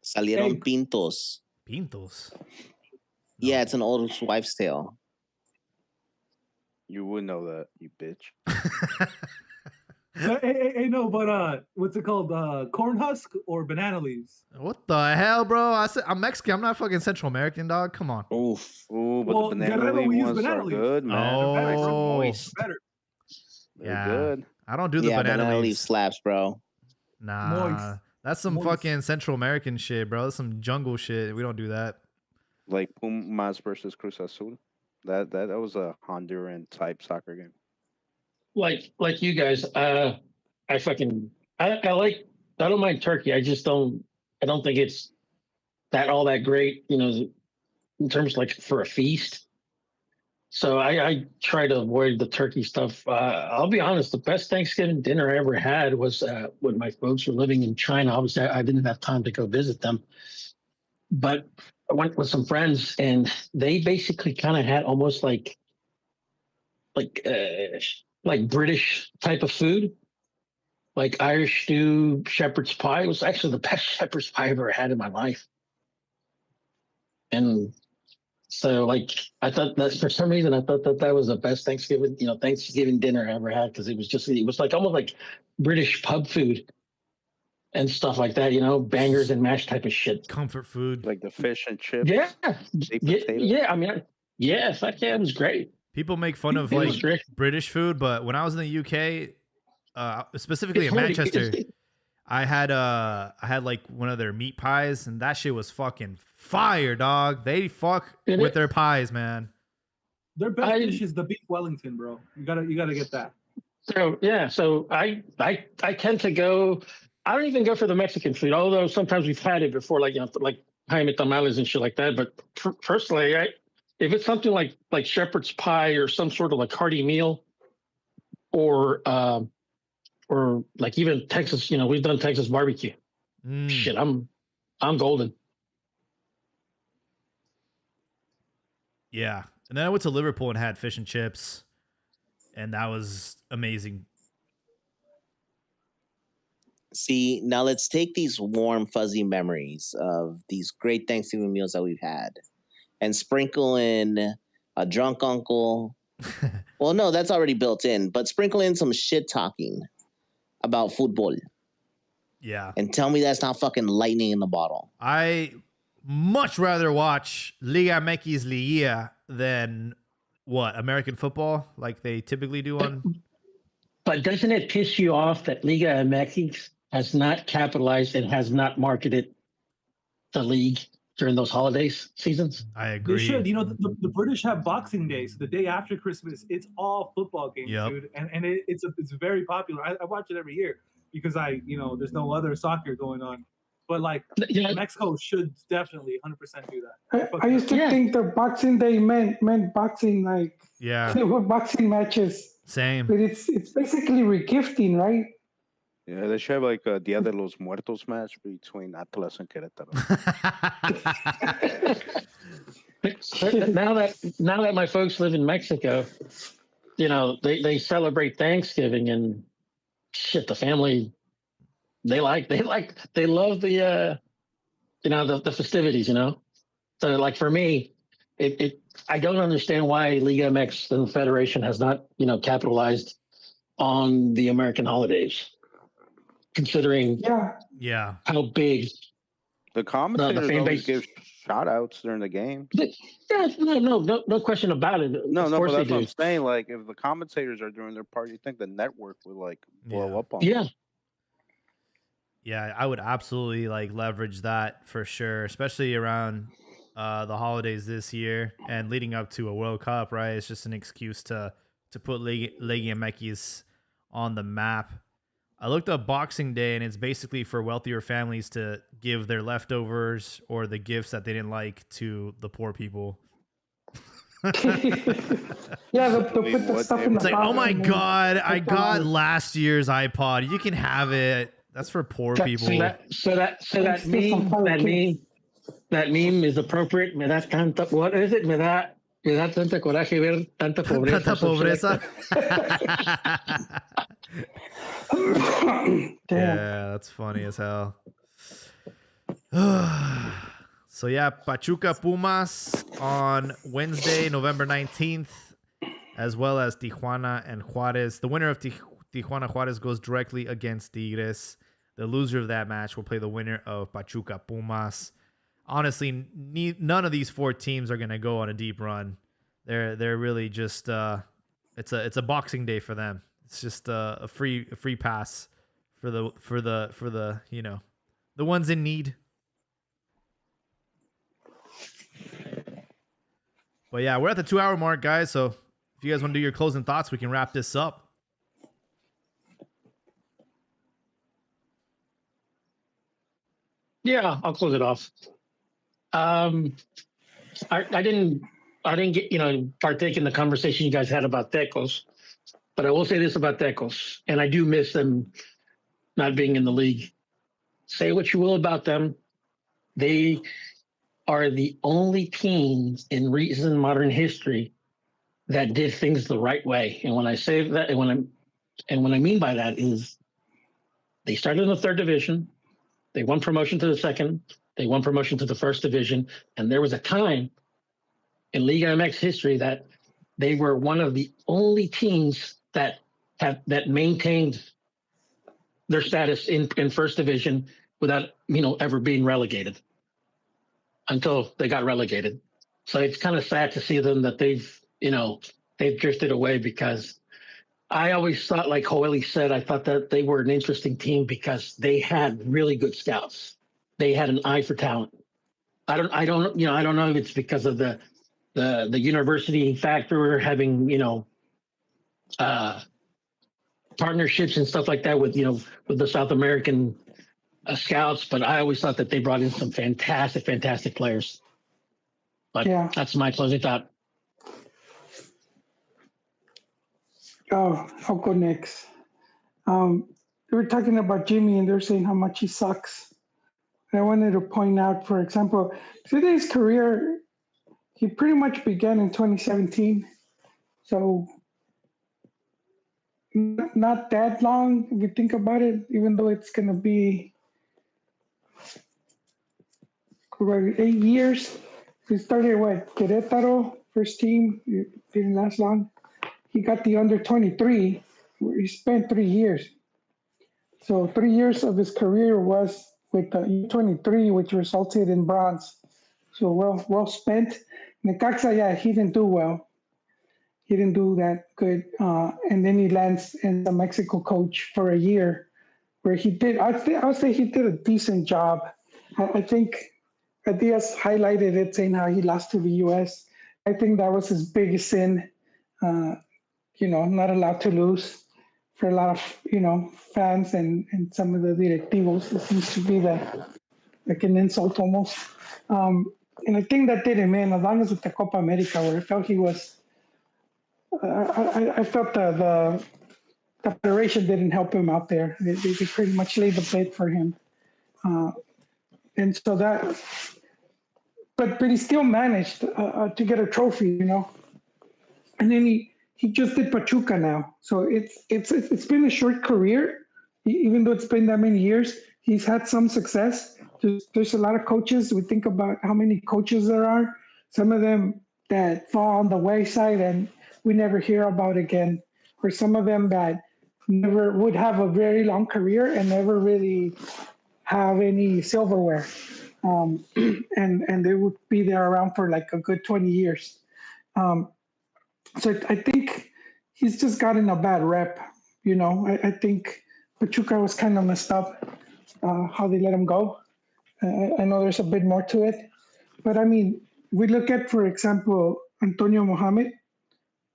Salieron Egg. pintos. Pintos. Yeah, it's an old wives' tale. You would know that, you bitch. Hey, no, but what's it called? Corn husk or banana leaves? What the hell, bro? I'm Mexican. I'm not fucking Central American, dog. Come on. Oof. Ooh, but Well, the banana Guerrero, leaf we use ones banana are leaves. good, man. Oh. They're nice and Oh. moist. Better. They're Yeah. good. I don't do the Yeah, banana leaf leaves. slaps, bro. Nah. Moist. That's some Moist. fucking Central American shit, bro. That's some jungle shit. We don't do that. Like Pumas versus Cruz Azul. That was a Honduran type soccer game. Like you guys, I don't mind turkey. I don't think it's all that great, you know, in terms like for a feast. So I try to avoid the turkey stuff. I'll be honest, the best Thanksgiving dinner I ever had was when my folks were living in China. Obviously, I didn't have time to go visit them, but I went with some friends, and they basically kind of had almost like British type of food, like Irish stew, shepherd's pie. It was actually the best shepherd's pie I ever had in my life. And so, like, I thought that for some reason, I thought that was the best Thanksgiving dinner I ever had, because it was like almost like British pub food and stuff like that, you know, bangers and mash type of shit. Comfort food. Like the fish and chips. Yeah. Baked Yeah. potato. Yeah. I mean, yeah, fuck yeah, it was great. People make fun of It was like great. British food, but when I was in the UK, specifically It's in funny, Manchester, I had like one of their meat pies, and that shit was fucking fire, dog. They fuck Did with it? their pies, man. Their best I- dish is the beef Wellington, bro. You gotta get that. So yeah, so I tend to go. I don't even go for the Mexican food, although sometimes we've had it before, like, you know, like Jaime tamales and shit like that. But personally, if it's something like shepherd's pie or some sort of like hearty meal, or like even Texas, you know, we've done Texas barbecue. Mm. Shit, I'm golden. Yeah. And then I went to Liverpool and had fish and chips, and that was amazing. See, now let's take these warm, fuzzy memories of these great Thanksgiving meals that we've had and sprinkle in a drunk uncle. Well, no, that's already built in, but sprinkle in some shit talking about football Yeah. and tell me that's not fucking lightning in the bottle. I much rather watch Liga MX Liguilla than American football, like they typically do on. But doesn't it piss you off that Liga MX has not capitalized and has not marketed the league during those holidays seasons? I They agree. should. You know, the British have Boxing Day, so the day after Christmas, it's all football games, Yep. dude, and it's very popular. I watch it every year because there's no other soccer going on. But like Yeah, Mexico should definitely 100% do that. I used to Yeah. think the Boxing Day meant boxing, like Yeah. they were boxing matches, Same. but it's basically regifting, right? Yeah, they should have like a Dia de los Muertos match between Atlas and Querétaro. now that my folks live in Mexico, you know, they celebrate Thanksgiving, and shit, the family they love the the festivities, you know. So like for me, I don't understand why Liga MX and the Federation has not, you know, capitalized on the American holidays, considering Yeah, Yeah. how big. The commentators fan always base- give shout outs during the game. Yeah, no question about it. No, Of but course they that's what do. I'm saying. Like, if the commentators are doing their part, you think the network would like blow Yeah. up on them. Yeah, Yeah, I would absolutely like leverage that for sure, especially around the holidays this year and leading up to a World Cup, right? It's just an excuse to to put Legia MX on the map. I looked up Boxing Day, and it's basically for wealthier families to give their leftovers or the gifts that they didn't like to the poor people. Yeah, they'll put the stuff in the It's like, box oh my and then god, I put got the- last year's iPod. You can have it. That's for poor people. So that meme is appropriate. Me da tanta, what is it? Me da tanta coraje ver tanta pobreza. Tanta pobreza. Yeah, that's funny as hell. So yeah, Pachuca Pumas on Wednesday, November 19th, as well as Tijuana and Juarez. The winner of Tijuana Juarez goes directly against Tigres. The loser of that match will play the winner of Pachuca Pumas. Honestly, none of these four teams are going to go on a deep run. They're really just it's a Boxing Day for them. It's just a free pass for the you know, the ones in need. But yeah, we're at the 2-hour mark, guys. So if you guys want to do your closing thoughts, we can wrap this up. Yeah, I'll close it off. I didn't get partake in the conversation you guys had about Tecos, but I will say this about Tecos, and I do miss them not being in the league. Say what you will about them, they are the only team in recent modern history that did things the right way. And when I say that, and what I mean by that is they started in the third division, they won promotion to the second, they won promotion to the first division, and there was a time in Liga MX history that they were one of the only teams that maintained their status in first division without ever being relegated until they got relegated. So it's kind of sad to see them that they've drifted away, because I always thought, like Hoyle said, I thought that they were an interesting team because they had really good scouts. They had an eye for talent. I don't know if it's because of the university factor, having partnerships and stuff like that with the South American scouts, but I always thought that they brought in some fantastic players. But Yeah. that's my closing thought. Oh, I'll go next. They were talking about Jimmy, and they're saying how much he sucks. And I wanted to point out, for example, today's career, he pretty much began in 2017. So not that long if you think about it, even though it's going to be 8 years. He started Querétaro, first team. It didn't last long. He got the under 23, where he spent 3 years. So 3 years of his career was with the U23, which resulted in bronze. So well spent. Necaxa, yeah, he didn't do well. He didn't do that good. And then he lands in the Mexico coach for a year, where he did, I would say he did a decent job. I think Diaz highlighted it, saying how he lost to the U.S. I think that was his biggest sin. Not allowed to lose for a lot of, fans and some of the directivos. It seems to be like an insult almost. And I think that did him in, as long as with the Copa America, where I felt he was, I felt the federation didn't help him out there. They pretty much laid the bait for him. And so that, but he still managed to get a trophy, And then he just did Pachuca now. So it's been a short career, even though it's been that many years. He's had some success. There's a lot of coaches. We think about how many coaches there are. Some of them that fall on the wayside and we never hear about again, or some of them that never would have a very long career and never really have any silverware. And they would be there around for like a good 20 years. So I think he's just gotten a bad rep. I think Pachuca was kind of messed up how they let him go. I know there's a bit more to it. But I mean, we look at, for example, Antonio Mohamed.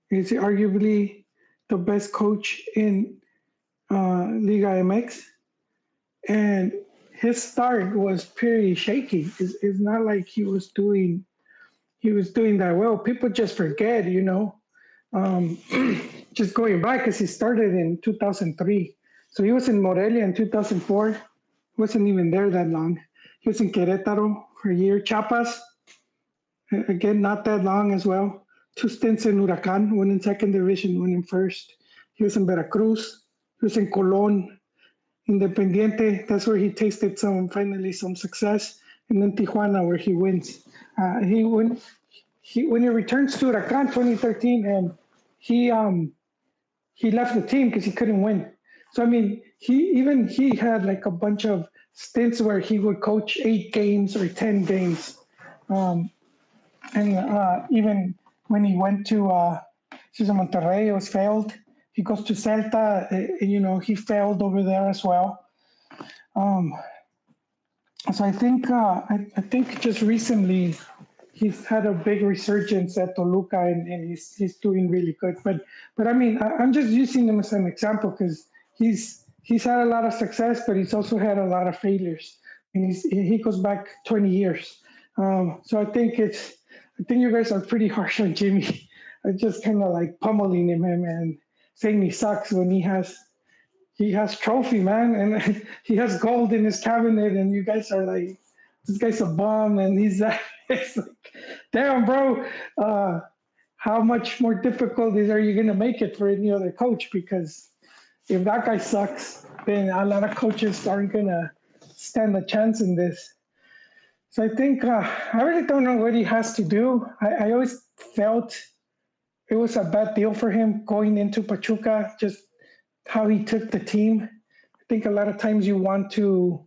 He's arguably the best coach in Liga MX, and his start was pretty shaky. It's not like he was doing that well. People just forget, just going back because he started in 2003. So he was in Morelia in 2004. He wasn't even there that long. He was in Querétaro for a year. Chiapas, again, not that long as well. 2 stints in Huracan, one in second division, one in first. He was in Veracruz. He was in Colón, Independiente. That's where he tasted finally some success. And then Tijuana, where he wins. When he returns to Huracan 2013, and he left the team because he couldn't win. So I mean, he had like a bunch of stints where he would coach 8 games or 10 games, and even when he went to Monterrey, it was failed. He goes to Celta, he failed over there as well. So I think just recently he's had a big resurgence at Toluca, and he's doing really good. But I mean, I'm just using him as an example because he's had a lot of success, but he's also had a lot of failures, and he goes back 20 years. So I think you guys are pretty harsh on Jimmy. I'm just kind of like pummeling him and saying he sucks when he has trophy, man, and he has gold in his cabinet, and you guys are like, this guy's a bum, and he's it's like, damn, bro, how much more difficult are you going to make it for any other coach? Because if that guy sucks, then a lot of coaches aren't going to stand a chance in this. So I think I really don't know what he has to do. I always felt it was a bad deal for him going into Pachuca, just how he took the team. I think a lot of times you want to,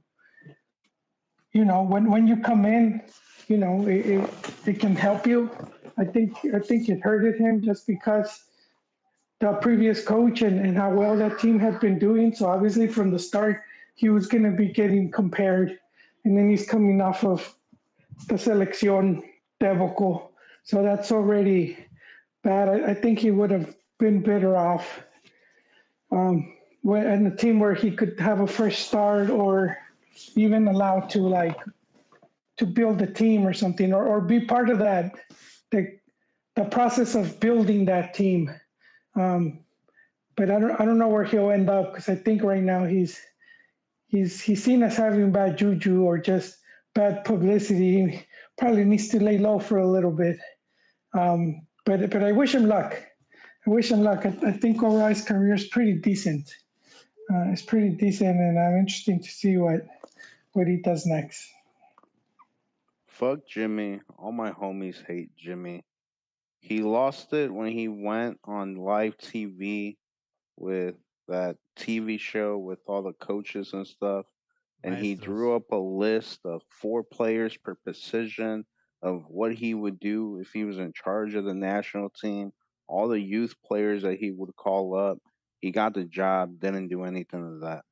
when you come in, it can help you. I think it hurted him just because the previous coach and how well that team had been doing. So obviously from the start, he was going to be getting compared. And then he's coming off of the Selección Tevoco. So that's already bad. I think he would have been better off in a team where he could have a fresh start, or even allowed to build a team or something, or be part of that, the process of building that team. But I don't know where he'll end up, because I think right now he's seen as having bad juju or just bad publicity. He probably needs to lay low for a little bit. But I wish him luck. I think O'Reilly's career is pretty decent. It's pretty decent, and I'm interested to see what he does next. Fuck Jimmy. All my homies hate Jimmy. He lost it when he went on live TV with that TV show with all the coaches and stuff. And he drew up a list of 4 players per position of what he would do if he was in charge of the national team. All the youth players that he would call up. He got the job, didn't do anything of that.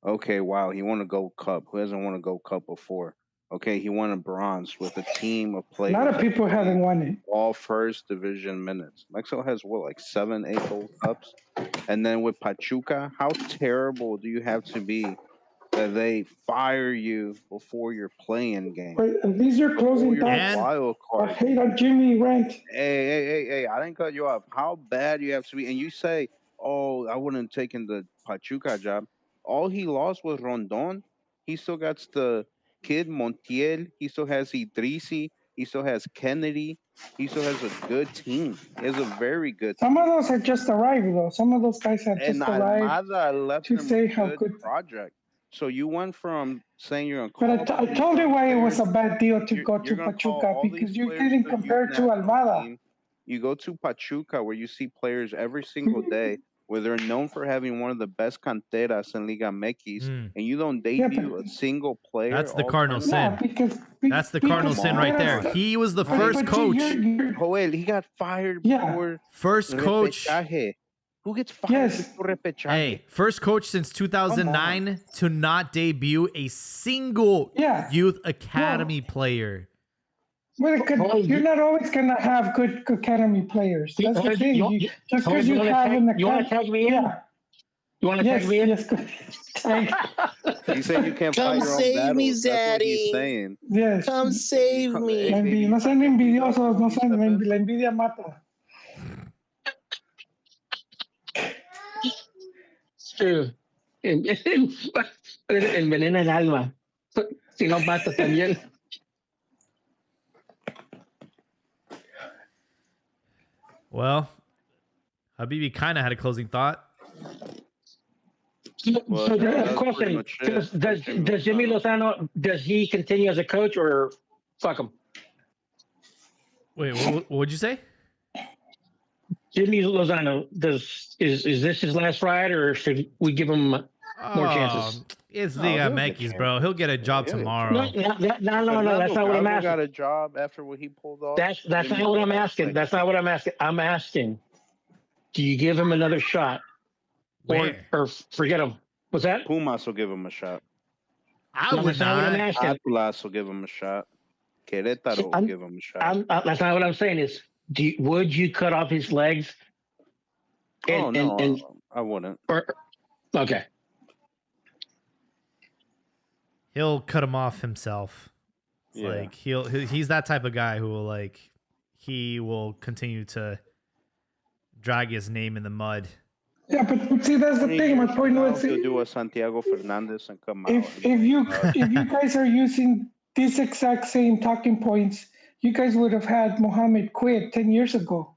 Okay, wow, he won a Gold Cup. Who hasn't won a Gold Cup before? Okay, he won a bronze with a team of players. A lot of people haven't won it. All first division minutes. Mexico has like 7, 8 Gold Cups? And then with Pachuca, how terrible do you have to be that they fire you before your playing game? But these are closing thoughts. Wild card. I hate on Jimmy rant. Hey, I didn't cut you off. How bad you have to be? And you say, oh, I wouldn't have taken the Pachuca job. All he lost was Rondon. He still got the kid Montiel. He still has Idrisi. He still has Kennedy. He still has a good team. He has a very good team. Some of those have just arrived, though. Some of those guys have just arrived left to say how good project. So you went from saying you're going to call. But I told you why it was a bad deal to go to Pachuca, because you're getting compared to Almada. You go to Pachuca, where you see players every single day, where they're known for having one of the best canteras in Liga MX, and you don't debut a single player. That's the cardinal sin. That's the cardinal sin right there. He was the first coach. Joel, he got fired before first coach. Who gets fired before repechaje? Hey, first coach since 2009 to not debut a single youth academy player. Well, you're not always gonna have good academy players. That's the thing. Just because you have an academy. You want to tag me in? Yeah. You want to tag me in? Yes. You say you can't Come fight your own save battles. me, That's what Zaddy. he's saying. Yes. Come save me. No sean envidiosos, no sean, la envidia mata. Envenena el alma. Si no mata también. Well, Habibi kind of had a closing thought. Well, So that's question: pretty much it. Does Jimmy Lozano, does he continue as a coach or fuck him? Wait, what would you say? Jimmy Lozano, is this his last ride, or should we give him more chances? It's No, Liga he'll get MX, bro. He'll get a job Yeah, he'll get a tomorrow. No, that's not what I'm Gago got asking. a job after what he pulled off. That's Jimmy not what I'm Lozano, asking. like, That's not what I'm asking. I'm asking, do you give him another shot, Where? or forget him? What's that? Pumas will give him a shot. I No, would that's not what I'm not. asking. Atlas will give him a shot. Querétaro will give him a shot. That's not what I'm saying. Is would you cut off his legs? I wouldn't. Okay. He'll cut him off himself. Yeah. Like he's that type of guy who will he will continue to drag his name in the mud. Yeah, but see, that's the thing. My point was, he'll do a Santiago Fernandez and come out. if you guys are using these exact same talking points, you guys would have had Mohamed quit 10 years ago.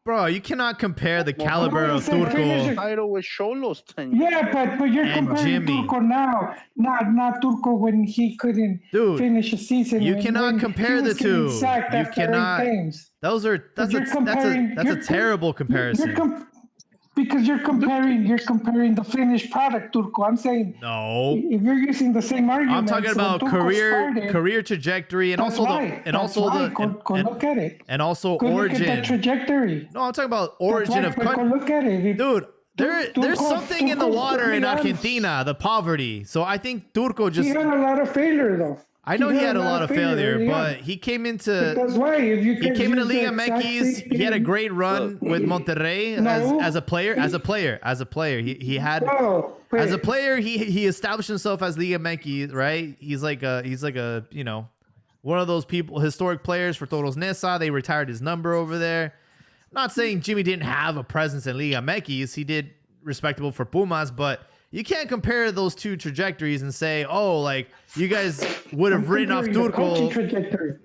Bro, you cannot compare the caliber of Turco. Title with Xolos 10 years Yeah, but you're And comparing Jimmy. Turco now, not Turco when he couldn't Dude, finish a season. you when cannot compare he the was getting two. sacked You after 8 cannot. games. That's You're comparing- a terrible comparison. Because you're comparing the finished product, Turco. I'm saying No. if you're using the same argument, I'm talking about career trajectory and also go look at it. and also Go look at origin. that trajectory. No, I'm talking about origin of Go country. look at it. Dude, there's something in the water in Turco's Argentina, the poverty. So I think Turco He just. had a lot of failure, though. I know he had a lot of failure, yeah. but he came into. That's why if you He came into Liga MX. He had a great run with Monterrey as a player. He had as a player. He established himself as Liga MX, right? He's like a one of those people, historic players for Toros Neza. They retired his number over there. Not saying Jimmy didn't have a presence in Liga MX. He did respectable for Pumas, but you can't compare those two trajectories and say, oh, like you guys would have written off Turco.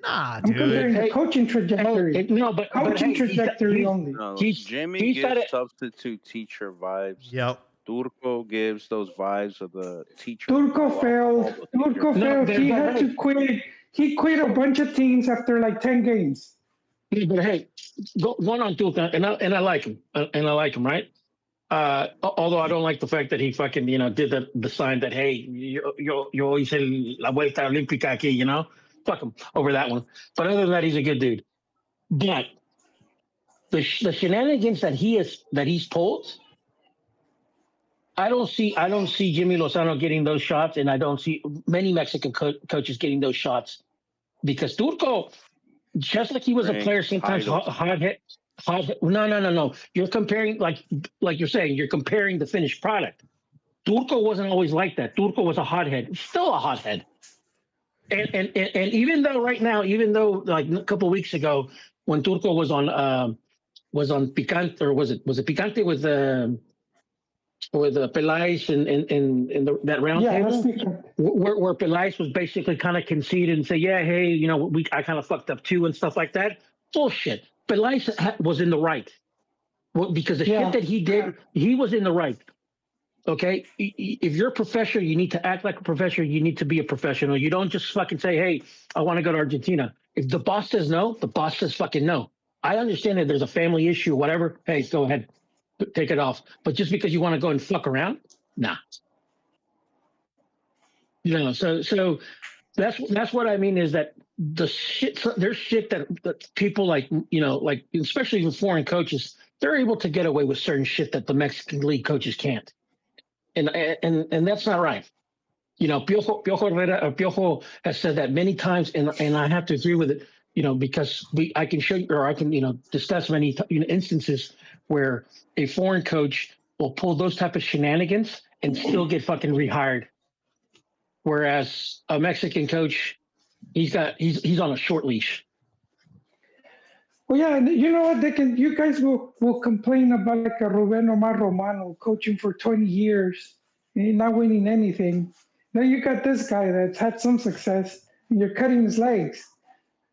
Nah, I'm comparing dude. the coaching trajectory. No, but Coaching trajectory only. No, He's- Jimmy he's gives got it- substitute teacher vibes. Yep. Turco gives those vibes of the teacher. Turco all failed. the Turco years. failed. He but had to quit. He quit a bunch of teams after like 10 games. But hey, going on Turco, and I like him, right? Although I don't like the fact that he fucking did the sign that hey yo hice la vuelta olímpica aquí, fuck him over that one. But other than that, he's a good dude. But the shenanigans that he's pulled, I don't see Jimmy Lozano getting those shots, and I don't see many Mexican coaches getting those shots because Turco, just like he was a player, sometimes hard hit. No. You're comparing like you're saying. You're comparing the finished product. Turco wasn't always like that. Turco was a hothead. Still a hothead. And even though right now, like a couple of weeks ago, when Turco was on Picante, or was it Picante with Peláez in that round table, where Peláez was basically kind of conceded and say, yeah, hey, I kind of fucked up too and stuff like that. Bullshit. Peláez was in the right. Well, because the shit that he did, he was in the right. Okay? If you're a professional, you need to act like a professional. You need to be a professional. You don't just fucking say, hey, I want to go to Argentina. If the boss says no, the boss says fucking no. I understand that there's a family issue, whatever. Hey, go ahead. Take it off. But just because you want to go and fuck around, nah. So that's what I mean is that there's shit that people like especially even foreign coaches, they're able to get away with certain shit that the Mexican league coaches can't, and that's not right. Piojo Herrera, Piojo has said that many times, and I have to agree with it. because I can show you, or I can, discuss many instances where a foreign coach will pull those type of shenanigans and still get fucking rehired. Whereas a Mexican coach, he's on a short leash. Well, yeah, and you know what? You guys will complain about like a Ruben Omar Romano coaching for 20 years and not winning anything. Now you got this guy that's had some success, and you're cutting his legs.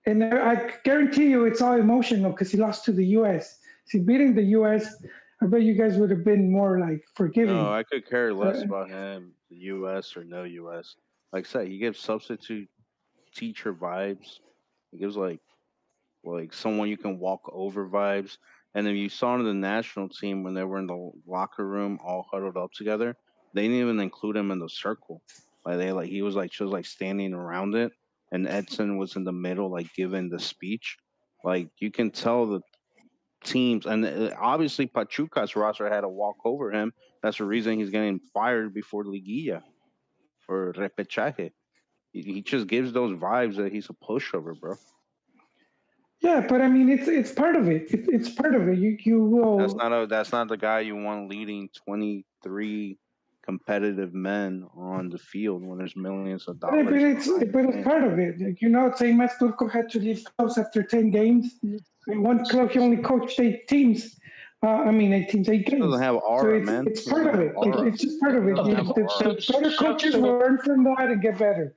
And I guarantee you, it's all emotional because he lost to the U.S. So beating the U.S., I bet you guys would have been more like forgiving. No, I could care less about him, the U.S. or no U.S. Like I said, he gives substitute teacher vibes. He gives like someone you can walk over vibes. And then you saw in the national team when they were in the locker room all huddled up together, they didn't even include him in the circle. He was standing around it, and Edson was in the middle, like giving the speech. Like you can tell the teams, and obviously Pachuca's roster had to walk over him. That's the reason he's getting fired before Liguilla or repechaje. He just gives those vibes that he's a pushover, bro. Yeah, but I mean, it's part of it. It's part of it. You will. That's not the guy you want leading 23 competitive men on the field when there's millions of dollars. But it's part of it. Same as Turco had to leave clubs after 10 games. In one club, he only coached 8 teams. 8 games. He doesn't have aura, man. It's part of it. It's just part of it. The better coaches learn from that and get better.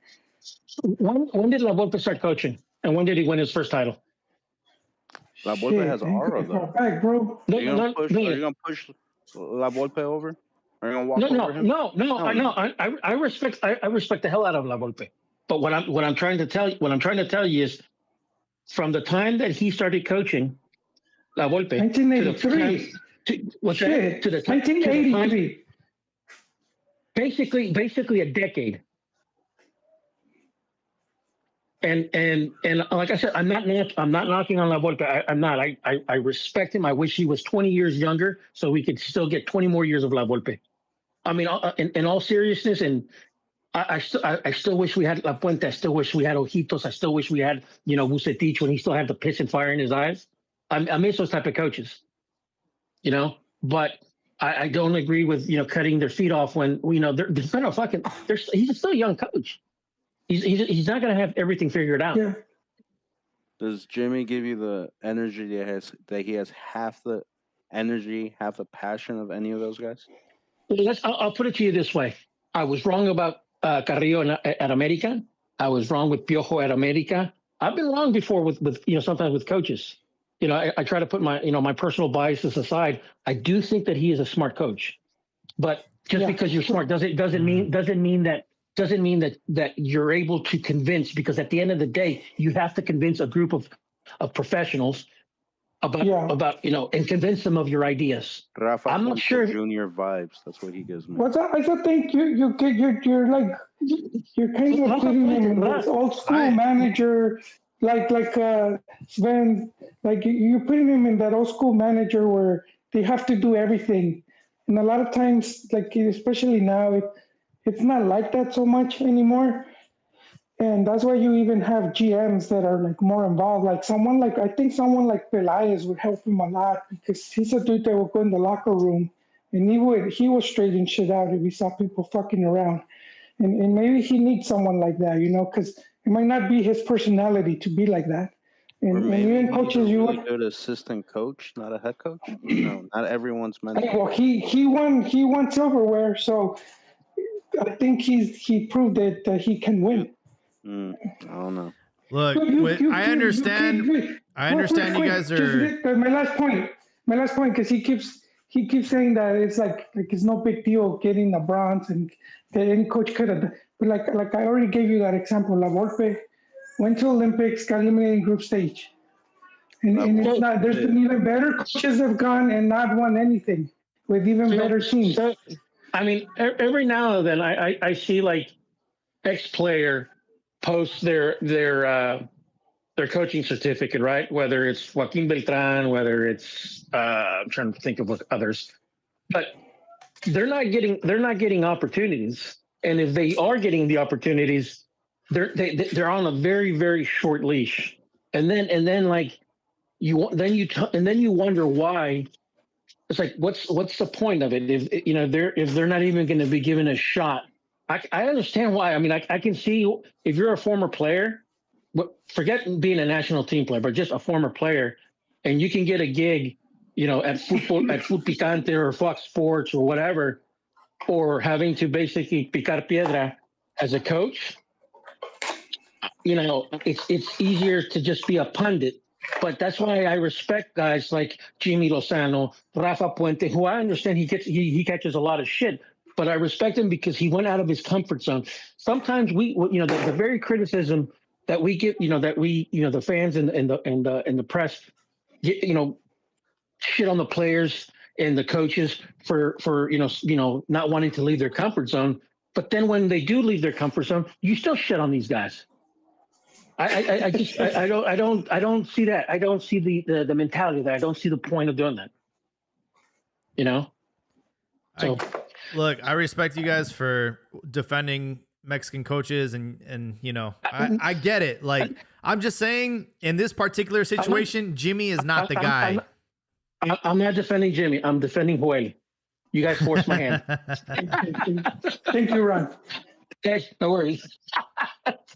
When did La Volpe start coaching? And when did he win his first title? La Volpe has aura, though. Back, bro. Are you going to push La Volpe over? Are you going to walk over him? No. I respect the hell out of La Volpe. But what I'm trying to tell you is, from the time that he started coaching La Volpe, 1983. To the 1983. Basically a decade. And like I said, I'm not knocking on La Volpe. I'm not. I respect him. I wish he was 20 years younger so we could still get 20 more years of La Volpe. I mean, in all seriousness, and I still wish we had La Puente. I still wish we had Ojitos. I still wish we had Vucetich when he still had the piss and fire in his eyes. I miss those type of coaches, But I don't agree with cutting their feet off when he's still a young coach. He's not going to have everything figured out. Yeah. Does Jimmy give you the energy that he has half the energy, half the passion of any of those guys? I'll put it to you this way. I was wrong about Carrillo at America. I was wrong with Piojo at America. I've been wrong before with sometimes with coaches. I try to put my my personal biases aside. I do think that he is a smart coach, but just because you're smart doesn't mean that you're able to convince, because at the end of the day, you have to convince a group of professionals about and convince them of your ideas. Rafa, I'm not sure. Junior vibes. That's what he gives me. I think you're kind of putting him in this old school manager, like Sven. Like you're putting him in that old school manager where they have to do everything, and a lot of times, like especially now, it's not like that so much anymore. And that's why you even have GMs that are like more involved. Like I think someone like Pelaez would help him a lot, because he's a dude that would go in the locker room and he would straighten shit out if he saw people fucking around. And maybe he needs someone like that, because it might not be his personality to be like that. And even coaches, you would good assistant coach, not a head coach. Not everyone's meant. Well, he won silverware, so I think he proved that he can win. I don't know. Look, I understand. I understand you guys are. My last point, because he keeps saying that it's like it's no big deal getting the bronze and that any coach could have. But like I already gave you that example. La Volpe went to Olympics, got eliminated in group stage, and it's not. There's been even better coaches have gone and not won anything with even better teams. So, I mean, every now and then I see like ex-player post their coaching certificate, right? Whether it's Joaquin Beltran, whether it's I'm trying to think of what others, but they're not getting opportunities. And if they are getting the opportunities, they're on a very, very short leash. and then like and then you wonder why. It's like what's the point of it if they're not even going to be given a shot. I understand why. I mean, I can see if you're a former player, forget being a national team player, but just a former player, and you can get a gig, at Foot Picante or Fox Sports or whatever, or having to basically picar piedra as a coach. It's easier to just be a pundit. But that's why I respect guys like Jimmy Lozano, Rafa Puente, who I understand he catches a lot of shit, but I respect him because he went out of his comfort zone. Sometimes the very criticism that we get, the fans and the press get, shit on the players and the coaches for not wanting to leave their comfort zone. But then when they do leave their comfort zone, you still shit on these guys. I don't see that. I don't see the mentality there. I don't see the point of doing that. So Look, I respect you guys for defending Mexican coaches and I get it. Like I'm just saying in this particular situation, Jimmy is not the guy. I'm not defending Jimmy. I'm defending Joel. You guys forced my hand. Thank you, Ron. Okay, no worries.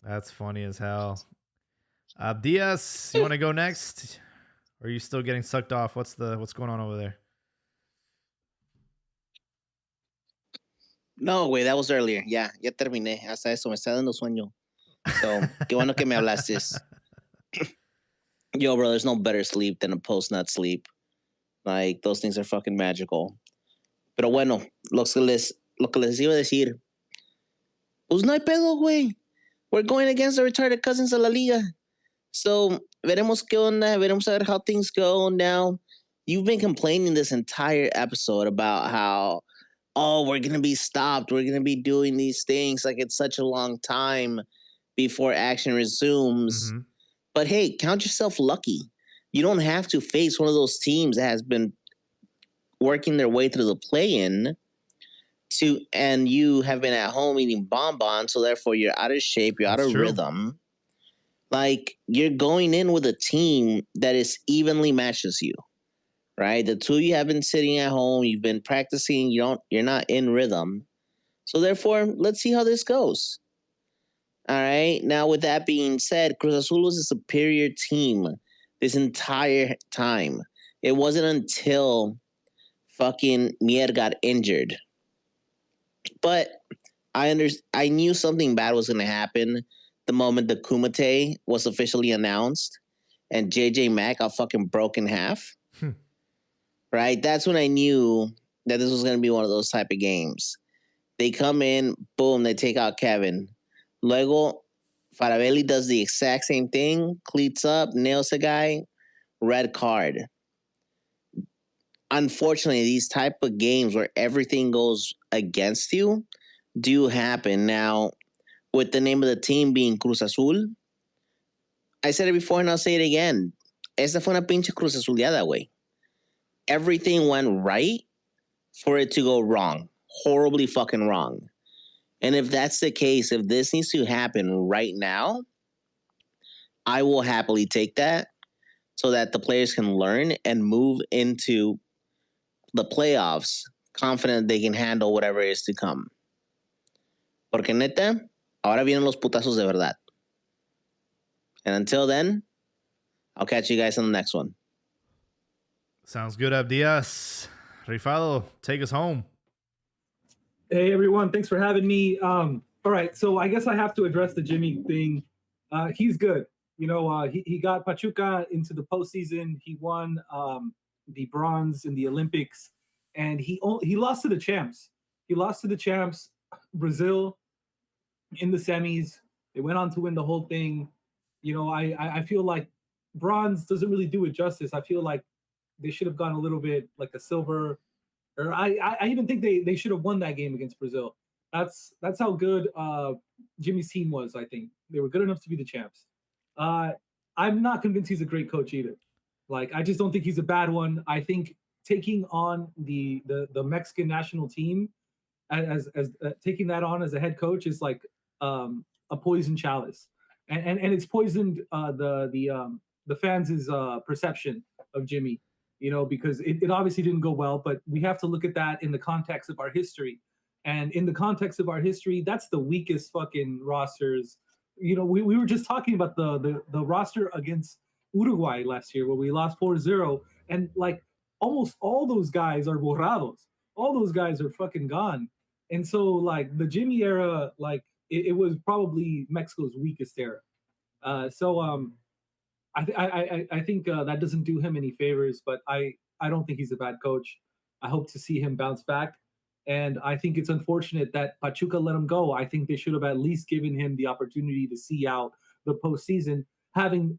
That's funny as hell. Diaz, you want to go next? Or are you still getting sucked off? What's going on over there? No, güey, that was earlier. Ya terminé. Hasta eso, me está dando sueño. So, qué bueno que me hablaste. Yo, bro, there's no better sleep than a post-nut sleep. Like, those things are fucking magical. Pero bueno, lo que les iba a decir. Pues no hay pedo, güey. We're going against the retarded cousins of La Liga. So, veremos qué onda. Veremos a ver how things go now. You've been complaining this entire episode about how, we're going to be stopped. We're going to be doing these things. Like, it's such a long time before action resumes. Mm-hmm. But hey, count yourself lucky. You don't have to face one of those teams that has been working their way through the play-in and you have been at home eating bonbons, so therefore you're out of shape, you're out of rhythm. Like, you're going in with a team that is evenly matches you, right? The two of you have been sitting at home, you've been practicing, you're not in rhythm. So therefore, let's see how this goes. All right. Now, with that being said, Cruz Azul was a superior team this entire time. It wasn't until fucking Mier got injured. But I knew something bad was going to happen the moment the Kumite was officially announced and JJ Mack got fucking broke in half. Right? That's when I knew that this was going to be one of those type of games. They come in, boom, they take out Kevin. Luego, Faravelli does the exact same thing, cleats up, nails a guy, red card. Unfortunately, these type of games where everything goes against you do happen. Now, with the name of the team being Cruz Azul, I said it before and I'll say it again. Esta fue una pinche Cruz Azuleada, güey. Everything went right for it to go wrong. Horribly fucking wrong. And if that's the case, if this needs to happen right now, I will happily take that so that the players can learn and move into the playoffs confident they can handle whatever is to come. Porque neta, ahora vienen los putazos de verdad. And until then, I'll catch you guys on the next one. Sounds good, Abdias. Rifado, take us home. Hey, everyone. Thanks for having me. All right. So I guess I have to address the Jimmy thing. He's good. He got Pachuca into the postseason. He won the bronze in the Olympics, and he lost to the champs. He lost to the champs, Brazil, in the semis. They went on to win the whole thing. I feel like bronze doesn't really do it justice. I feel like they should have gone a little bit like a silver, or I even think they should have won that game against Brazil. That's how good Jimmy's team was. I think they were good enough to be the champs. I'm not convinced he's a great coach either. Like, I just don't think he's a bad one. I think taking on the Mexican national team as taking that on as a head coach is like a poison chalice, and it's poisoned the the fans' perception of Jimmy, because it obviously didn't go well, but we have to look at that in the context of our history. And in the context of our history, that's the weakest fucking rosters. We were just talking about the roster against Uruguay last year where we lost 4-0, and like almost all those guys are borrados. All those guys are fucking gone. And so like the Jimmy era, like it was probably Mexico's weakest era. I think that doesn't do him any favors, but I don't think he's a bad coach. I hope to see him bounce back. And I think it's unfortunate that Pachuca let him go. I think they should have at least given him the opportunity to see out the postseason, having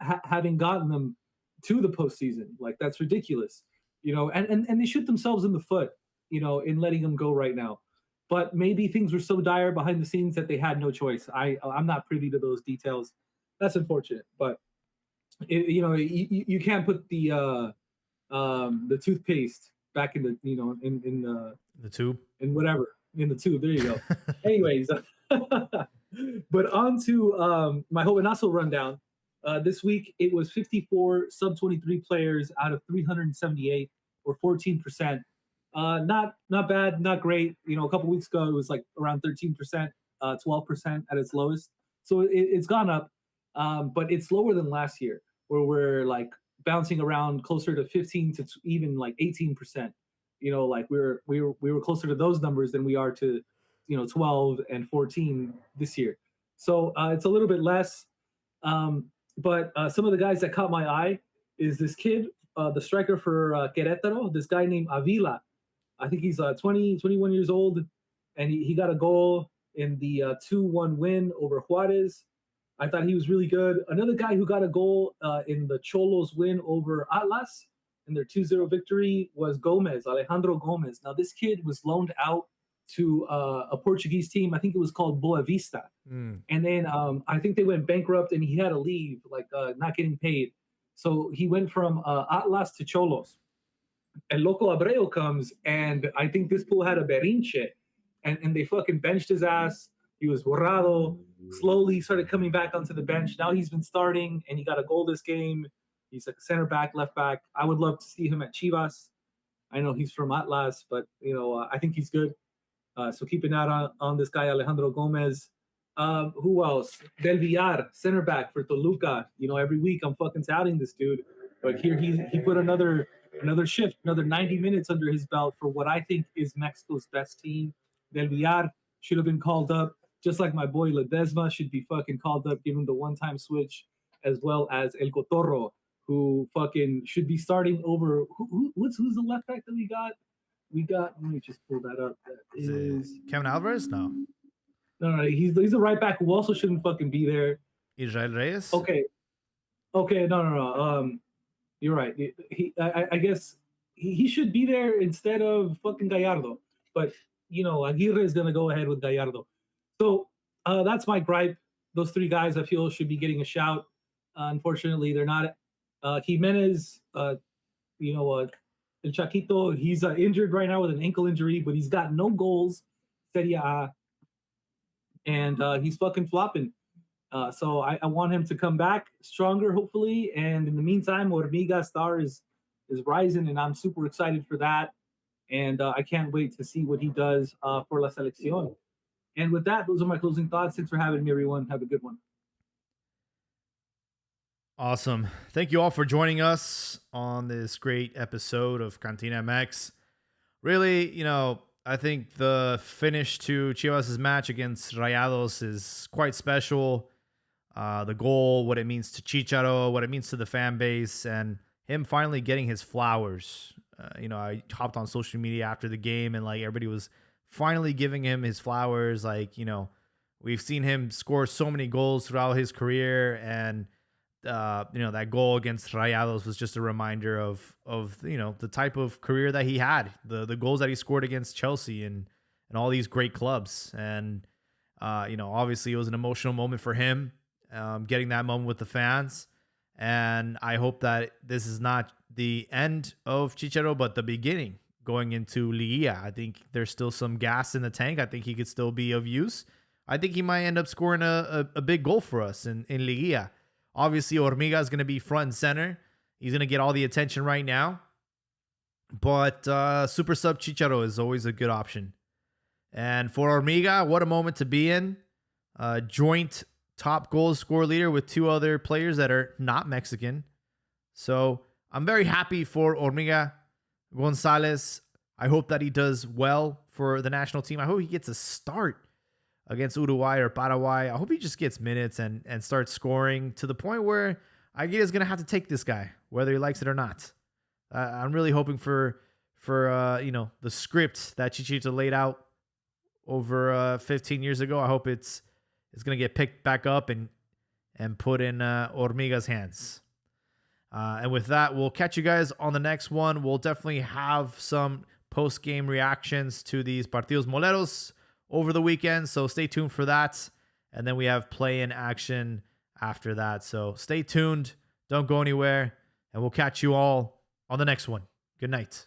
gotten them to the postseason. Like, that's ridiculous, and they shoot themselves in the foot, in letting him go right now. But maybe things were so dire behind the scenes that they had no choice. I'm not privy to those details. That's unfortunate, but you can't put the toothpaste back in the in the tube, in the tube. There you go. Anyways, but on to my Jovenazo rundown. This week it was 54 sub-23 players out of 378, or 14%. Not bad, not great. A couple weeks ago it was like around 13%, 12% at its lowest. So it's gone up, but it's lower than last year, where we're like bouncing around closer to 15 to even like 18%. Like we were closer to those numbers than we are to 12 and 14 this year. So it's a little bit less. But some of the guys that caught my eye is this kid, the striker for Querétaro, this guy named Avila. I think he's 21 years old, and he got a goal in the 2-1 win over Juarez. I thought he was really good. Another guy who got a goal in the Cholos win over Atlas in their 2-0 victory was Alejandro Gomez. Now, this kid was loaned out to a Portuguese team. I think it was called Boa Vista. And then I think they went bankrupt, and he had to leave, not getting paid. So he went from Atlas to Cholos. And Loco Abreu comes, and I think this fool had a berrinche, and they fucking benched his ass. He was borrado, slowly started coming back onto the bench. Now he's been starting, and he got a goal this game. He's like center back, left back. I would love to see him at Chivas. I know he's from Atlas, but I think he's good. So keep an eye on this guy, Alejandro Gomez. Who else? Del Villar, center back for Toluca. Every week I'm fucking touting this dude, but here he put another shift, another 90 minutes under his belt for what I think is Mexico's best team. Del Villar should have been called up, just like my boy Ledesma should be fucking called up, given the one-time switch, as well as El Cotorro, who fucking should be starting over. Who's the left back that we got? Let me just pull that up. That is Kevin Alvarez? No, he's a right back who also shouldn't fucking be there. Israel Reyes? Okay, no. You're right. I guess he should be there instead of fucking Gallardo. But, Aguirre is going to go ahead with Gallardo. So that's my gripe. Those three guys I feel should be getting a shout. Unfortunately, they're not. Jimenez, El Chaquito, he's injured right now with an ankle injury, but he's got no goals, Serie A. And he's fucking flopping. So I want him to come back stronger, hopefully. And in the meantime, Hormiga star is rising, and I'm super excited for that. And I can't wait to see what he does for La Selección. And with that, those are my closing thoughts. Thanks for having me, everyone. Have a good one. Awesome. Thank you all for joining us on this great episode of Cantina MX. Really, I think the finish to Chivas' match against Rayados is quite special. The goal, what it means to Chicharo, what it means to the fan base, and him finally getting his flowers. I hopped on social media after the game, and everybody was finally giving him his flowers. We've seen him score so many goals throughout his career, and that goal against Rayados was just a reminder of the type of career that he had, the goals that he scored against Chelsea and all these great clubs. And obviously it was an emotional moment for him, getting that moment with the fans. And I hope that this is not the end of Chicharo, but the beginning going into Liguilla. I think there's still some gas in the tank. I think he could still be of use. I think he might end up scoring a big goal for us in Liguilla. Obviously, Hormiga is going to be front and center. He's going to get all the attention right now. But super sub Chicharo is always a good option. And for Hormiga, what a moment to be in. Joint top goal scorer leader with 2 other players that are not Mexican. So I'm very happy for Hormiga Gonzalez. I hope that he does well for the national team. I hope he gets a start against Uruguay or Paraguay. I hope he just gets minutes and starts scoring to the point where Aguirre is going to have to take this guy, whether he likes it or not. I'm really hoping for the script that Chicharito laid out over 15 years ago. I hope it's going to get picked back up and put in Hormiga's hands. And with that, we'll catch you guys on the next one. We'll definitely have some post-game reactions to these Partidos Moleros over the weekend, so stay tuned for that. And then we have play-in action after that. So stay tuned. Don't go anywhere. And we'll catch you all on the next one. Good night.